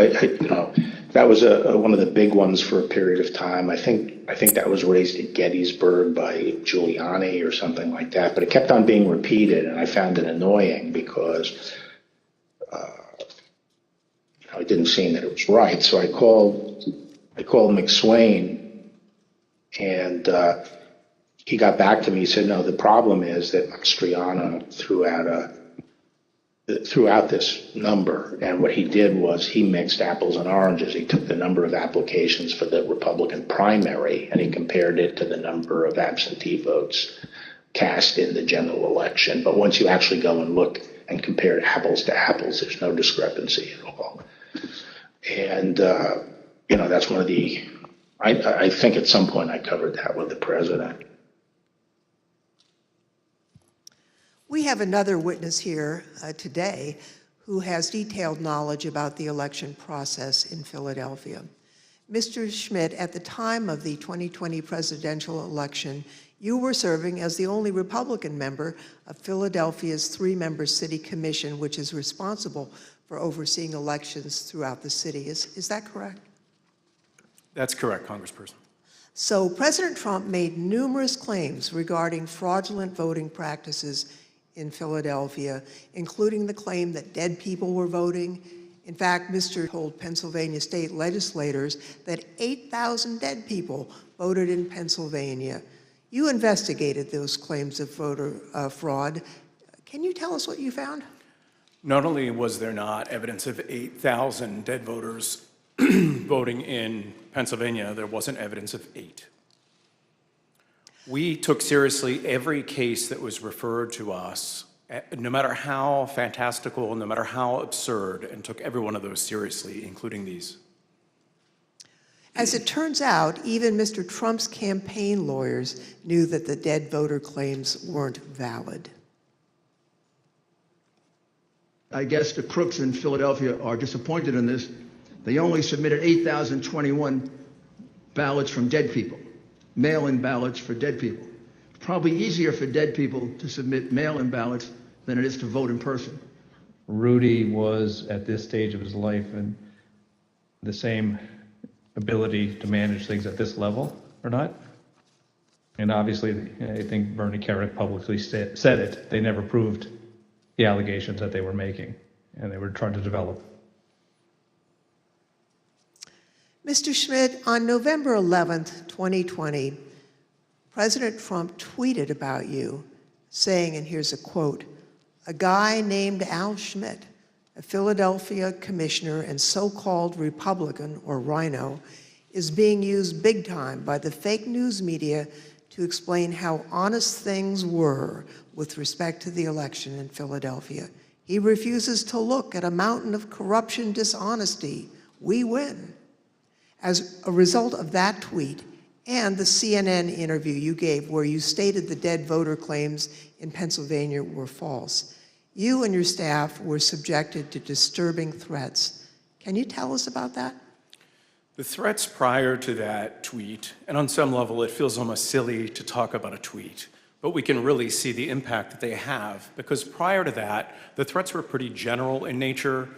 that was one of the big ones for a period of time. I think that was raised at Gettysburg by Giuliani or something like that. But it kept on being repeated, and I found it annoying because it didn't seem that it was right. So I called McSwain, and he got back to me. He said, no, the problem is that Mastriano threw out this number, and what he did was he mixed apples and oranges. He took the number of applications for the Republican primary and he compared it to the number of absentee votes cast in the general election. But once you actually go and look and compare apples to apples, there's no discrepancy at all. And that's one of the I think at some point I covered that with the president. We have another witness here today who has detailed knowledge about the election process in Philadelphia. Mr. Schmidt, at the time of the 2020 presidential election, you were serving as the only Republican member of Philadelphia's three-member city commission, which is responsible for overseeing elections throughout the city. Is that correct? That's correct, Congressperson. So President Trump made numerous claims regarding fraudulent voting practices in Philadelphia, including the claim that dead people were voting. In fact, Mr. told Pennsylvania state legislators that 8,000 dead people voted in Pennsylvania. You investigated those claims of voter fraud. Can you tell us what you found? Not only was there not evidence of 8,000 dead voters voting in Pennsylvania, there wasn't evidence of 8. We took seriously every case that was referred to us, no matter how fantastical, no matter how absurd, and took every one of those seriously, including these. As it turns out, even Mr. Trump's campaign lawyers knew that the dead voter claims weren't valid. I guess the crooks in Philadelphia are disappointed in this. They only submitted 8,021 ballots from dead people, mail-in ballots for dead people. It's probably easier for dead people to submit mail-in ballots than it is to vote in person. Rudy was, at this stage of his life, in the same ability to manage things at this level or not. And obviously, I think Bernie Kerik publicly said it. They never proved the allegations that they were making, and they were trying to develop. Mr. Schmidt, on November 11th, 2020, President Trump tweeted about you, saying, and here's a quote, "A guy named Al Schmidt, a Philadelphia commissioner and so-called Republican, or rhino, is being used big time by the fake news media to explain how honest things were with respect to the election in Philadelphia. He refuses to look at a mountain of corruption, dishonesty. We win." As a result of that tweet and the CNN interview you gave where you stated the dead voter claims in Pennsylvania were false, you and your staff were subjected to disturbing threats. Can you tell us about that? The threats prior to that tweet, and on some level it feels almost silly to talk about a tweet, but we can really see the impact that they have, because prior to that, the threats were pretty general in nature.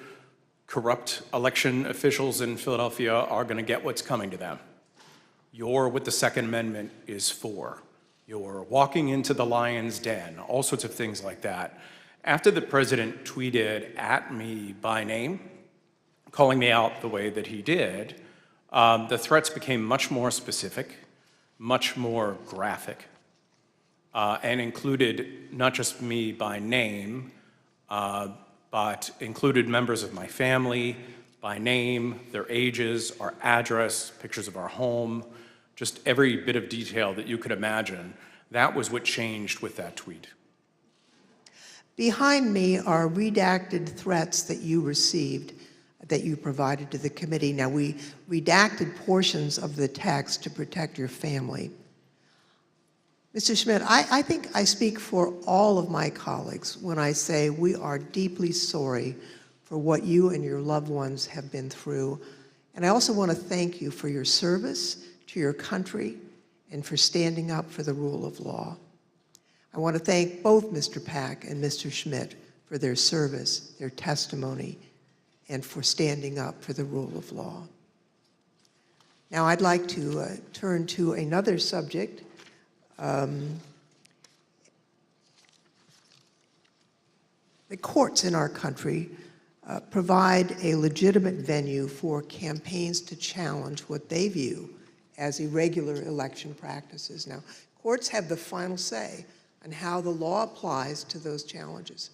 Corrupt election officials in Philadelphia are going to get what's coming to them. You're what the Second Amendment is for. You're walking into the lion's den, all sorts of things like that. After the president tweeted at me by name, calling me out the way that he did, the threats became much more specific, much more graphic, and included not just me by name, but included members of my family by name, their ages, our address, pictures of our home, just every bit of detail that you could imagine. That was what changed with that tweet. Behind me are redacted threats that you received, that you provided to the committee. Now, we redacted portions of the text to protect your family. Mr. Schmidt, I think I speak for all of my colleagues when I say we are deeply sorry for what you and your loved ones have been through. And I also want to thank you for your service to your country and for standing up for the rule of law. I want to thank both Mr. Pack and Mr. Schmidt for their service, their testimony, and for standing up for the rule of law. Now I'd like to turn to another subject. The courts in our country provide a legitimate venue for campaigns to challenge what they view as irregular election practices. Now, courts have the final say on how the law applies to those challenges.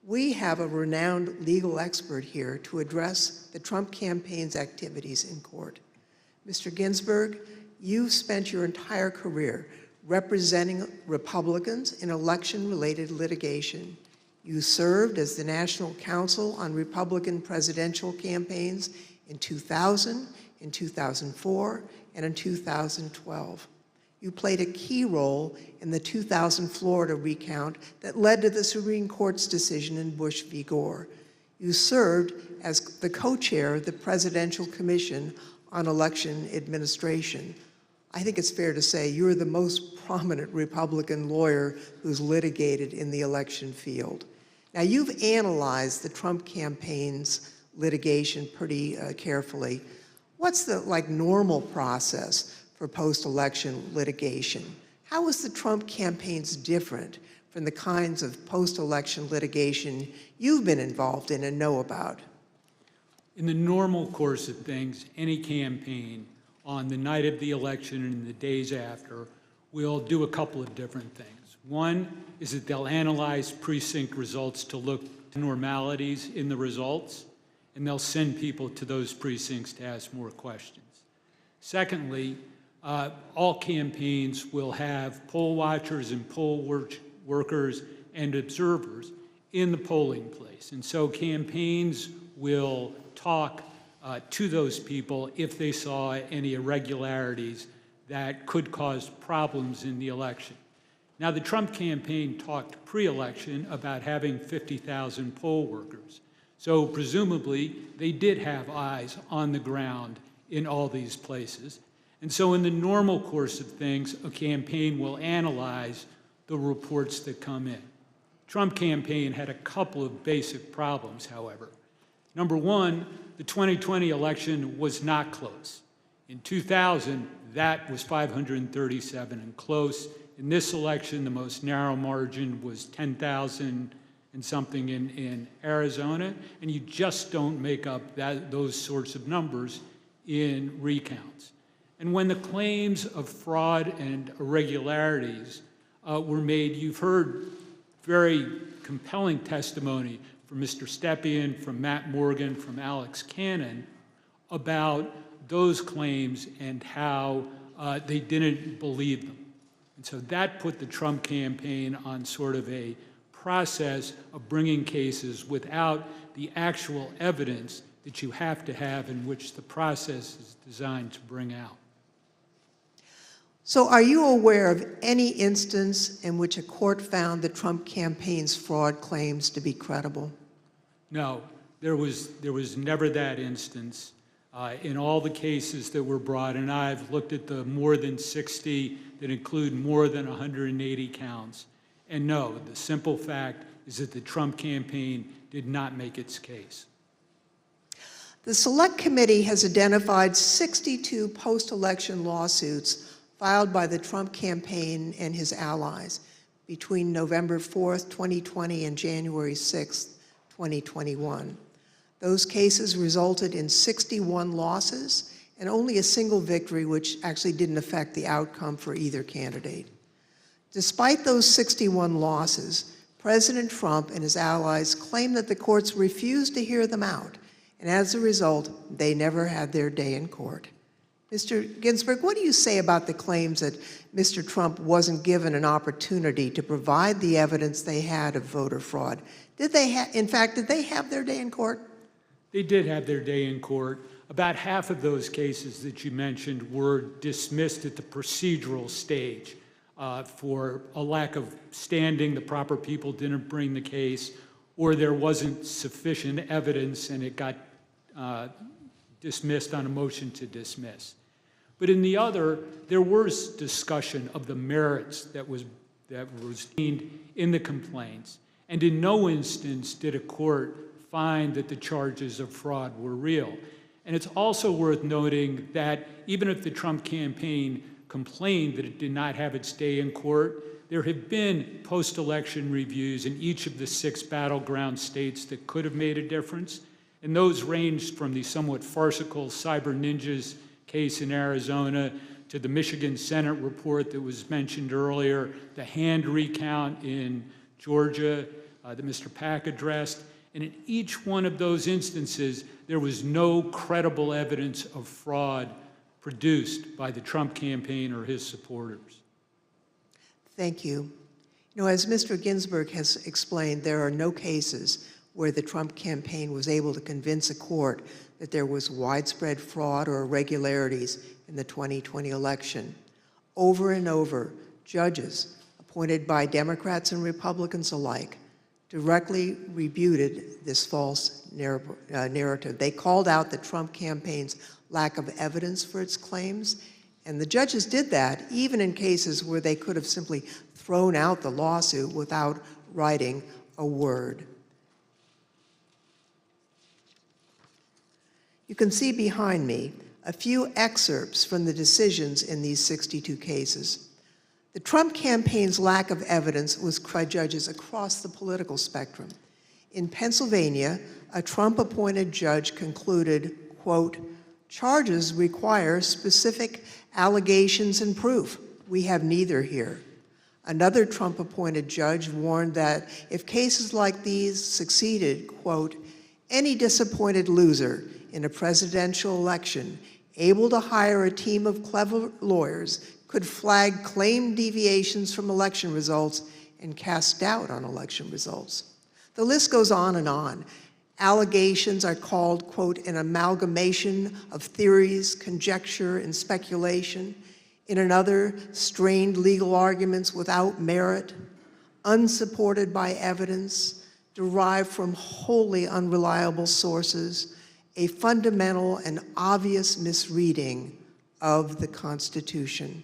We have a renowned legal expert here to address the Trump campaign's activities in court. Mr. Ginsburg, you've spent your entire career representing Republicans in election-related litigation. You served as the National Counsel on Republican presidential campaigns in 2000, in 2004, and in 2012. You played a key role in the 2000 Florida recount that led to the Supreme Court's decision in Bush v. Gore. You served as the co-chair of the Presidential Commission on Election Administration. I think it's fair to say you're the most prominent Republican lawyer who's litigated in the election field. Now, you've analyzed the Trump campaign's litigation pretty carefully. What's the normal process for post-election litigation? How is the Trump campaign's different from the kinds of post-election litigation you've been involved in and know about? In the normal course of things, any campaign on the night of the election and the days after will do a couple of different things. One is that they'll analyze precinct results to look to normalities in the results, and they'll send people to those precincts to ask more questions. Secondly, all campaigns will have poll watchers and poll workers and observers in the polling place. And so campaigns will talk to those people if they saw any irregularities that could cause problems in the election. Now, the Trump campaign talked pre-election about having 50,000 poll workers. So presumably, they did have eyes on the ground in all these places. And so in the normal course of things, a campaign will analyze the reports that come in. Trump campaign had a couple of basic problems, however. Number one, the 2020 election was not close. In 2000, that was 537 and close. In this election, the most narrow margin was 10,000 and something in Arizona, and you just don't make up those sorts of numbers in recounts. And when the claims of fraud and irregularities were made, you've heard very compelling testimony from Mr. Stepien, from Matt Morgan, from Alex Cannon about those claims and how they didn't believe them. And so that put the Trump campaign on sort of a process of bringing cases without the actual evidence that you have to have in which the process is designed to bring out. So are you aware of any instance in which a court found the Trump campaign's fraud claims to be credible? No, there was never that instance. In all the cases that were brought, and I've looked at the more than 60 that include more than 180 counts, and no, the simple fact is that the Trump campaign did not make its case. The Select Committee has identified 62 post-election lawsuits filed by the Trump campaign and his allies between November 4th, 2020 and January 6th, 2021. Those cases resulted in 61 losses and only a single victory, which actually didn't affect the outcome for either candidate. Despite those 61 losses, President Trump and his allies claim that the courts refused to hear them out, and as a result, they never had their day in court. Mr. Ginsburg, what do you say about the claims that Mr. Trump wasn't given an opportunity to provide the evidence they had of voter fraud? In fact, did they have their day in court? They did have their day in court. About half of those cases that you mentioned were dismissed at the procedural stage for a lack of standing. The proper people didn't bring the case, or there wasn't sufficient evidence and it got dismissed on a motion to dismiss. But in the other, there was discussion of the merits that that was contained in the complaints, and in no instance did a court find that the charges of fraud were real. And it's also worth noting that even if the Trump campaign complained that it did not have its day in court, there have been post-election reviews in each of the 6 battleground states that could have made a difference. And those ranged from the somewhat farcical Cyber Ninjas case in Arizona to the Michigan Senate report that was mentioned earlier, the hand recount in Georgia that Mr. Pack addressed. And in each one of those instances, there was no credible evidence of fraud produced by the Trump campaign or his supporters. Thank you. You know, as Mr. Ginsburg has explained, there are no cases where the Trump campaign was able to convince a court that there was widespread fraud or irregularities in the 2020 election. Over and over, judges appointed by Democrats and Republicans alike directly refuted this false narrative. They called out the Trump campaign's lack of evidence for its claims, and the judges did that even in cases where they could have simply thrown out the lawsuit without writing a word. You can see behind me a few excerpts from the decisions in these 62 cases. The Trump campaign's lack of evidence was by judges across the political spectrum. In Pennsylvania, a Trump-appointed judge concluded, quote, "Charges require specific allegations and proof. We have neither here." Another Trump-appointed judge warned that if cases like these succeeded, quote, "Any disappointed loser in a presidential election able to hire a team of clever lawyers could flag claimed deviations from election results and cast doubt on election results." The list goes on and on. Allegations are called, quote, "an amalgamation of theories, conjecture, and speculation." In another, strained legal arguments without merit, unsupported by evidence, derived from wholly unreliable sources, a fundamental and obvious misreading of the Constitution.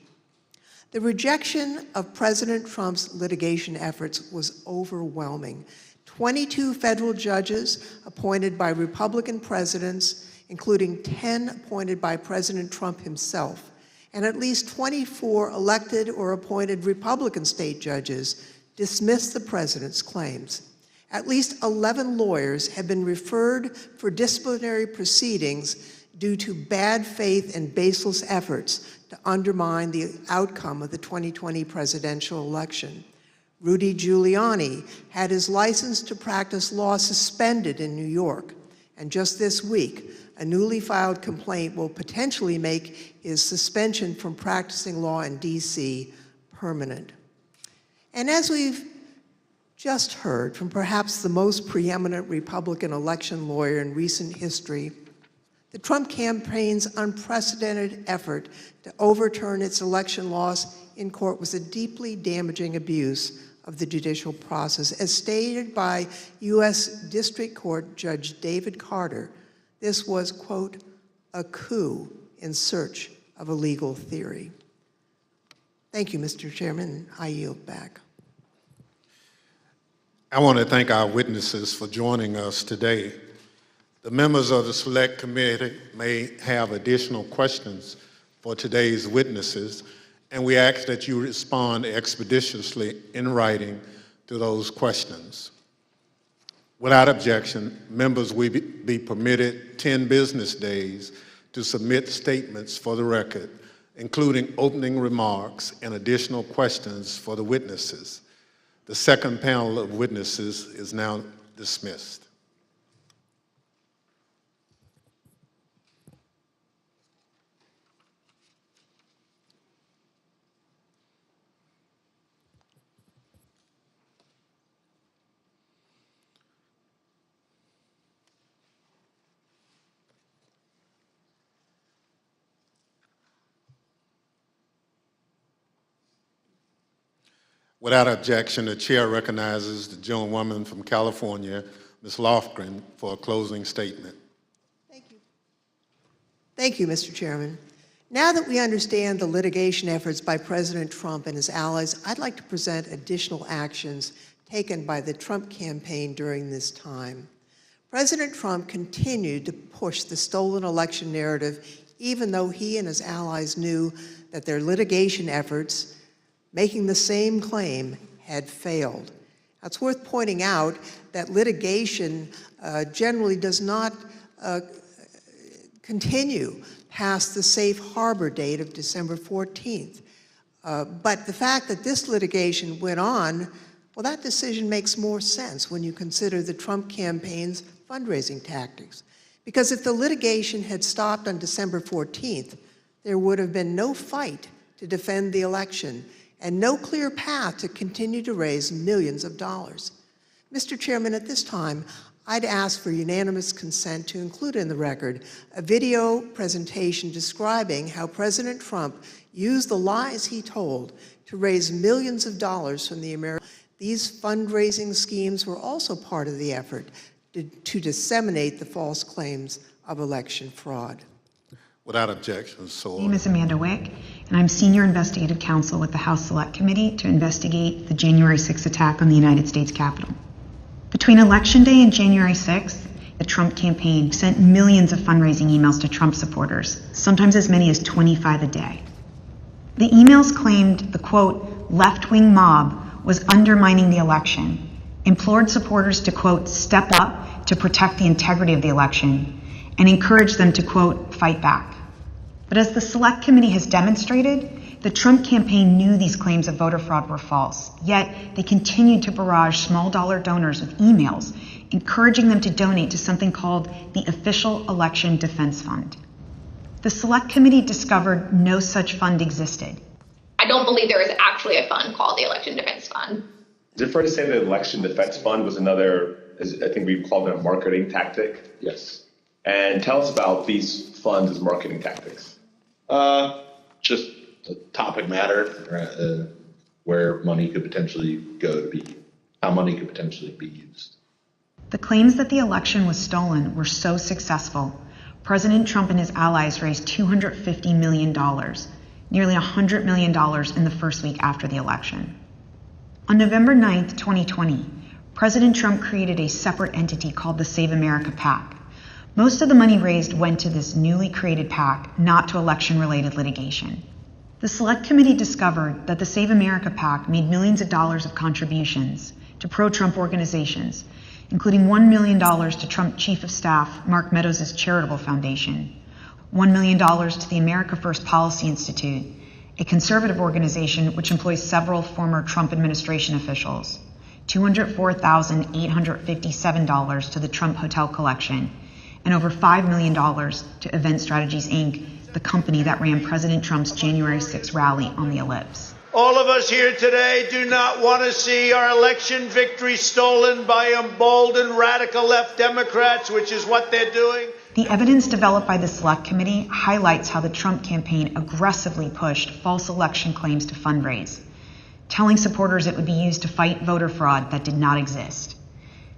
The rejection of President Trump's litigation efforts was overwhelming. 22 federal judges appointed by Republican presidents, including 10 appointed by President Trump himself, and at least 24 elected or appointed Republican state judges dismissed the president's claims. At least 11 lawyers have been referred for disciplinary proceedings due to bad faith and baseless efforts to undermine the outcome of the 2020 presidential election. Rudy Giuliani had his license to practice law suspended in New York, and just this week, a newly filed complaint will potentially make his suspension from practicing law in D.C. permanent. And as we've just heard from perhaps the most preeminent Republican election lawyer in recent history, the Trump campaign's unprecedented effort to overturn its election loss in court was a deeply damaging abuse of the judicial process. As stated by U.S. District Court Judge David Carter, this was, quote, "a coup in search of a legal theory." Thank you, Mr. Chairman. I yield back. I want to thank our witnesses for joining us today. The members of the Select Committee may have additional questions for today's witnesses, and we ask that you respond expeditiously in writing to those questions. Without objection, members will be permitted 10 business days to submit statements for the record, including opening remarks and additional questions for the witnesses. The second panel of witnesses is now dismissed. Without objection, the chair recognizes the gentlewoman from California, Ms. Lofgren, for a closing statement. Thank you, Mr. Chairman. Now that we understand the litigation efforts by President Trump and his allies, I'd like to present additional actions taken by the Trump campaign during this time. President Trump continued to push the stolen election narrative, even though he and his allies knew that their litigation efforts, making the same claim, had failed. Now, it's worth pointing out that litigation generally does not continue past the safe harbor date of December 14th. But the fact that this litigation went on, well, that decision makes more sense when you consider the Trump campaign's fundraising tactics. Because if the litigation had stopped on December 14th, there would have been no fight to defend the election and no clear path to continue to raise millions of dollars. Mr. Chairman, at this time, I'd ask for unanimous consent to include in the record a video presentation describing how President Trump used the lies he told to raise millions of dollars from the American. These fundraising schemes were also part of the effort to disseminate the false claims of election fraud. Without objection, so My name is Amanda Wick, and I'm Senior Investigative Counsel with the House Select Committee to investigate the January 6th attack on the United States Capitol. Between Election Day and January 6th, the Trump campaign sent millions of fundraising emails to Trump supporters, sometimes as many as 25 a day. The emails claimed the, quote, left-wing mob was undermining the election, implored supporters to, quote, step up to protect the integrity of the election, and encouraged them to, quote, fight back. But as the Select Committee has demonstrated, the Trump campaign knew these claims of voter fraud were false, yet they continued to barrage small-dollar donors with emails, encouraging them to donate to something called the Official Election Defense Fund. The Select Committee discovered no such fund existed. I don't believe there is actually a fund called the Election Defense Fund. Is it fair to say the Election Defense Fund was another, I think we called it a marketing tactic? Yes. And tell us about these funds as marketing tactics. Just the topic matter, where money could potentially go to be, how money could potentially be used. The claims that the election was stolen were so successful, President Trump and his allies raised $250 million, nearly $100 million in the first week after the election. On November 9th, 2020, President Trump created a separate entity called the Save America PAC. Most of the money raised went to this newly created PAC, not to election-related litigation. The Select Committee discovered that the Save America PAC made millions of dollars of contributions to pro-Trump organizations, including $1 million to Trump Chief of Staff Mark Meadows' charitable foundation, $1 million to the America First Policy Institute, a conservative organization which employs several former Trump administration officials, $204,857 to the Trump Hotel Collection, and over $5 million to Event Strategies, Inc., the company that ran President Trump's January 6th rally on the Ellipse. All of us here today do not want to see our election victory stolen by emboldened radical left Democrats, which is what they're doing. The evidence developed by the Select Committee highlights how the Trump campaign aggressively pushed false election claims to fundraise, telling supporters it would be used to fight voter fraud that did not exist.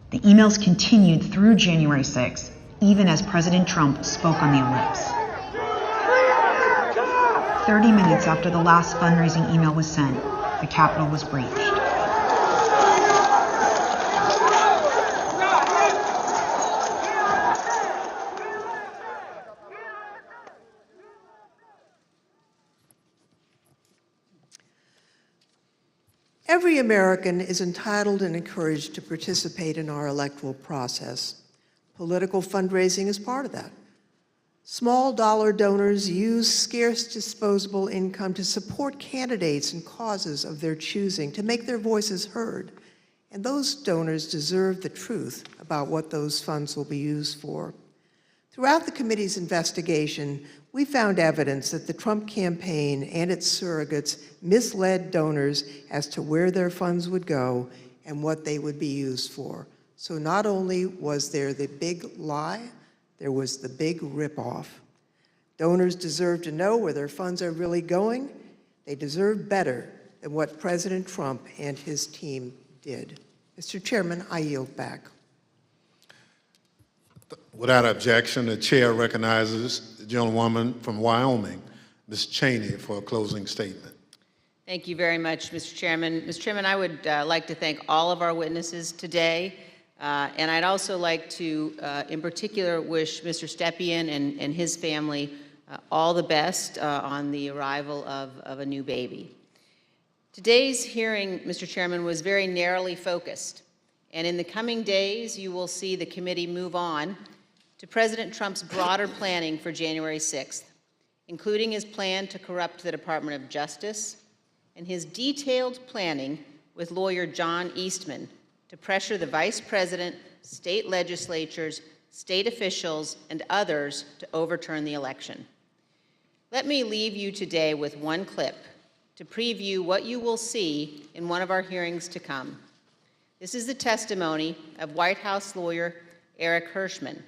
The emails continued through January 6th, even as President Trump spoke on the Ellipse. 30 minutes after the last fundraising email was sent, the Capitol was breached. Every American is entitled and encouraged to participate in our electoral process. Political fundraising is part of that. Small dollar donors use scarce disposable income to support candidates and causes of their choosing, to make their voices heard. And those donors deserve the truth about what those funds will be used for. Throughout the committee's investigation, we found evidence that the Trump campaign and its surrogates misled donors as to where their funds would go and what they would be used for. So not only was there the big lie, there was the big ripoff. Donors deserve to know where their funds are really going. They deserve better than what President Trump and his team did. Mr. Chairman, I yield back. Without objection, the chair recognizes the gentlewoman from Wyoming, Ms. Cheney for a closing statement. Thank you very much, Mr. Chairman. Mr. Chairman, I would like to thank all of our witnesses today, and I'd also like to, in particular, wish Mr. Stepien and his family all the best on the arrival of a new baby. Today's hearing, Mr. Chairman, was very narrowly focused, and in the coming days, you will see the committee move on to President Trump's broader planning for January 6th, including his plan to corrupt the Department of Justice and his detailed planning with lawyer John Eastman to pressure the Vice President, state legislatures, state officials, and others to overturn the election. Let me leave you today with one clip to preview what you will see in one of our hearings to come. This is the testimony of White House lawyer Eric Hirschman.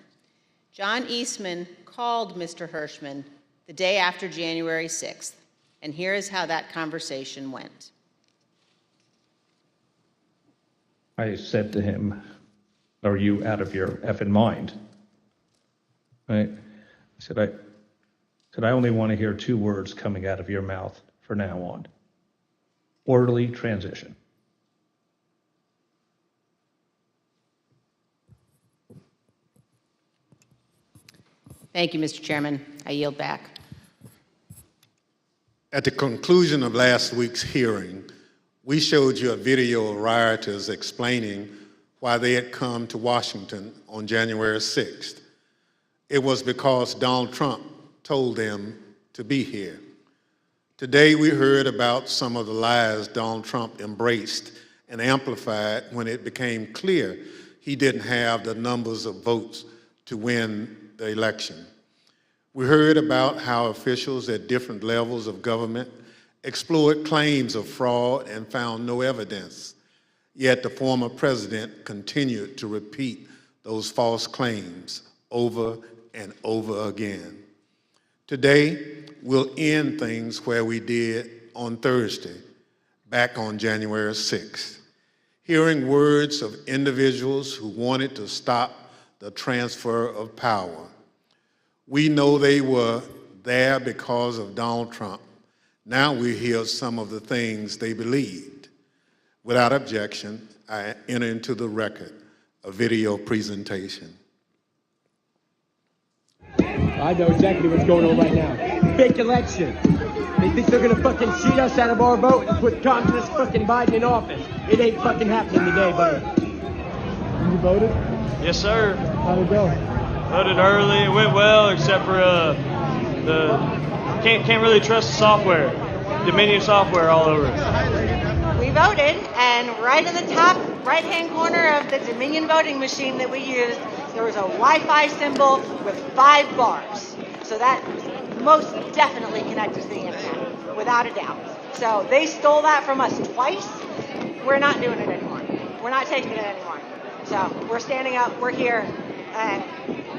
John Eastman called Mr. Hirschman the day after January 6th, and here is how that conversation went. I said to him, "Are you out of your effing mind?" Right? I said, I only want to hear two words coming out of your mouth from now on: orderly transition. Thank you, Mr. Chairman. I yield back. At the conclusion of last week's hearing, we showed you a video of rioters explaining why they had come to Washington on January 6th. It was because Donald Trump told them to be here. Today we heard about some of the lies Donald Trump embraced and amplified when it became clear he didn't have the numbers of votes to win the election. We heard about how officials at different levels of government explored claims of fraud and found no evidence, yet the former president continued to repeat those false claims over and over again. Today, we'll end things where we did on Thursday, back on January 6th, hearing words of individuals who wanted to stop the transfer of power. We know they were there because of Donald Trump. Now we hear some of the things they believed. Without objection, I enter into the record a video presentation. I know exactly what's going on right now. Fake election. They think they're gonna fucking cheat us out of our vote and put communist fucking Biden in office. It ain't fucking happening today, buddy. You voted? Yes, sir. How'd it go? Voted early. It went well, except for the can't really trust the software. Dominion software all over it. We voted, and right in the top right-hand corner of the Dominion voting machine that we used, there was a Wi-Fi symbol with 5 bars. So that most definitely connected to the internet, without a doubt. So they stole that from us twice. We're not doing it anymore. We're not taking it anymore. So we're standing up, we're here, and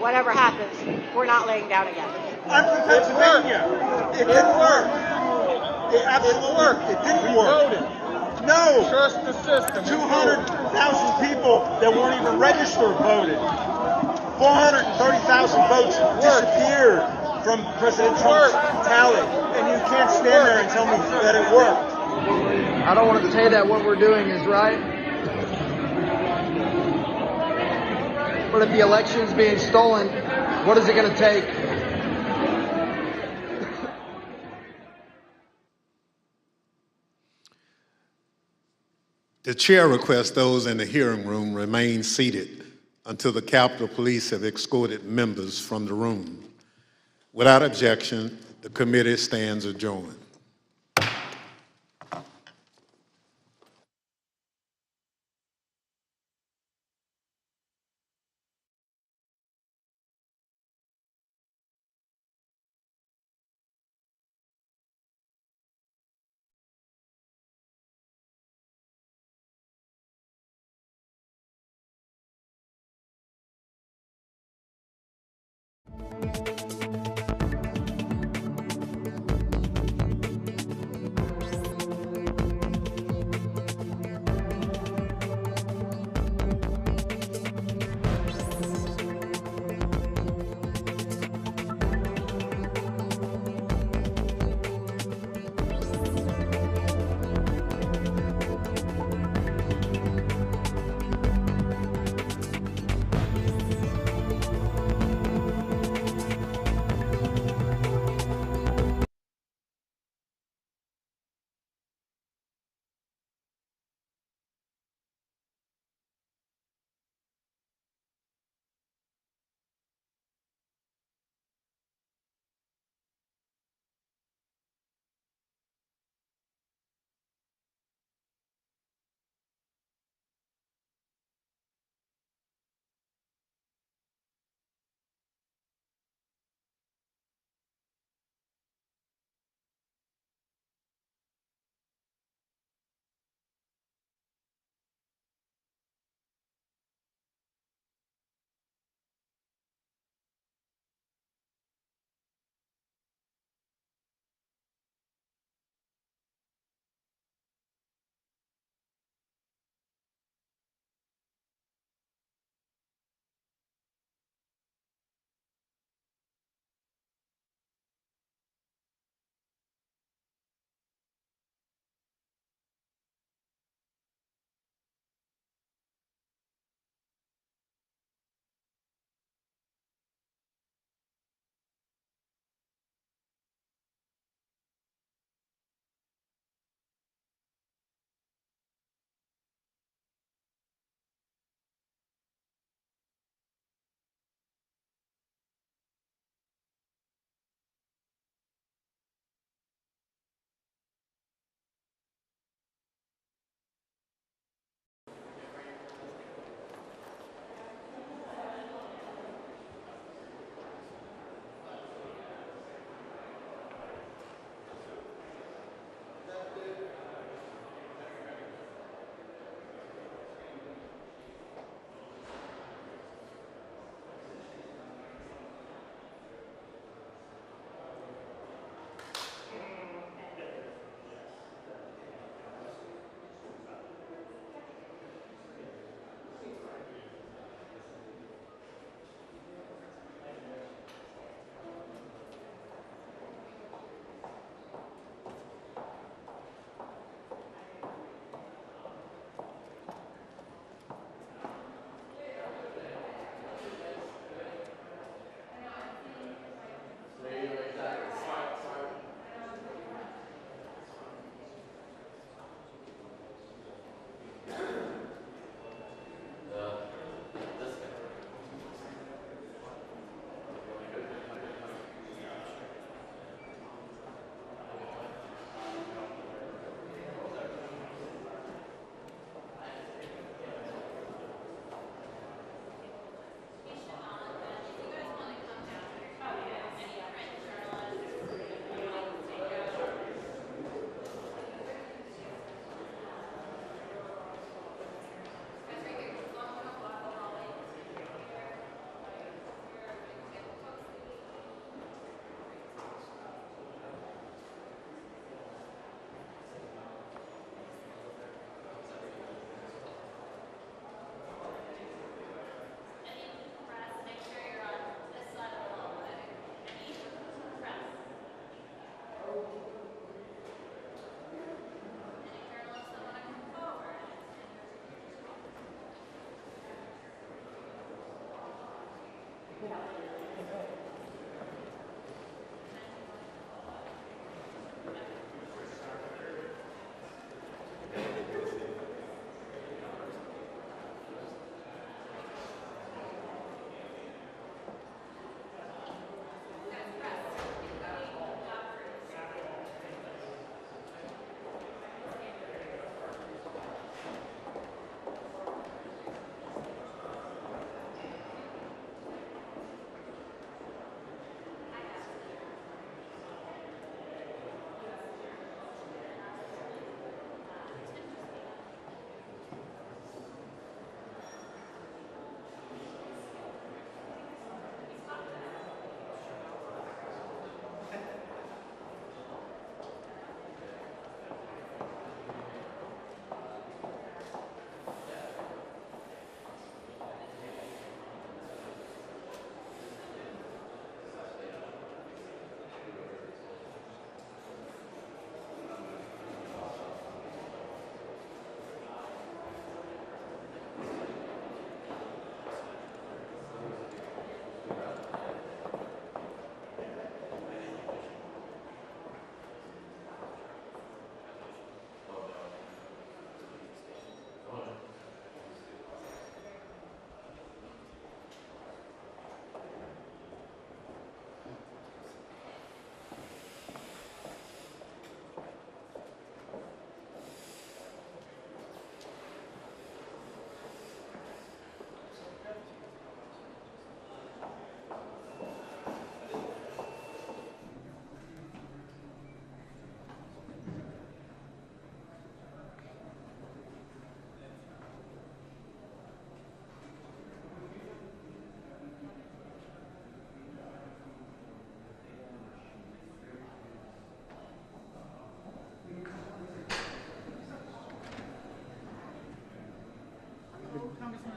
whatever happens, we're not laying down again. I'm from Pennsylvania. It didn't work. It absolutely worked. It didn't work. No. Trust the system. 200,000 people that weren't even registered voted. 430,000 votes disappeared from President Trump's tally. And you can't stand there and tell me that it worked. I don't want to say that what we're doing is right. But if the election's being stolen, what is it going to take? The chair requests those in the hearing room remain seated until the Capitol Police have escorted members from the room. Without objection, the committee stands adjourned.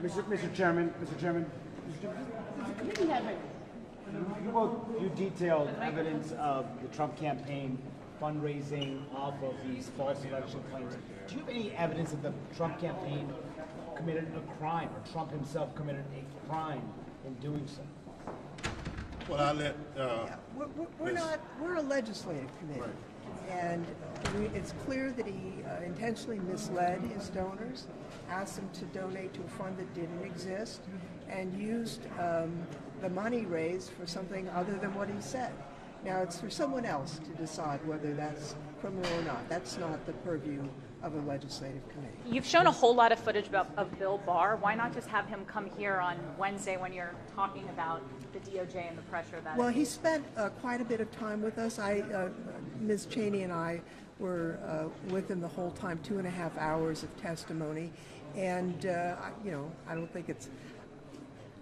Mr. Chairman, does the committee have it? You detailed evidence of the Trump campaign fundraising off of these false election claims. Do you have any evidence that the Trump campaign committed a crime, or Trump himself committed a crime in doing so? Well, I'll let... We're a legislative committee. And it's clear that he intentionally misled his donors, asked them to donate to a fund that didn't exist, and used the money raised for something other than what he said. Now, it's for someone else to decide whether that's criminal or not. That's not the purview of a legislative committee. You've shown a whole lot of footage of Bill Barr. Why not just have him come here on Wednesday when you're talking about the DOJ and the pressure that... Well, he spent quite a bit of time with us. Ms. Cheney and I were with him the whole time, 2.5 hours of testimony. And,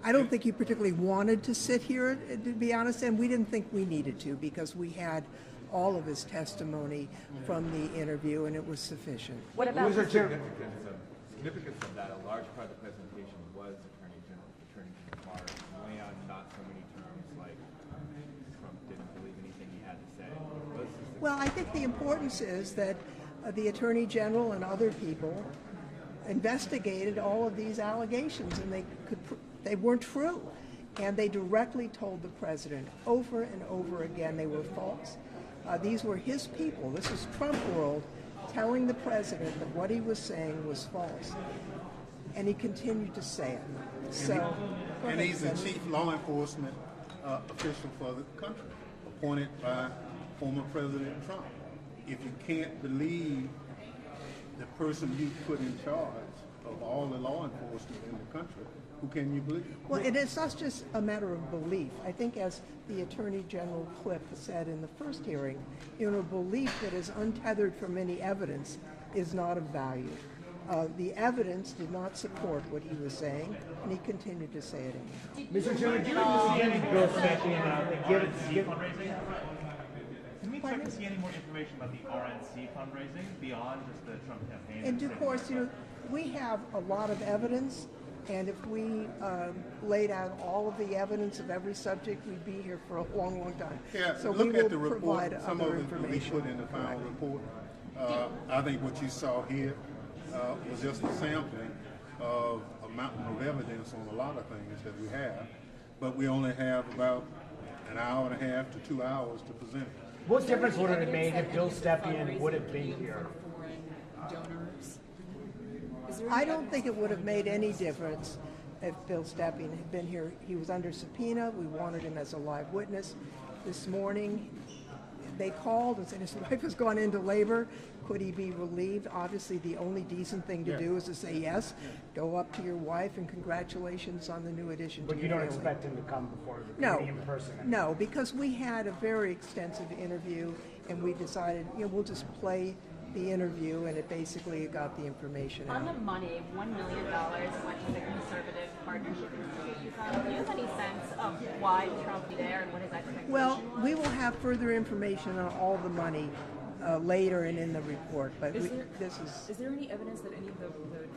I don't think he particularly wanted to sit here, to be honest, and we didn't think we needed to because we had all of his testimony from the interview, and it was sufficient. What about the significance of that? A large part of the presentation was Attorney General Barr laying out not so many terms like Trump didn't believe anything he had to say. Well, I think the importance is that the Attorney General and other people investigated all of these allegations, and they weren't true. And they directly told the president over and over again they were false. These were his people. This is Trump world telling the president that what he was saying was false. And he continued to say it. And he's the chief law enforcement official for the country, appointed by former President Trump. If you can't believe the person you put in charge of all the law enforcement in the country, who can you believe? Well, and it's not just a matter of belief. I think as the Attorney General Cliff said in the first hearing, a belief that is untethered from any evidence is not of value. The evidence did not support what he was saying, and he continued to say it anyway. Mr. Chairman, do you see any Bill Stepien fundraising? Can we expect to see any more information about the RNC fundraising beyond just the Trump campaign? And of course, we have a lot of evidence, and if we laid out all of the evidence of every subject, we'd be here for a long, long time. Yeah, so look we will at the report. provide Some other of it will be information. put in the final report. I think what you saw here was just a sampling of a mountain of evidence on a lot of things that we have, but we only have about an hour and a half to 2 hours to present it. What difference would it have made if Bill Stepien would have been here? I don't think it would have made any difference if Bill Stepien had been here. He was under subpoena. We wanted him as a live witness. This morning, they called and said his wife has gone into labor. Could he be relieved? Obviously, the only decent thing to do is to say yes, go up to your wife, and congratulations on the new addition to your family. But you don't expect him to come before the committee in person? No, because we had a very extensive interview, and we decided, we'll just play the interview, and it basically got the information out. On the money, $1 million went to the Conservative Partnership Institute. Do you have any sense of why Trump be there and what his expectations? Well, we will have further information on all the money later and in the report, but Is there any evidence that any of the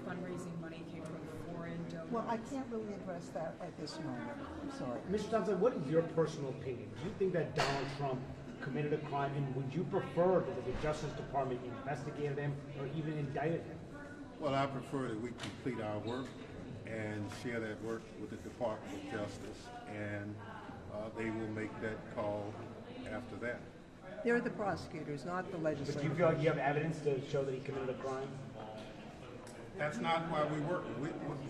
fundraising money came from foreign donors? Well, I can't really address that at this moment. I'm sorry. Mr. Thompson, what is your personal opinion? Do you think that Donald Trump committed a crime, and would you prefer that the Justice Department investigated him or even indicted him? Well, I prefer that we complete our work and share that work with the Department of Justice, and they will make that call after that. They're the prosecutors, not the legislators. But do you feel like you have evidence to show that he committed a crime? That's not why we work.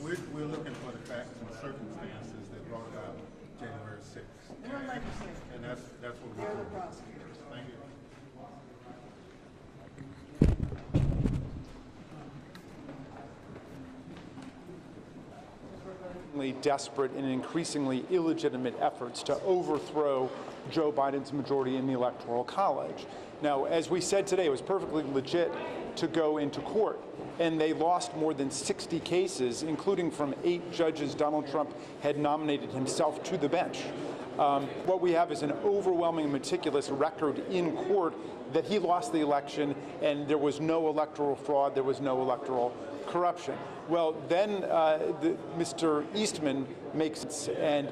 We're looking for the facts and circumstances that brought about January 6th. They're legislators. And that's what They're we're the prosecutors. Thank you. Desperate and increasingly illegitimate efforts to overthrow Joe Biden's majority in the Electoral College. Now, as we said today, it was perfectly legit to go into court, and they lost more than 60 cases, including from 8 judges Donald Trump had nominated himself to the bench. What we have is an overwhelming, meticulous record in court that he lost the election and there was no electoral fraud, there was no electoral corruption. Well, then Mr. Eastman makes sense, and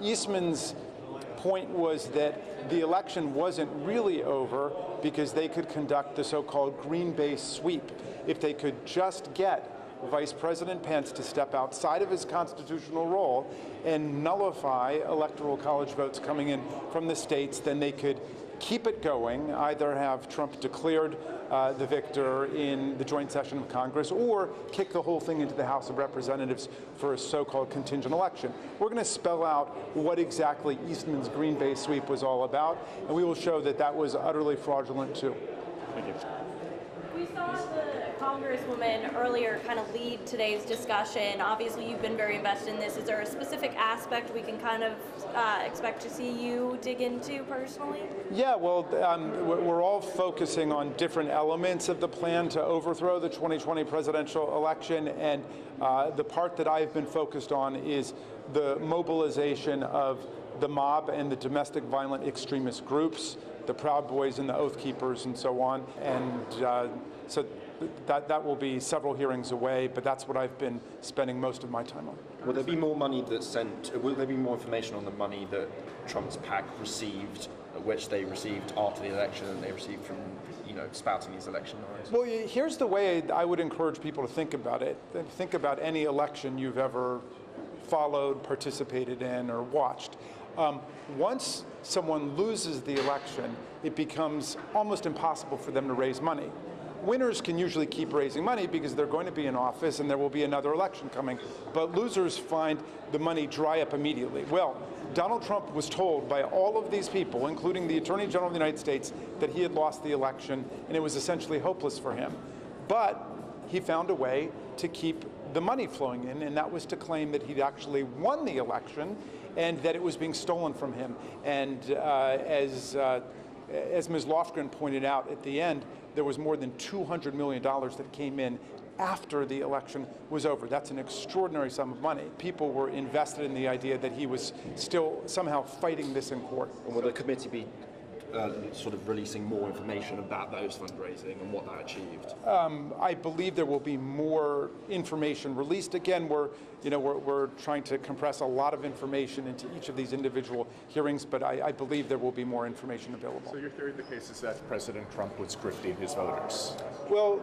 Eastman's point was that the election wasn't really over because they could conduct the so-called Green Bay sweep if they could just get Vice President Pence to step outside of his constitutional role and nullify electoral college votes coming in from the states. Then they could keep it going, either have Trump declared the victor in the joint session of Congress or kick the whole thing into the House of Representatives for a so-called contingent election. We're going to spell out what exactly Eastman's Green Bay sweep was all about, and we will show that that was utterly fraudulent too. Thank you. We saw the Congresswoman earlier kind of lead today's discussion. Obviously, you've been very invested in this. Is there a specific aspect we can kind of expect to see you dig into personally? Yeah, well, we're all focusing on different elements of the plan to overthrow the 2020 presidential election, and the part that I've been focused on is the mobilization of the mob and the domestic violent extremist groups, the Proud Boys and the Oath Keepers and so on. And so that will be several hearings away, but that's what I've been spending most of my time on. Will there be more money that's sent, will there be more information on the money that Trump's PAC received, which they received after the election and they received from, spouting these election lines? Well, here's the way I would encourage people to think about it. Think about any election you've ever followed, participated in, or watched. Once someone loses the election, it becomes almost impossible for them to raise money. Winners can usually keep raising money because they're going to be in office and there will be another election coming. But losers find the money dry up immediately. Well, Donald Trump was told by all of these people, including the Attorney General of the United States, that he had lost the election and it was essentially hopeless for him. But he found a way to keep the money flowing in, and that was to claim that he'd actually won the election and that it was being stolen from him. And as Ms. Lofgren pointed out at the end, there was more than $200 million that came in after the election was over. That's an extraordinary sum of money. People were invested in the idea that he was still somehow fighting this in court. And will the committee be sort of releasing more information about those fundraising and what that achieved? I believe there will be more information released. Again, we're trying to compress a lot of information into each of these individual hearings, but I believe there will be more information available. So your theory of the case is that President Trump was grifting his voters? Well,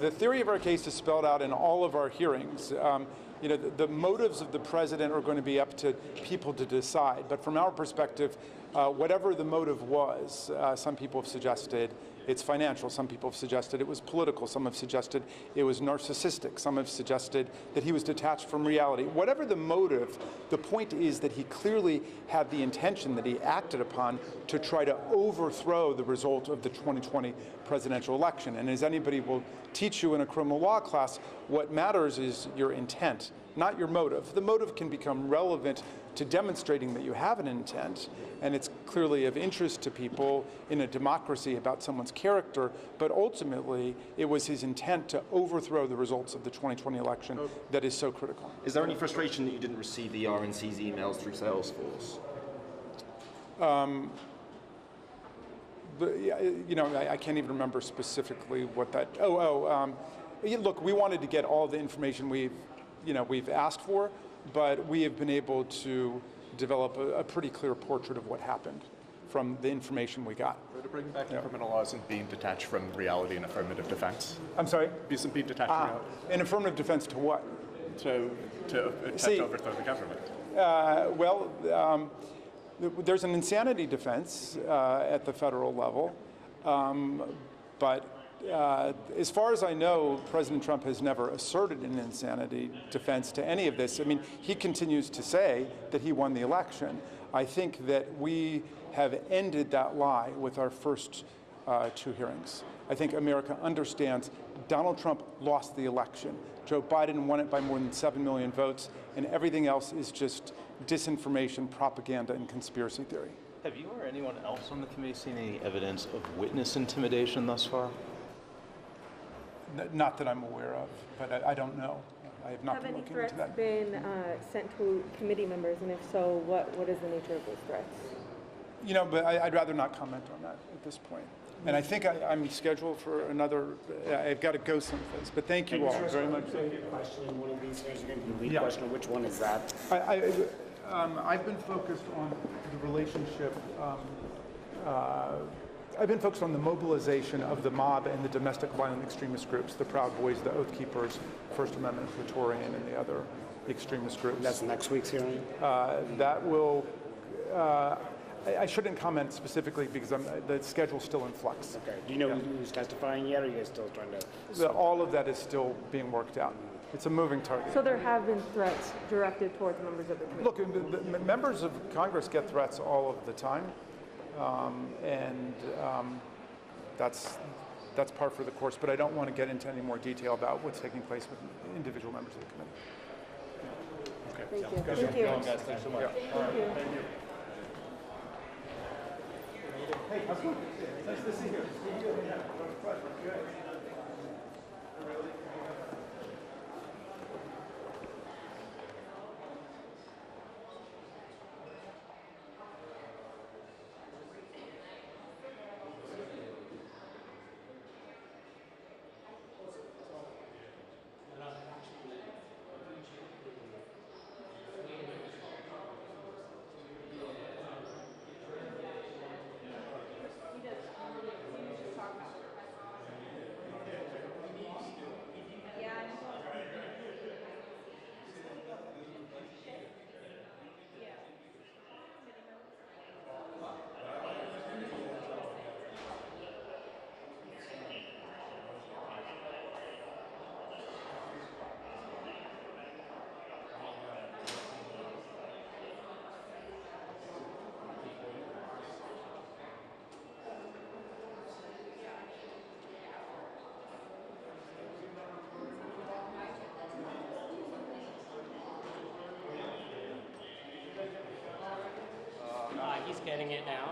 the theory of our case is spelled out in all of our hearings. The motives of the president are going to be up to people to decide, but from our perspective, whatever the motive was, some people have suggested it's financial, some people have suggested it was political, some have suggested it was narcissistic, some have suggested that he was detached from reality. Whatever the motive, the point is that he clearly had the intention that he acted upon to try to overthrow the result of the 2020 presidential election. And as anybody will teach you in a criminal law class, what matters is your intent, not your motive. The motive can become relevant to demonstrating that you have an intent, and it's clearly of interest to people in a democracy about someone's character, but ultimately it was his intent to overthrow the results of the 2020 election that is so critical. Is there any frustration that you didn't receive the RNC's emails through Salesforce? I can't even remember specifically what that, look, we wanted to get all the information we've asked for, but we have been able to develop a pretty clear portrait of what happened from the information we got. To bring back the criminal law isn't being detached from reality and affirmative defense? I'm sorry? Isn't being detached from reality? An affirmative defense to what? To attempt to overthrow the government. There's an insanity defense at the federal level, but as far as I know, President Trump has never asserted an insanity defense to any of this. I mean, he continues to say that he won the election. I think that we have ended that lie with our first two hearings. I think America understands Donald Trump lost the election. Joe Biden won it by more than 7 million votes, and everything else is just disinformation, propaganda, and conspiracy theory. Have you or anyone else on the committee seen any evidence of witness intimidation thus far? Not that I'm aware of, but I don't know. I have not been looking into that. Have any threats been sent to committee members, and if so, what is the nature of those threats? But I'd rather not comment on that at this point. And I think I'm scheduled for another, I've got to go someplace, but thank you all very much. Question, one of these things are going to be the lead question. Which one is that? I've been focused on the relationship, I've been focused on the mobilization of the mob and the domestic violent extremist groups, the Proud Boys, the Oath Keepers, First Amendment Praetorian, and the other extremist groups. That's next week's hearing? That will, I shouldn't comment specifically because the schedule's still in flux. Okay. Do you know who's testifying yet, or are you guys still trying to? All of that is still being worked out. It's a moving target. So there have been threats directed towards members of the committee? Look, the members of Congress get threats all of the time, that's par for the course, but I don't want to get into any more detail about what's taking place with individual members of the committee. Okay. Thank you. Thank you. Guys, thanks so much. Thank you. Hey, how's it going? Nice to see you. He's getting it now.